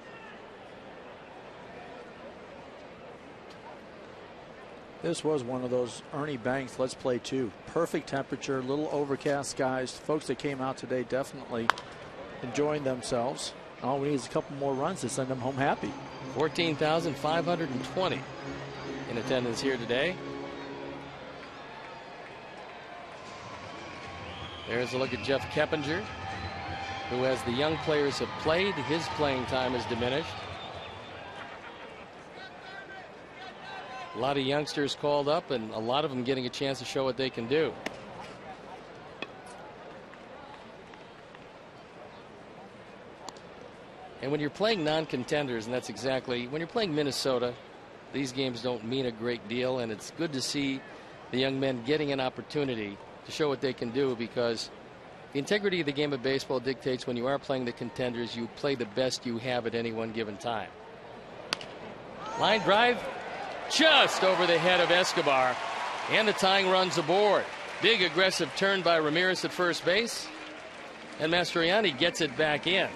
This was one of those Ernie Banks Let's Play 2. Perfect temperature, little overcast skies. Folks that came out today definitely enjoying themselves. All we need is a couple more runs to send them home happy. 14,520 in attendance here today. There's a look at Jeff Keppinger, who, as the young players have played, his playing time has diminished. A lot of youngsters called up, and a lot of them getting a chance to show what they can do. And when you're playing non-contenders, and that's exactly, when you're playing Minnesota, these games don't mean a great deal, and it's good to see the young men getting an opportunity to show what they can do, because the integrity of the game of baseball dictates when you are playing the contenders, you play the best you have at any one given time. Line drive just over the head of Escobar, and the tying runs aboard. Big aggressive turn by Ramirez at first base, and Mastroianni gets it back in.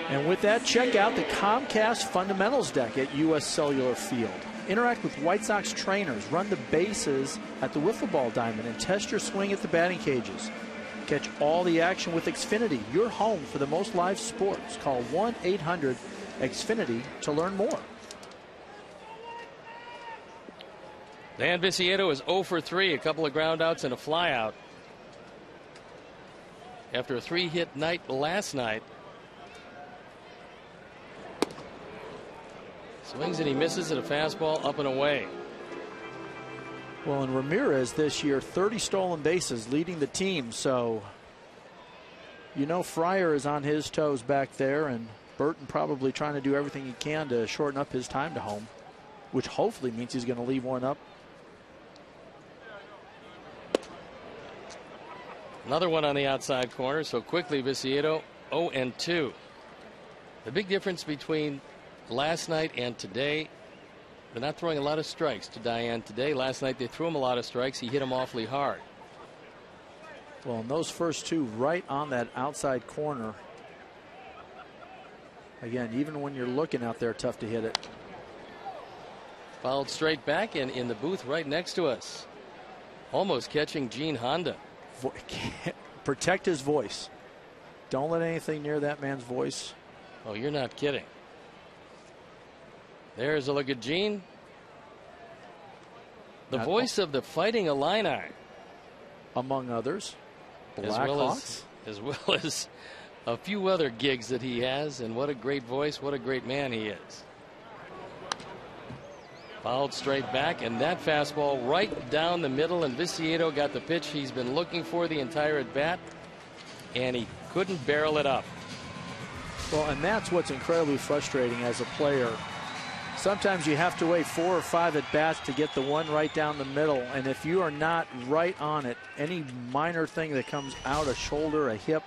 And with that, check out the Comcast Fundamentals deck at U.S. Cellular Field. Interact with White Sox trainers, run the bases at the wiffle ball diamond, and test your swing at the batting cages. Catch all the action with Xfinity, your home for the most live sports. Call 1-800-XFINITY to learn more. Dan Viciedo is 0 for 3, a couple of ground outs and a flyout. After a 3-hit night last night. Swings and he misses at a fastball up and away. Well, and Ramirez this year, 30 stolen bases, leading the team. So, you know, Fryer is on his toes back there, and Burton probably trying to do everything he can to shorten up his time to home, which hopefully means he's going to leave one up. Another one on the outside corner. So quickly, Viciedo 0-2. The big difference between last night and today, they're not throwing a lot of strikes to Diane today. Last night they threw him a lot of strikes. He hit him awfully hard. Well, and those first two right on that outside corner. Again, even when you're looking out there, tough to hit it. Fouled straight back, and in the booth right next to us, almost catching Gene Honda. Protect his voice. Don't let anything near that man's voice. Oh, you're not kidding. There's a look at Gene. The voice of the Fighting Illini. Among others. As well as a few other gigs that he has. And what a great voice. What a great man he is. Fouled straight back. And that fastball right down the middle. And Viciedo got the pitch he's been looking for the entire at bat. And he couldn't barrel it up. Well, and that's what's incredibly frustrating as a player. Sometimes you have to wait 4 or 5 at bats to get the one right down the middle. And if you are not right on it, any minor thing that comes out, a shoulder, a hip,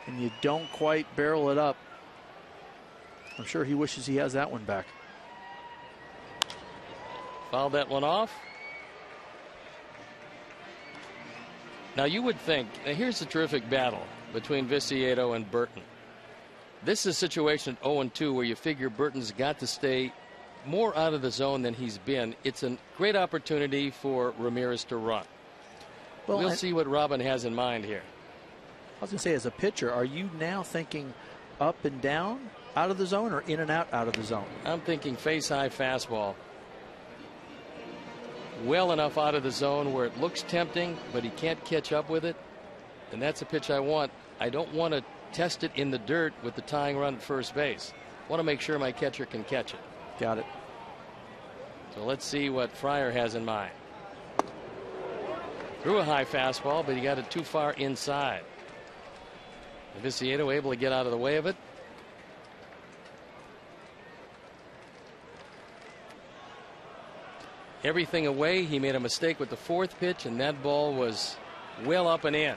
and you don't quite barrel it up, I'm sure he wishes he has that one back. Fouled that one off. Now you would think, here's a terrific battle between Viciedo and Burton. This is a situation at 0-2 where you figure Burton's got to stay more out of the zone than he's been. It's a great opportunity for Ramirez to run. Well, we'll see what Robin has in mind here. I was going to say, as a pitcher, are you now thinking up and down out of the zone or in and out of the zone? I'm thinking face-high fastball. Well enough out of the zone where it looks tempting, but he can't catch up with it. And that's a pitch I want. I don't want to test it in the dirt with the tying run at first base. I want to make sure my catcher can catch it. Got it. So let's see what Fryer has in mind. Threw a high fastball, but he got it too far inside. Viciedo able to get out of the way of it. Everything away. He made a mistake with the fourth pitch, and that ball was well up and in.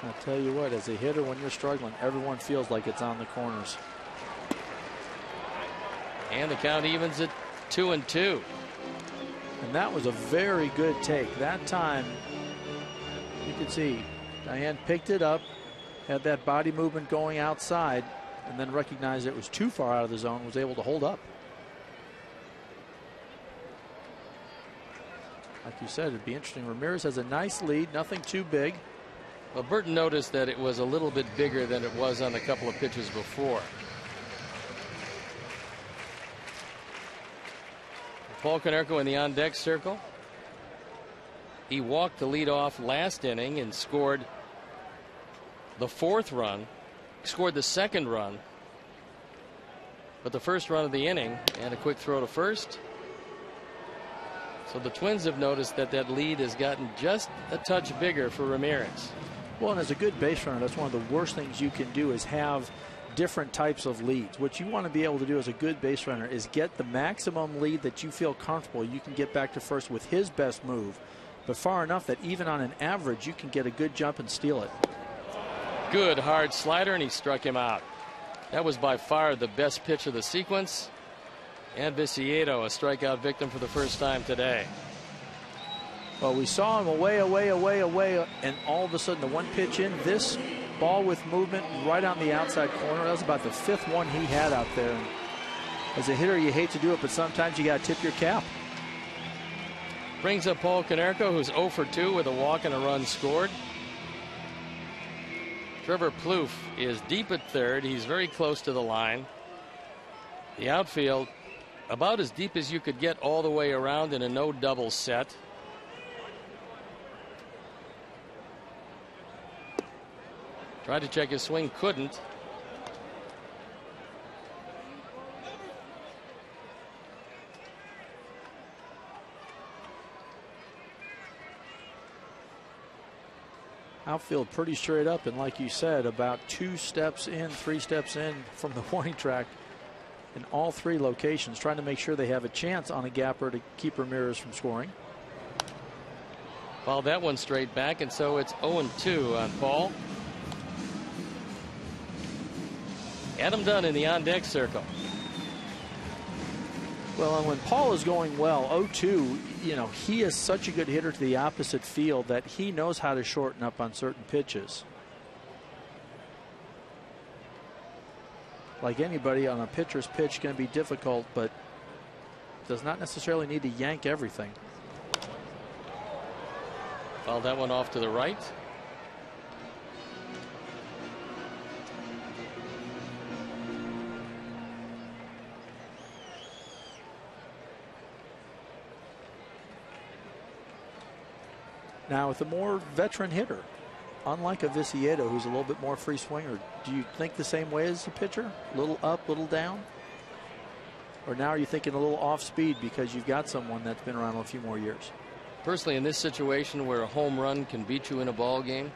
I'll tell you what, as a hitter, when you're struggling, everyone feels like it's on the corners. And the count evens at 2-2. And that was a very good take. That time, you could see Diane picked it up, had that body movement going outside, and then recognized it was too far out of the zone, was able to hold up. Like you said, it'd be interesting. Ramirez has a nice lead, nothing too big. Well, Burton noticed that it was a little bit bigger than it was on a couple of pitches before. Paul Konerko in the on-deck circle. He walked to lead off last inning and scored the 4th run, scored the 2nd run, but the 1st run of the inning, and a quick throw to first. So the Twins have noticed that that lead has gotten just a touch bigger for Ramirez. Well, and as a good base runner, that's one of the worst things you can do is have different types of leads. What you want to be able to do as a good base runner is get the maximum lead that you feel comfortable you can get back to first with his best move, but far enough that even on an average you can get a good jump and steal it. Good hard slider, and he struck him out. That was by far the best pitch of the sequence. And Viciedo, a strikeout victim for the first time today. Well, we saw him away, and all of a sudden the one pitch in, this ball with movement right on the outside corner. That was about the 5th one he had out there. And as a hitter, you hate to do it, but sometimes you got to tip your cap. Brings up Paul Konerko, who's 0 for 2 with a walk and a run scored. Trevor Plouffe is deep at third. He's very close to the line. The outfield about as deep as you could get all the way around in a no double set. Tried to check his swing, couldn't. Outfield pretty straight up, and like you said, about 2 steps in, 3 steps in from the warning track in all 3 locations, trying to make sure they have a chance on a gapper to keep Ramirez from scoring. Fouled that one straight back, and so it's 0-2 on Paul. Adam Dunn in the on-deck circle. Well, and when Paul is going well, 0-2, you know, he is such a good hitter to the opposite field that he knows how to shorten up on certain pitches. Like anybody, on a pitcher's pitch can be difficult, but does not necessarily need to yank everything. Fouled that one off to the right. Now, with a more veteran hitter, unlike a Viciedo, who's a little bit more free swinger, do you think the same way as a pitcher? A little up, little down? Or now are you thinking a little off speed because you've got someone that's been around a few more years? Personally, in this situation where a home run can beat you in a ball game,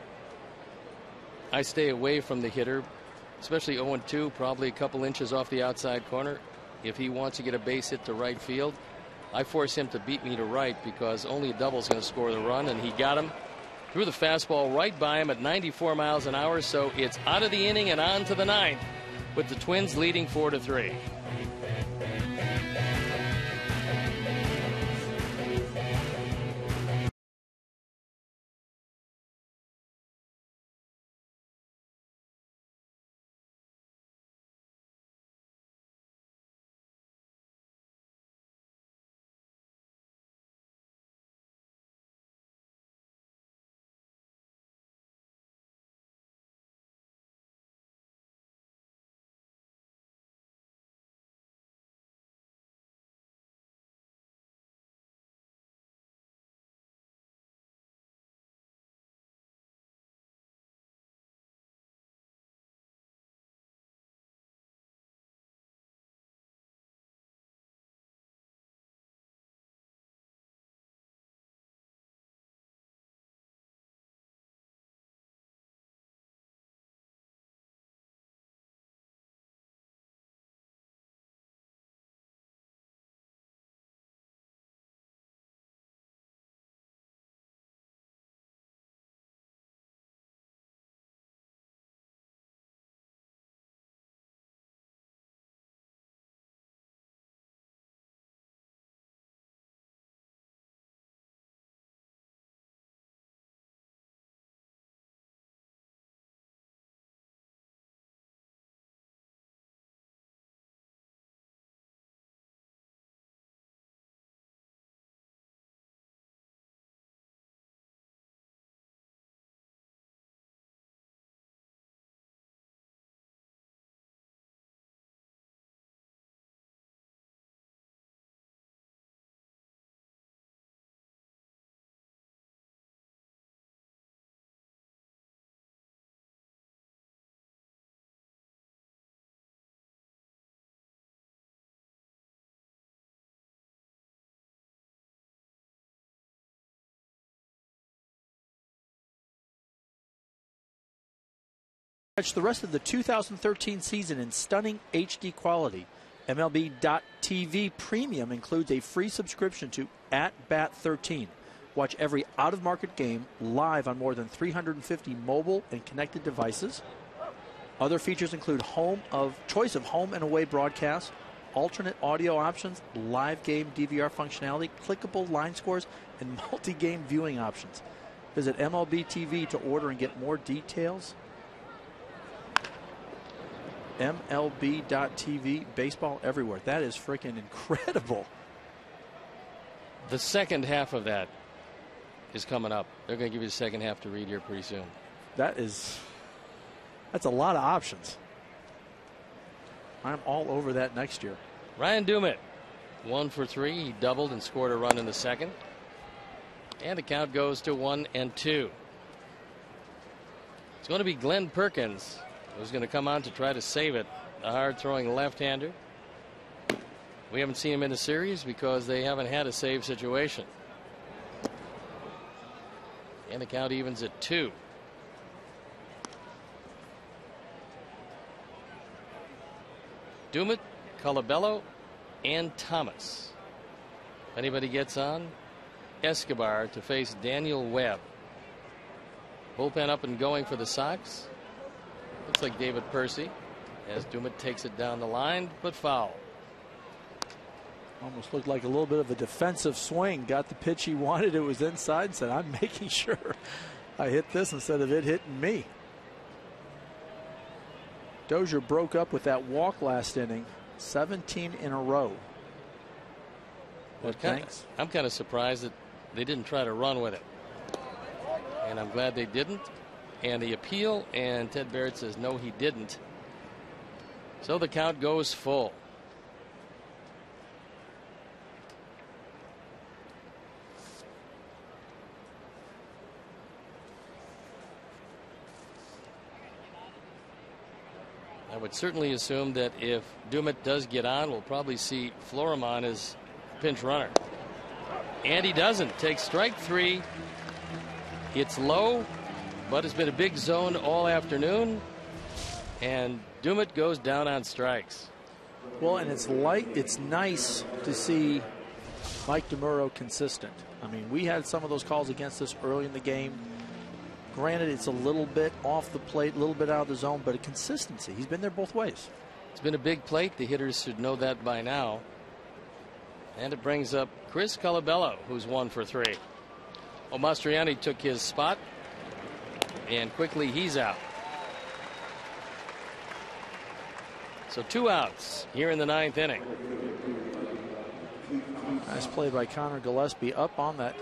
I stay away from the hitter, especially 0-2, probably a couple inches off the outside corner. If he wants to get a base hit to right field, I force him to beat me to right because only a double is going to score the run, and he got him. Threw the fastball right by him at 94 miles an hour, so it's out of the inning and on to the 9th with the Twins leading 4-3. Catch the rest of the 2013 season in stunning HD quality. MLB.TV Premium includes a free subscription to @Bat13. Watch every out-of-market game live on more than 350 mobile and connected devices. Other features include choice of home and away broadcasts, alternate audio options, live game DVR functionality, clickable line scores, and multi-game viewing options. Visit MLB TV to order and get more details. MLB.TV, baseball everywhere. That is freaking incredible. The second half of that is coming up. They're going to give you the second half to read here pretty soon. That's a lot of options. I'm all over that next year. Ryan Dumit, 1 for 3. He doubled and scored a run in the second. And the count goes to 1-2. It's going to be Glenn Perkins who's going to come on to try to save it. A hard-throwing left-hander. We haven't seen him in the series because they haven't had a save situation. And the count evens at 2. Dumit, Colabello, and Thomas. If anybody gets on, Escobar to face Daniel Webb. Bullpen up and going for the Sox. Looks like David Percy as Dumit takes it down the line, but foul. Almost looked like a little bit of a defensive swing. Got the pitch he wanted. It was inside and said, I'm making sure I hit this instead of it hitting me. Dozier broke up with that walk last inning. 17 in a row. Well, I'm kind of surprised that they didn't try to run with it. And I'm glad they didn't. And the appeal, and Ted Barrett says no, he didn't. So the count goes full. I would certainly assume that if Dumit does get on, we'll probably see Florimon as pinch runner. And he doesn't. Takes strike 3. It's low, but it's been a big zone all afternoon. And Dumit goes down on strikes. Well, and it's nice to see Mike DeMuro consistent. I mean, we had some of those calls against us early in the game. Granted, it's a little bit off the plate, a little bit out of the zone, but a consistency. He's been there both ways. It's been a big plate. The hitters should know that by now. And it brings up Chris Colabello, who's 1 for 3. Well, Mastriani took his spot, and quickly he's out. So 2 outs here in the 9th inning. Nice play by Connor Gillespie up on that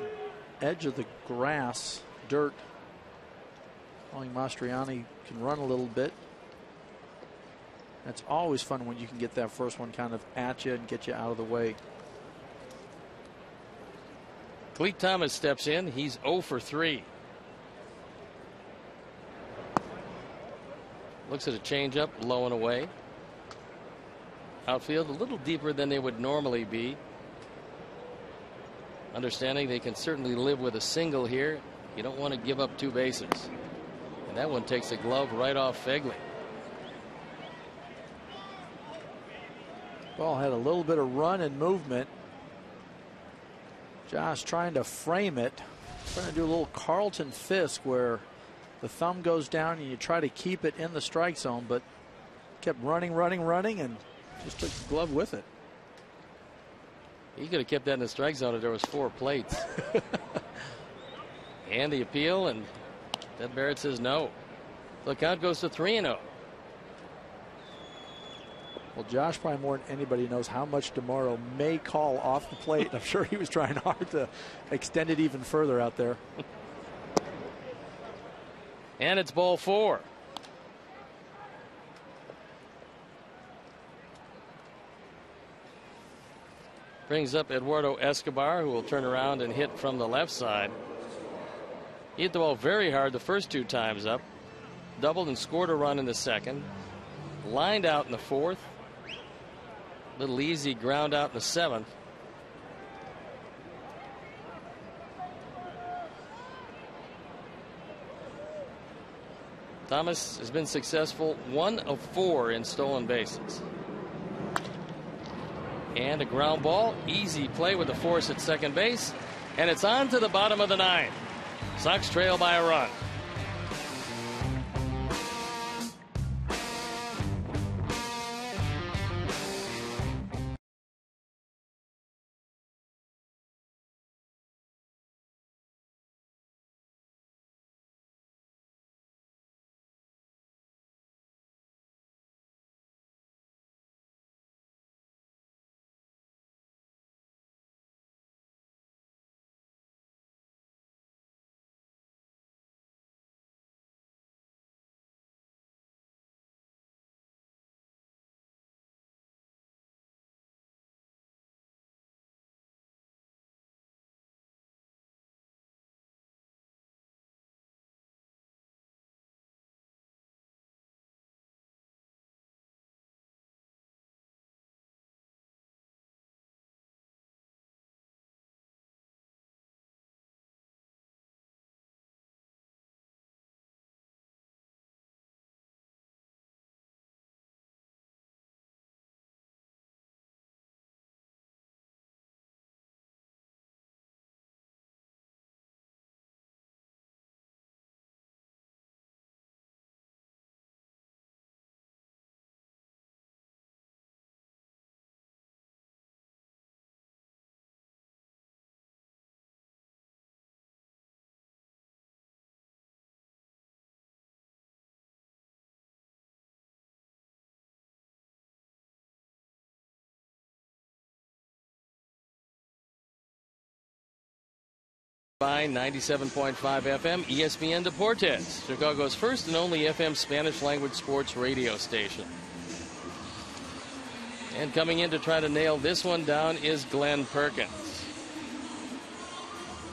edge of the grass, dirt. Knowing Mastriani can run a little bit. That's always fun when you can get that first one kind of at you and get you out of the way. Clete Thomas steps in. He's 0 for 3. Looks at a changeup, low and away. Outfield a little deeper than they would normally be. Understanding they can certainly live with a single here. You don't want to give up 2 bases. And that one takes a glove right off Fegley. Ball had a little bit of run and movement. Josh trying to frame it. Trying to do a little Carlton Fisk where the thumb goes down and you try to keep it in the strike zone, but kept running, and just took the glove with it. He could have kept that in the strike zone if there was 4 plates. And the appeal, and Ted Barrett says no. The count goes to 3-0. Well, Josh probably more than anybody knows how much DeMuro may call off the plate. I'm sure he was trying hard to extend it even further out there. And it's ball 4. Brings up Eduardo Escobar, who will turn around and hit from the left side. He hit the ball very hard the first 2 times up. Doubled and scored a run in the second. Lined out in the 4th. Little easy ground out in the 7th. Thomas has been successful, 1 of 4 in stolen bases. And a ground ball, easy play with the force at second base, and it's on to the bottom of the 9th. Sox trail by a run. By 97.5 FM, ESPN Deportes, Chicago's first and only FM Spanish language sports radio station. And coming in to try to nail this one down is Glenn Perkins.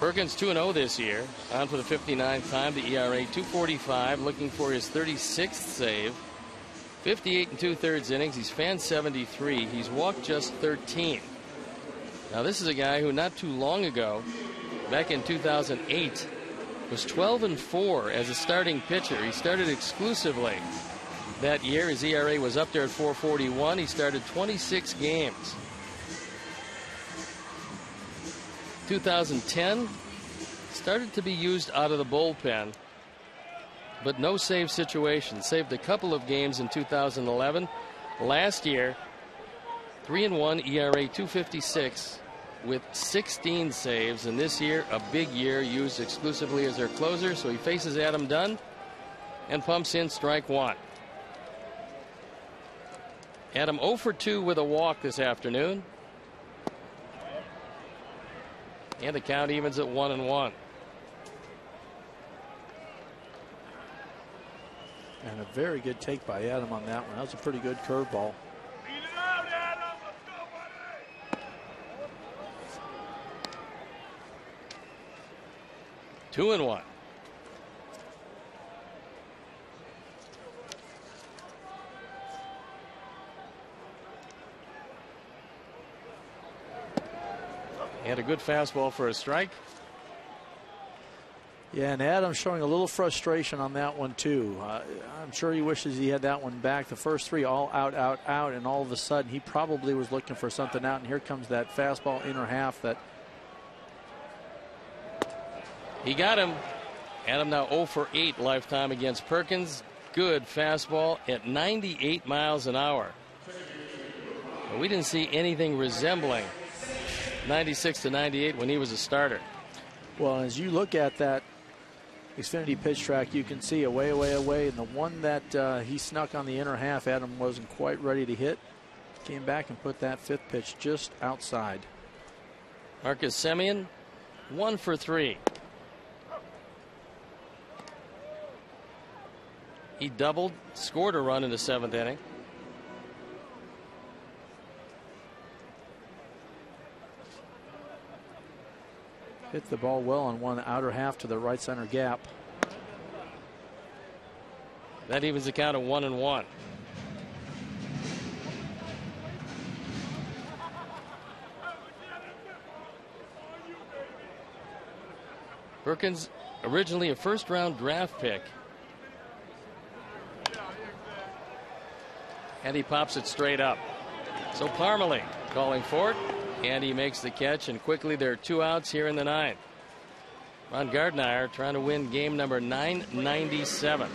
Perkins 2-0 this year, on for the 59th time, the ERA 2.45, looking for his 36th save. 58 2/3 innings, he's fanned 73, he's walked just 13. Now this is a guy who not too long ago, back in 2008, was 12-4 as a starting pitcher. He started exclusively that year. His ERA was up there at 4.41. He started 26 games. 2010, started to be used out of the bullpen, but no save situation. Saved a couple of games in 2011. Last year, 3-1 ERA 2.56. with 16 saves, and this year a big year, used exclusively as their closer. So he faces Adam Dunn and pumps in strike 1. Adam 0 for 2 with a walk this afternoon, and the count evens at 1-1. And a very good take by Adam on that one. That was a pretty good curveball. 2-1. And a good fastball for a strike. Yeah, and Adam's showing a little frustration on that one too. I'm sure he wishes he had that one back. The first 3 all out, out, out, and all of a sudden he probably was looking for something out, and here comes that fastball inner half that he got him. Adam now 0 for 8 lifetime against Perkins. Good fastball at 98 miles an hour. But we didn't see anything resembling 96 to 98 when he was a starter. Well, as you look at that Xfinity pitch track, you can see away, away, away, and the one that he snuck on the inner half, Adam wasn't quite ready to hit. Came back and put that 5th pitch just outside. Marcus Semien 1 for 3. He doubled, scored a run in the 7th inning. Hit the ball well on one outer half to the right center gap. That evens the count of 1-1. Perkins, originally a first-round draft pick And he pops it straight up. So Parmalee calling for it, and he makes the catch, and quickly there are 2 outs here in the 9th. Ron Gardner trying to win game number 997.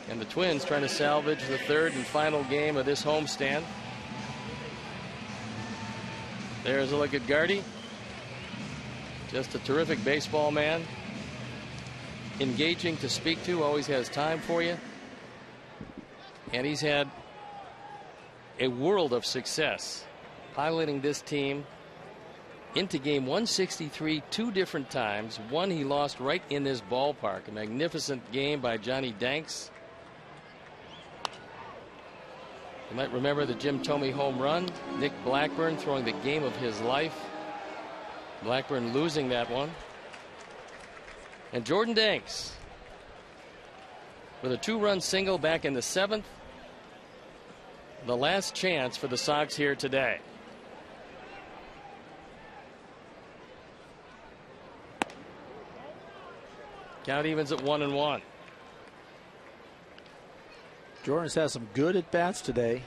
And the Twins trying to salvage the 3rd and final game of this homestand. There's a look at Gardy. Just a terrific baseball man. Engaging to speak to, always has time for you. And he's had a world of success piloting this team into game 163 2 different times. One he lost right in this ballpark. A magnificent game by Johnny Danks. You might remember the Jim Thome home run. Nick Blackburn throwing the game of his life. Blackburn losing that one. And Jordan Danks with a 2-run single back in the 7th. The last chance for the Sox here today. Count evens at 1-1. Jordan's had some good at bats today.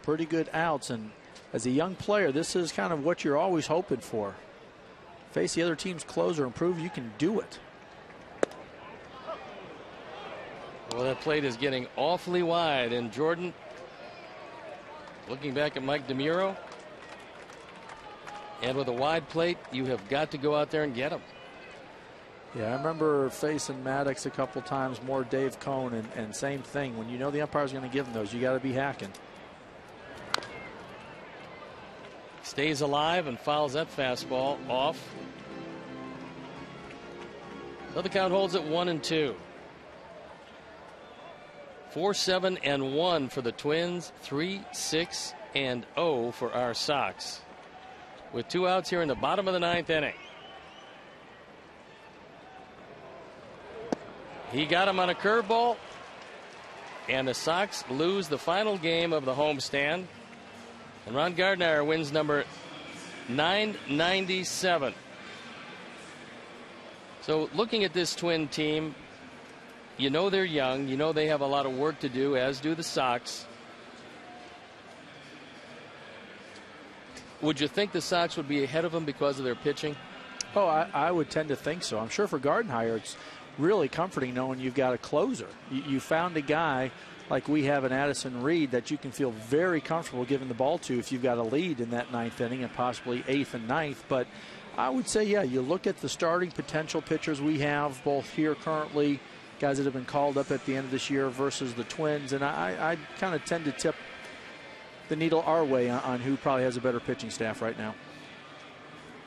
Pretty good outs, and as a young player, this is kind of what you're always hoping for. Face the other team's closer and prove you can do it. Well, that plate is getting awfully wide, and Jordan looking back at Mike DeMuro. And with a wide plate, you have got to go out there and get him. Yeah, I remember facing Maddox a couple times, more Dave Cohn, and same thing. When you know the umpire's going to give him those, you got to be hacking. Stays alive and fouls that fastball off. So the count holds at 1-2. 4-7-1 for the Twins. 3-6-0 for our Sox. With 2 outs here in the bottom of the 9th inning. He got him on a curveball, and the Sox lose the final game of the homestand. And Ron Gardner wins number 997. So looking at this Twin team, you know they're young. You know they have a lot of work to do, as do the Sox. Would you think the Sox would be ahead of them because of their pitching? Oh, I would tend to think so. I'm sure for Gardenhire, it's really comforting knowing you've got a closer. You found a guy like we have in Addison Reed that you can feel very comfortable giving the ball to if you've got a lead in that 9th inning and possibly 8th and 9th. But I would say, yeah, you look at the starting potential pitchers we have both here currently, guys that have been called up at the end of this year versus the Twins, and I kind of tend to tip the needle our way on who probably has a better pitching staff right now.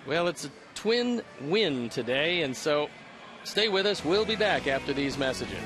Well, it's a Twin win today, and so stay with us. We'll be back after these messages.